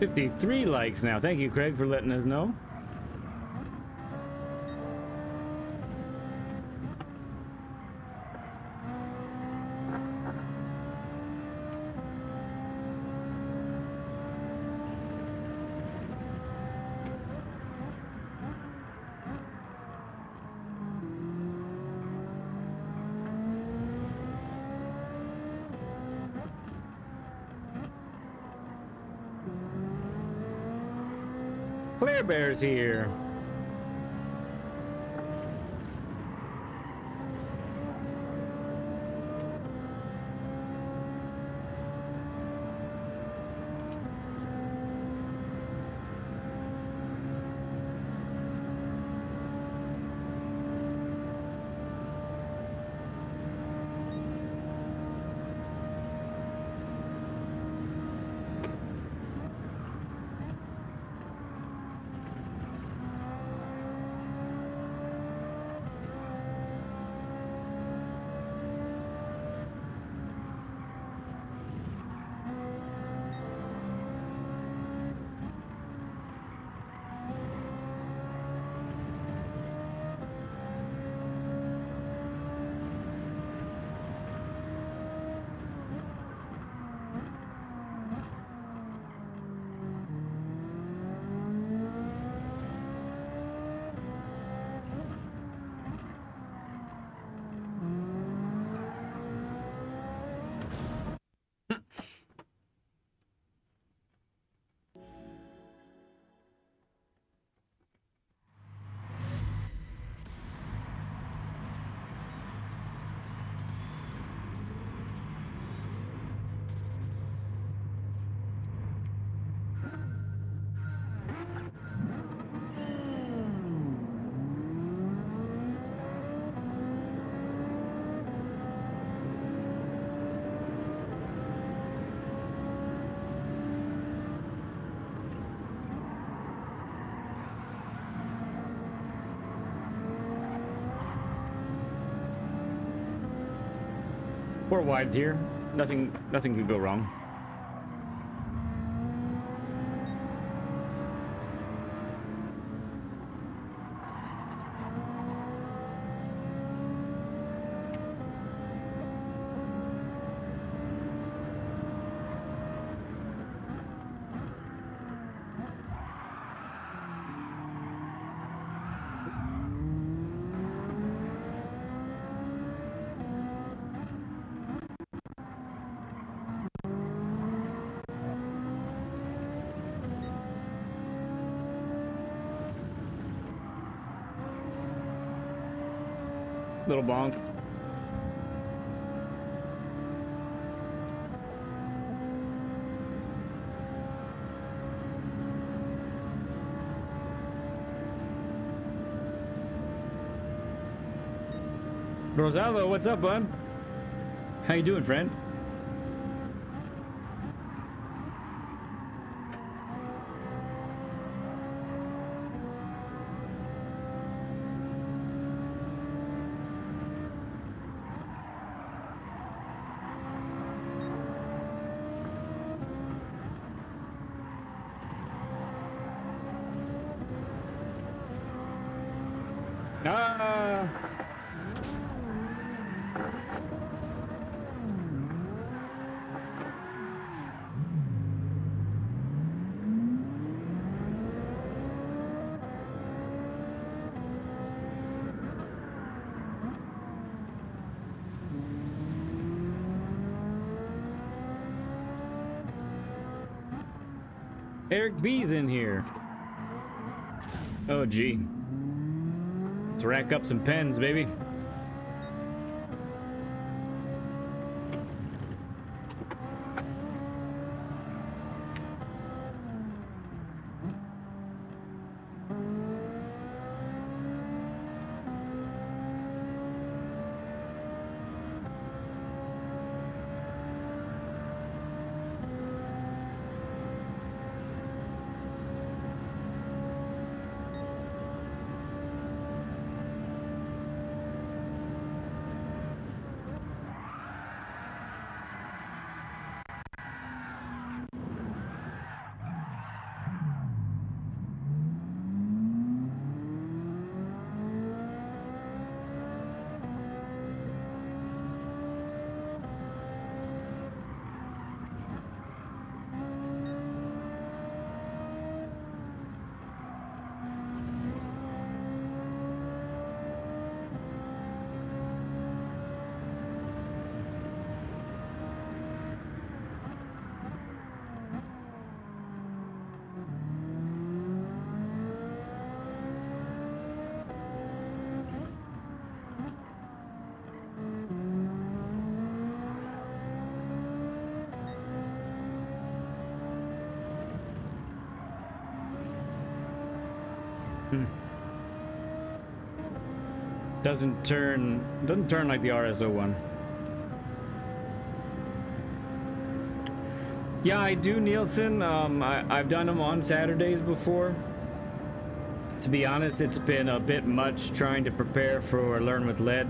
$53 likes now. Thank you, Craig, for letting us know. Claire Bear's here. Four wide here. Nothing could go wrong. Little bonk. Rosalvo, what's up, bud? How you doing, friend? Ah! Eric B's in here. Oh, gee. Let's rack up some pens, baby. Doesn't turn like the RSO one. Yeah, I do, Nielsen. I've done them on Saturdays before. To be honest, it's been a bit much trying to prepare for Learn with Lead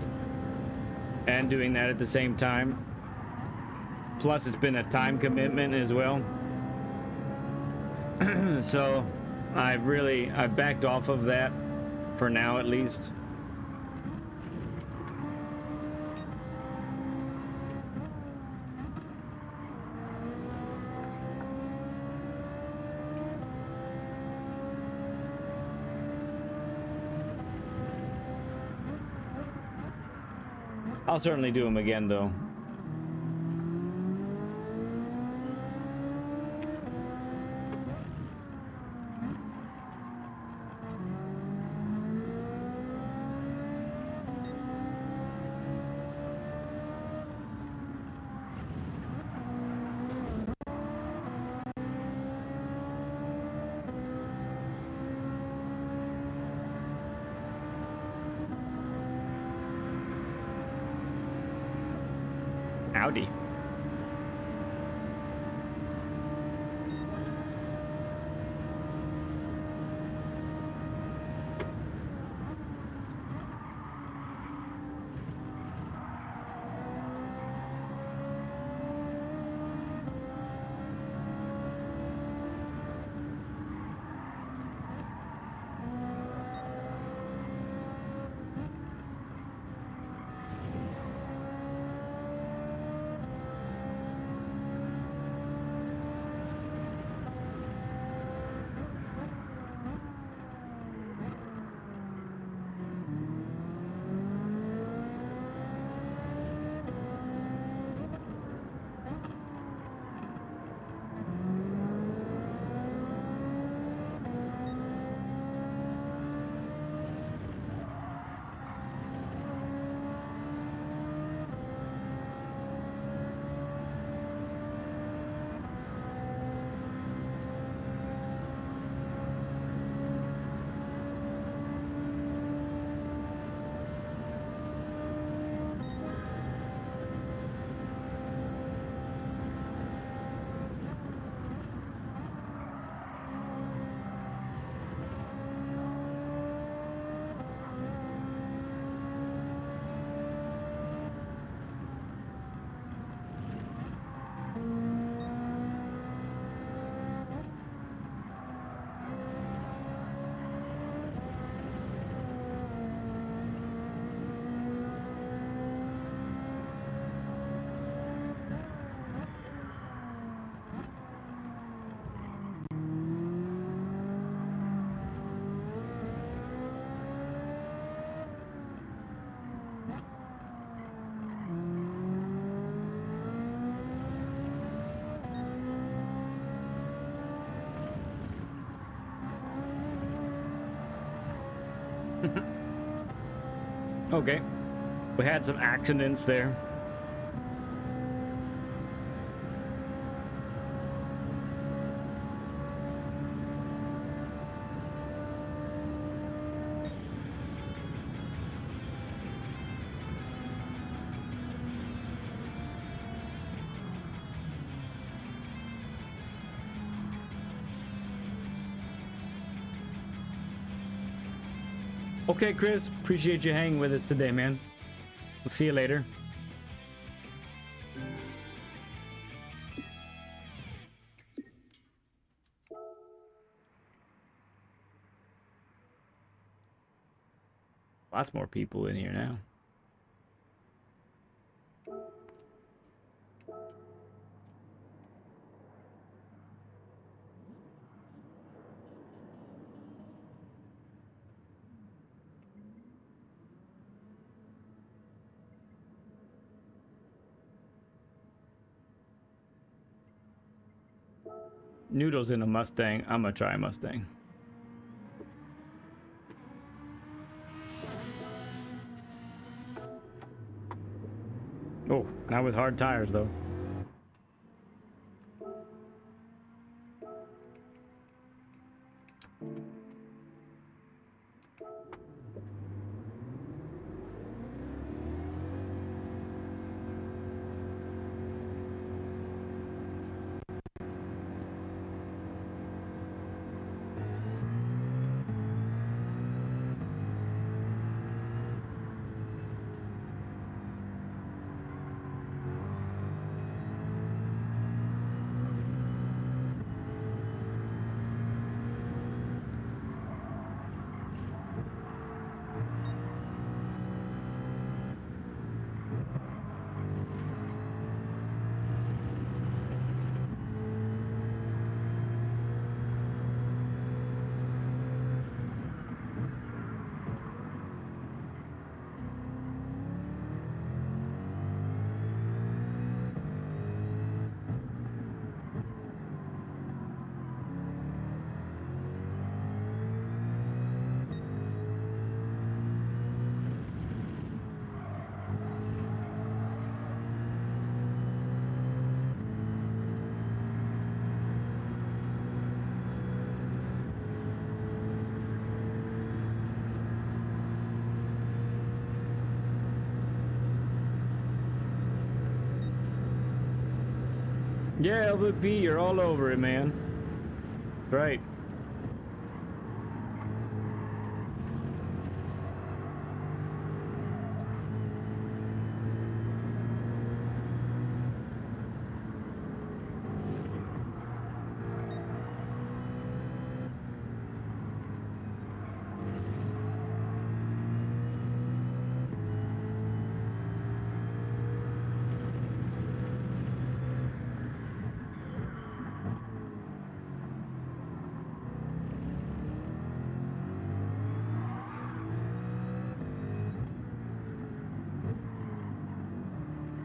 and doing that at the same time. Plus, it's been a time commitment as well. So, I've backed off of that for now, at least. I'll certainly do them again, though. Howdy. Okay. We had some accidents there. Okay, Chris, appreciate you hanging with us today, man. We'll see you later. Lots more people in here now. Noodles in a Mustang. I'm gonna try a Mustang. Oh, not with hard tires though. Yeah, LVP, you're all over it, man. Right.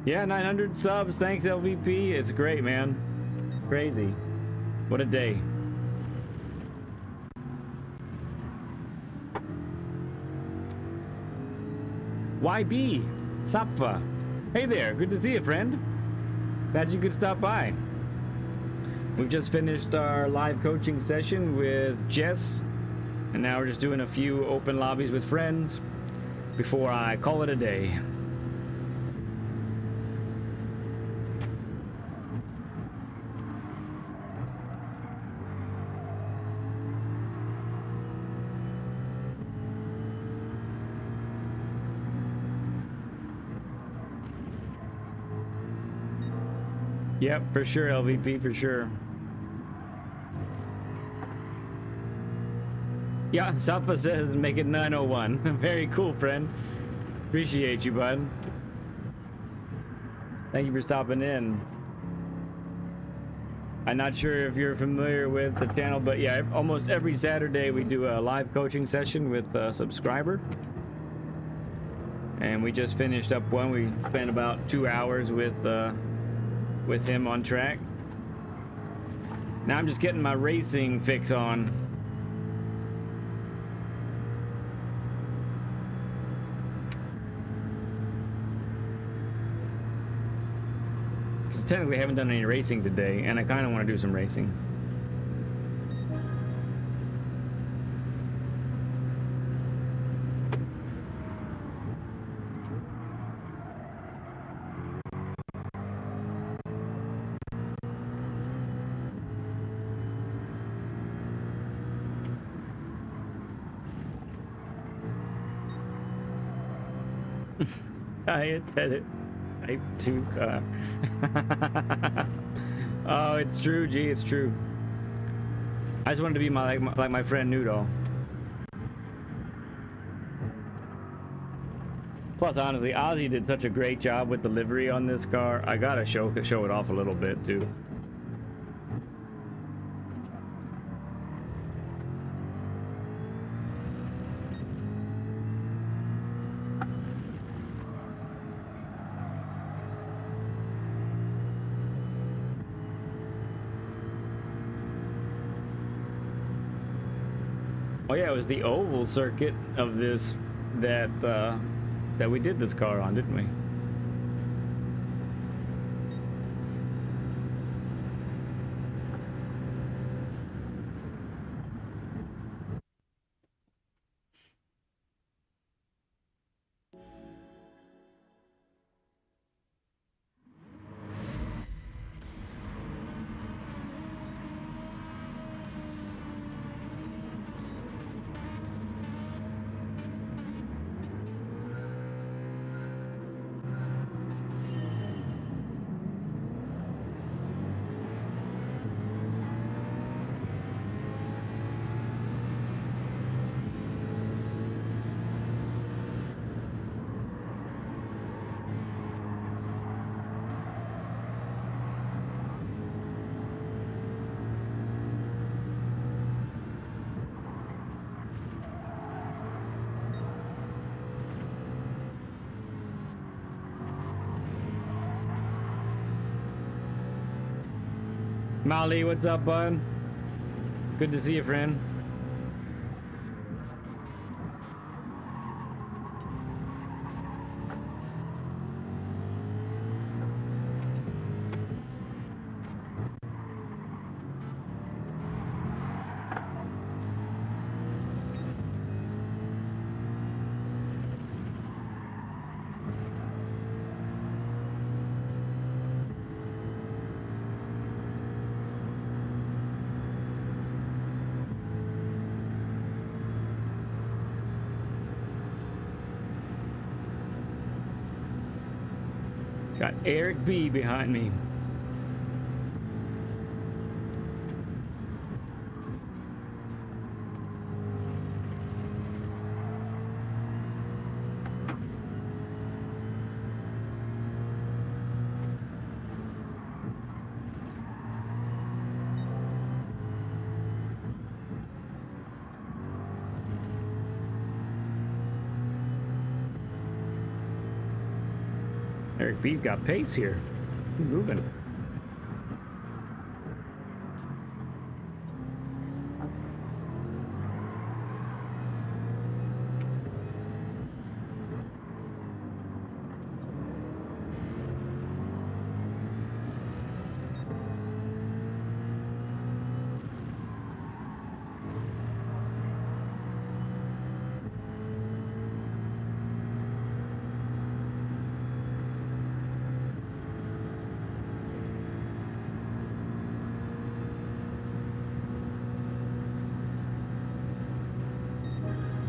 Yeah, 900 subs. Thanks, LVP. It's great, man. Crazy. What a day. YB. Sapfa. Hey there. Good to see you, friend. Glad you could stop by. We've just finished our live coaching session with Jess. And now we're just doing a few open lobbies with friends before I call it a day. Yep, for sure, LVP, for sure. Yeah, Safa says make it 901. Very cool, friend. Appreciate you, bud. Thank you for stopping in. I'm not sure if you're familiar with the channel, but yeah, almost every Saturday we do a live coaching session with a subscriber. And we just finished up one. We spent about 2 hours with him on track. Now I'm just getting my racing fix on. technically haven't done any racing today, and I kind of want to do some racing. Type 2 car. Oh, it's true, G. It's true. I just wanted to be like my friend Noodle. Plus, honestly, Ozzy did such a great job with the livery on this car. I gotta show it off a little bit too. Oh yeah, it was the oval circuit of this that we did this car on, didn't we? Molly, what's up, bud? Good to see you, friend. Got Eric B behind me. Eric B's got pace here. He's moving.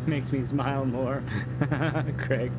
Makes me smile more. Craig.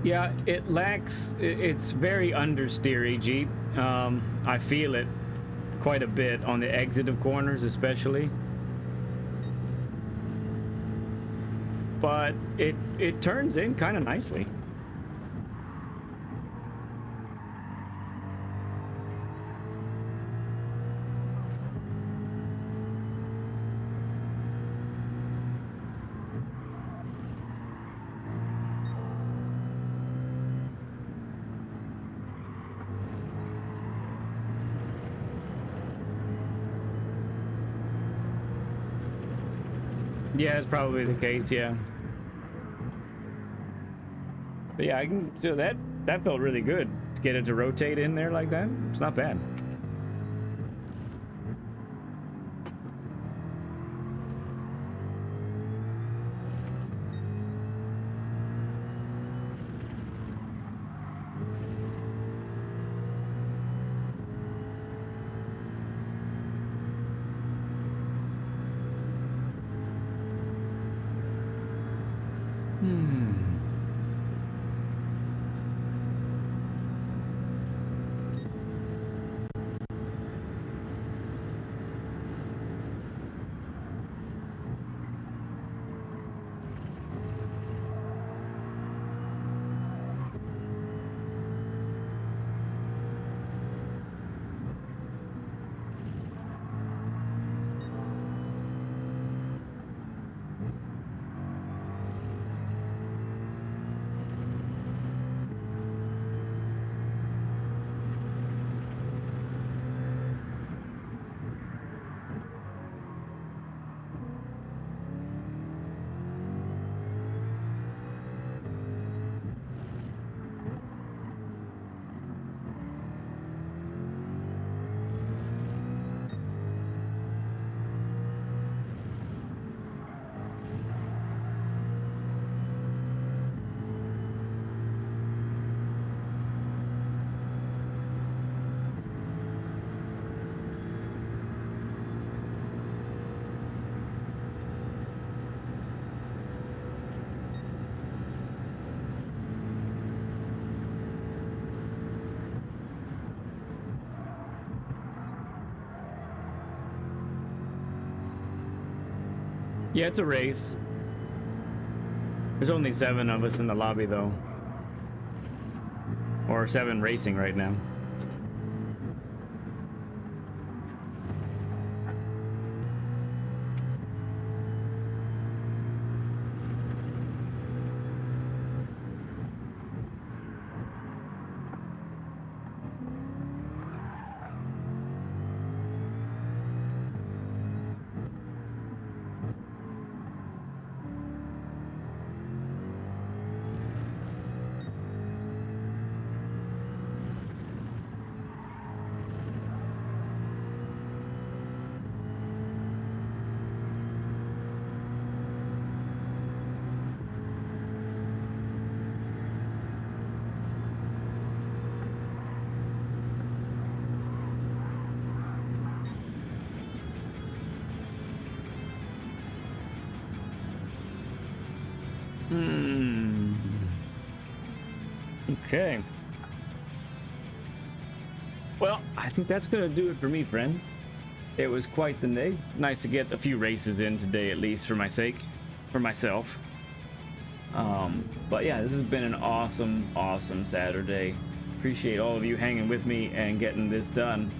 Yeah, it lacks. It's very understeery Jeep. I feel it quite a bit on the exit of corners, especially. But it turns in kind of nicely. Yeah, it's probably the case. Yeah. But yeah, I can. So that felt really good to get it to rotate in there like that. It's not bad. Hmm. Yeah, it's a race. There's only 7 of us in the lobby though, or 7 racing right now. Hmm. Okay. Well, I think that's going to do it for me, friends. It was quite the day. Nice to get a few races in today, at least for my sake, for myself. But yeah, this has been an awesome Saturday. Appreciate all of you hanging with me and getting this done.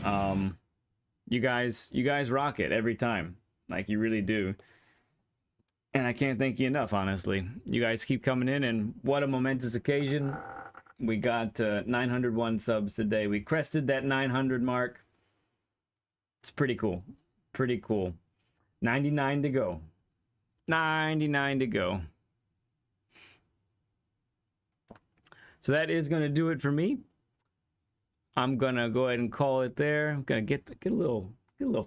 Um, you guys rock it every time, like you really do. And I can't thank you enough, honestly. You guys keep coming in, and what a momentous occasion. We got 901 subs today. We crested that 900 mark. It's pretty cool. Pretty cool. 99 to go. 99 to go. So that is going to do it for me. I'm going to go ahead and call it there. I'm going to get a little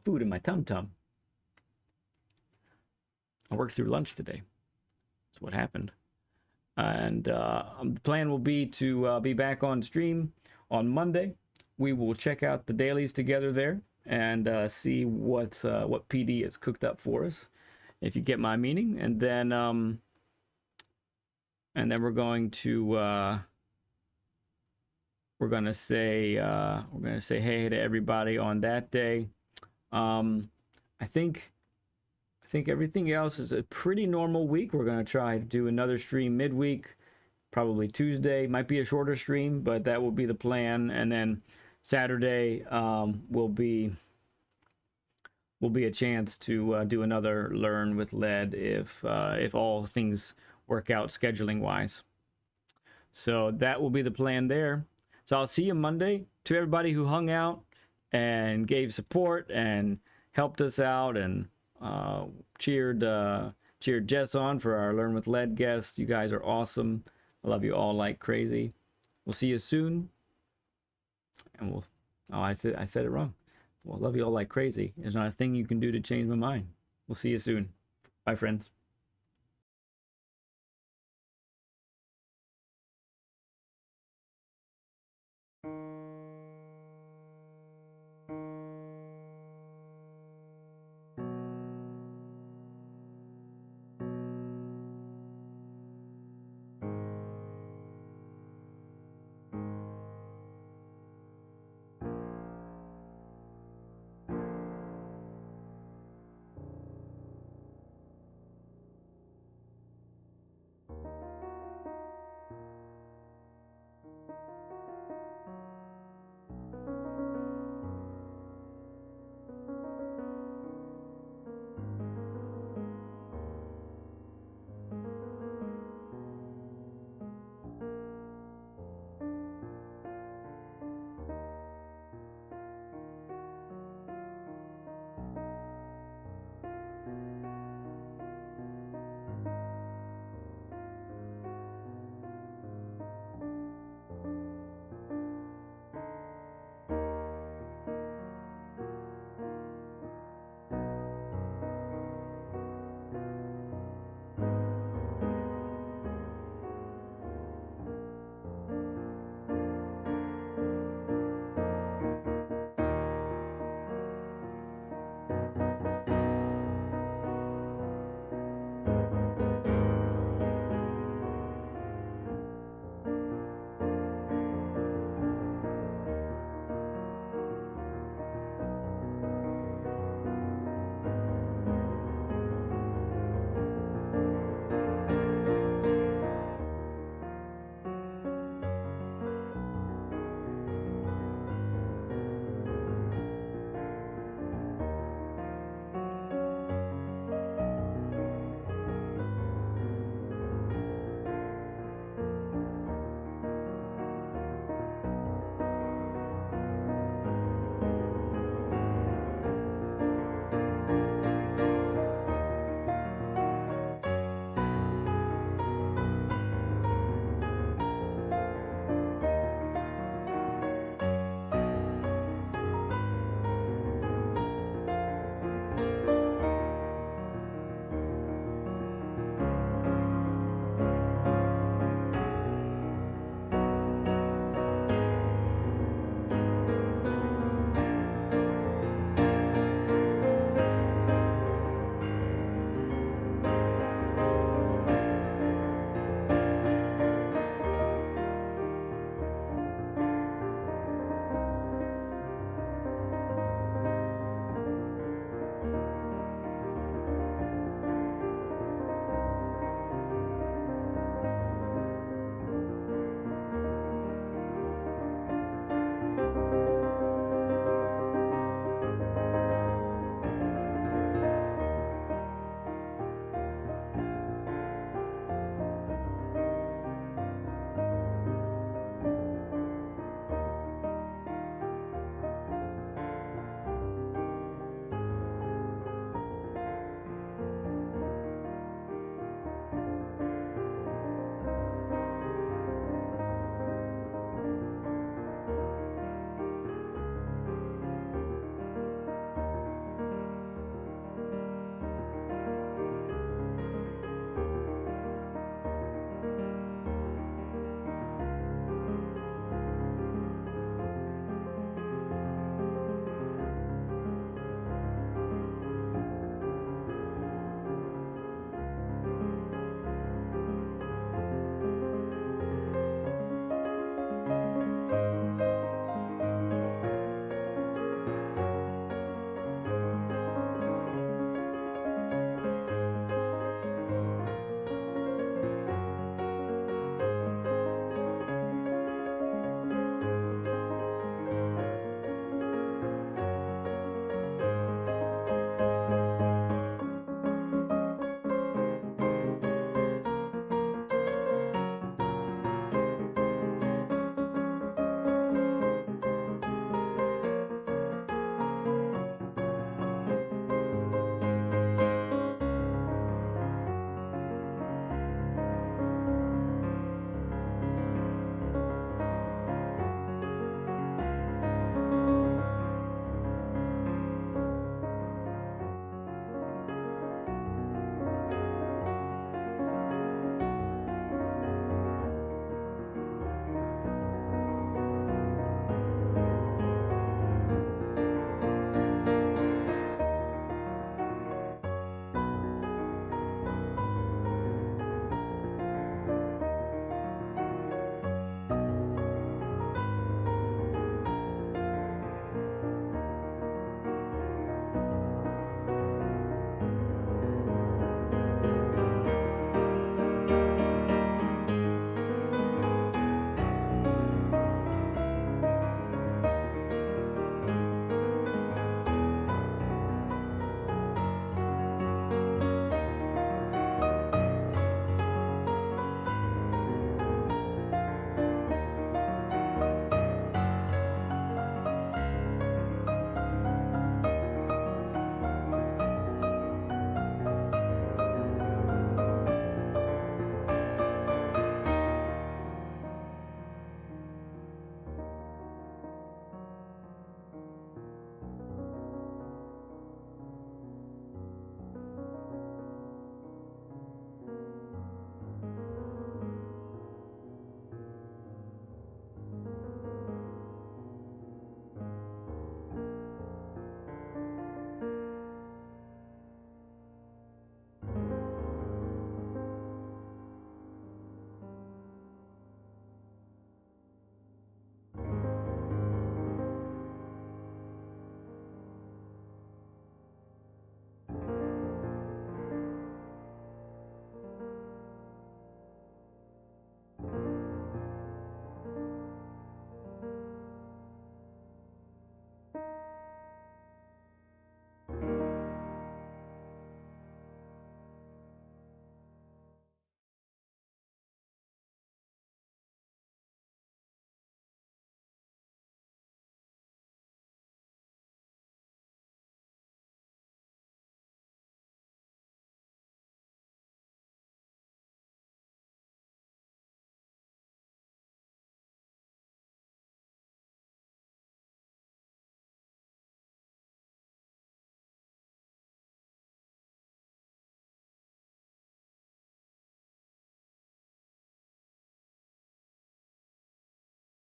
food in my tum-tum. I worked through lunch today. That's what happened. And the plan will be to be back on stream on Monday. We will check out the dailies together there and see what PD has cooked up for us, if you get my meaning. And then and then we're going to say hey to everybody on that day. I think everything else is a pretty normal week. We're gonna try to do another stream midweek, probably Tuesday. Might be a shorter stream, but that will be the plan. And then Saturday will be a chance to do another learn with lead if all things work out scheduling wise. So that will be the plan there. So I'll see you Monday. To everybody who hung out and gave support and helped us out and cheered Jess on for our Learn with Lead guest. You guys are awesome. I love you all like crazy. We'll see you soon. And I said it wrong. Well, love you all like crazy. There's not a thing you can do to change my mind. We'll see you soon. Bye, friends.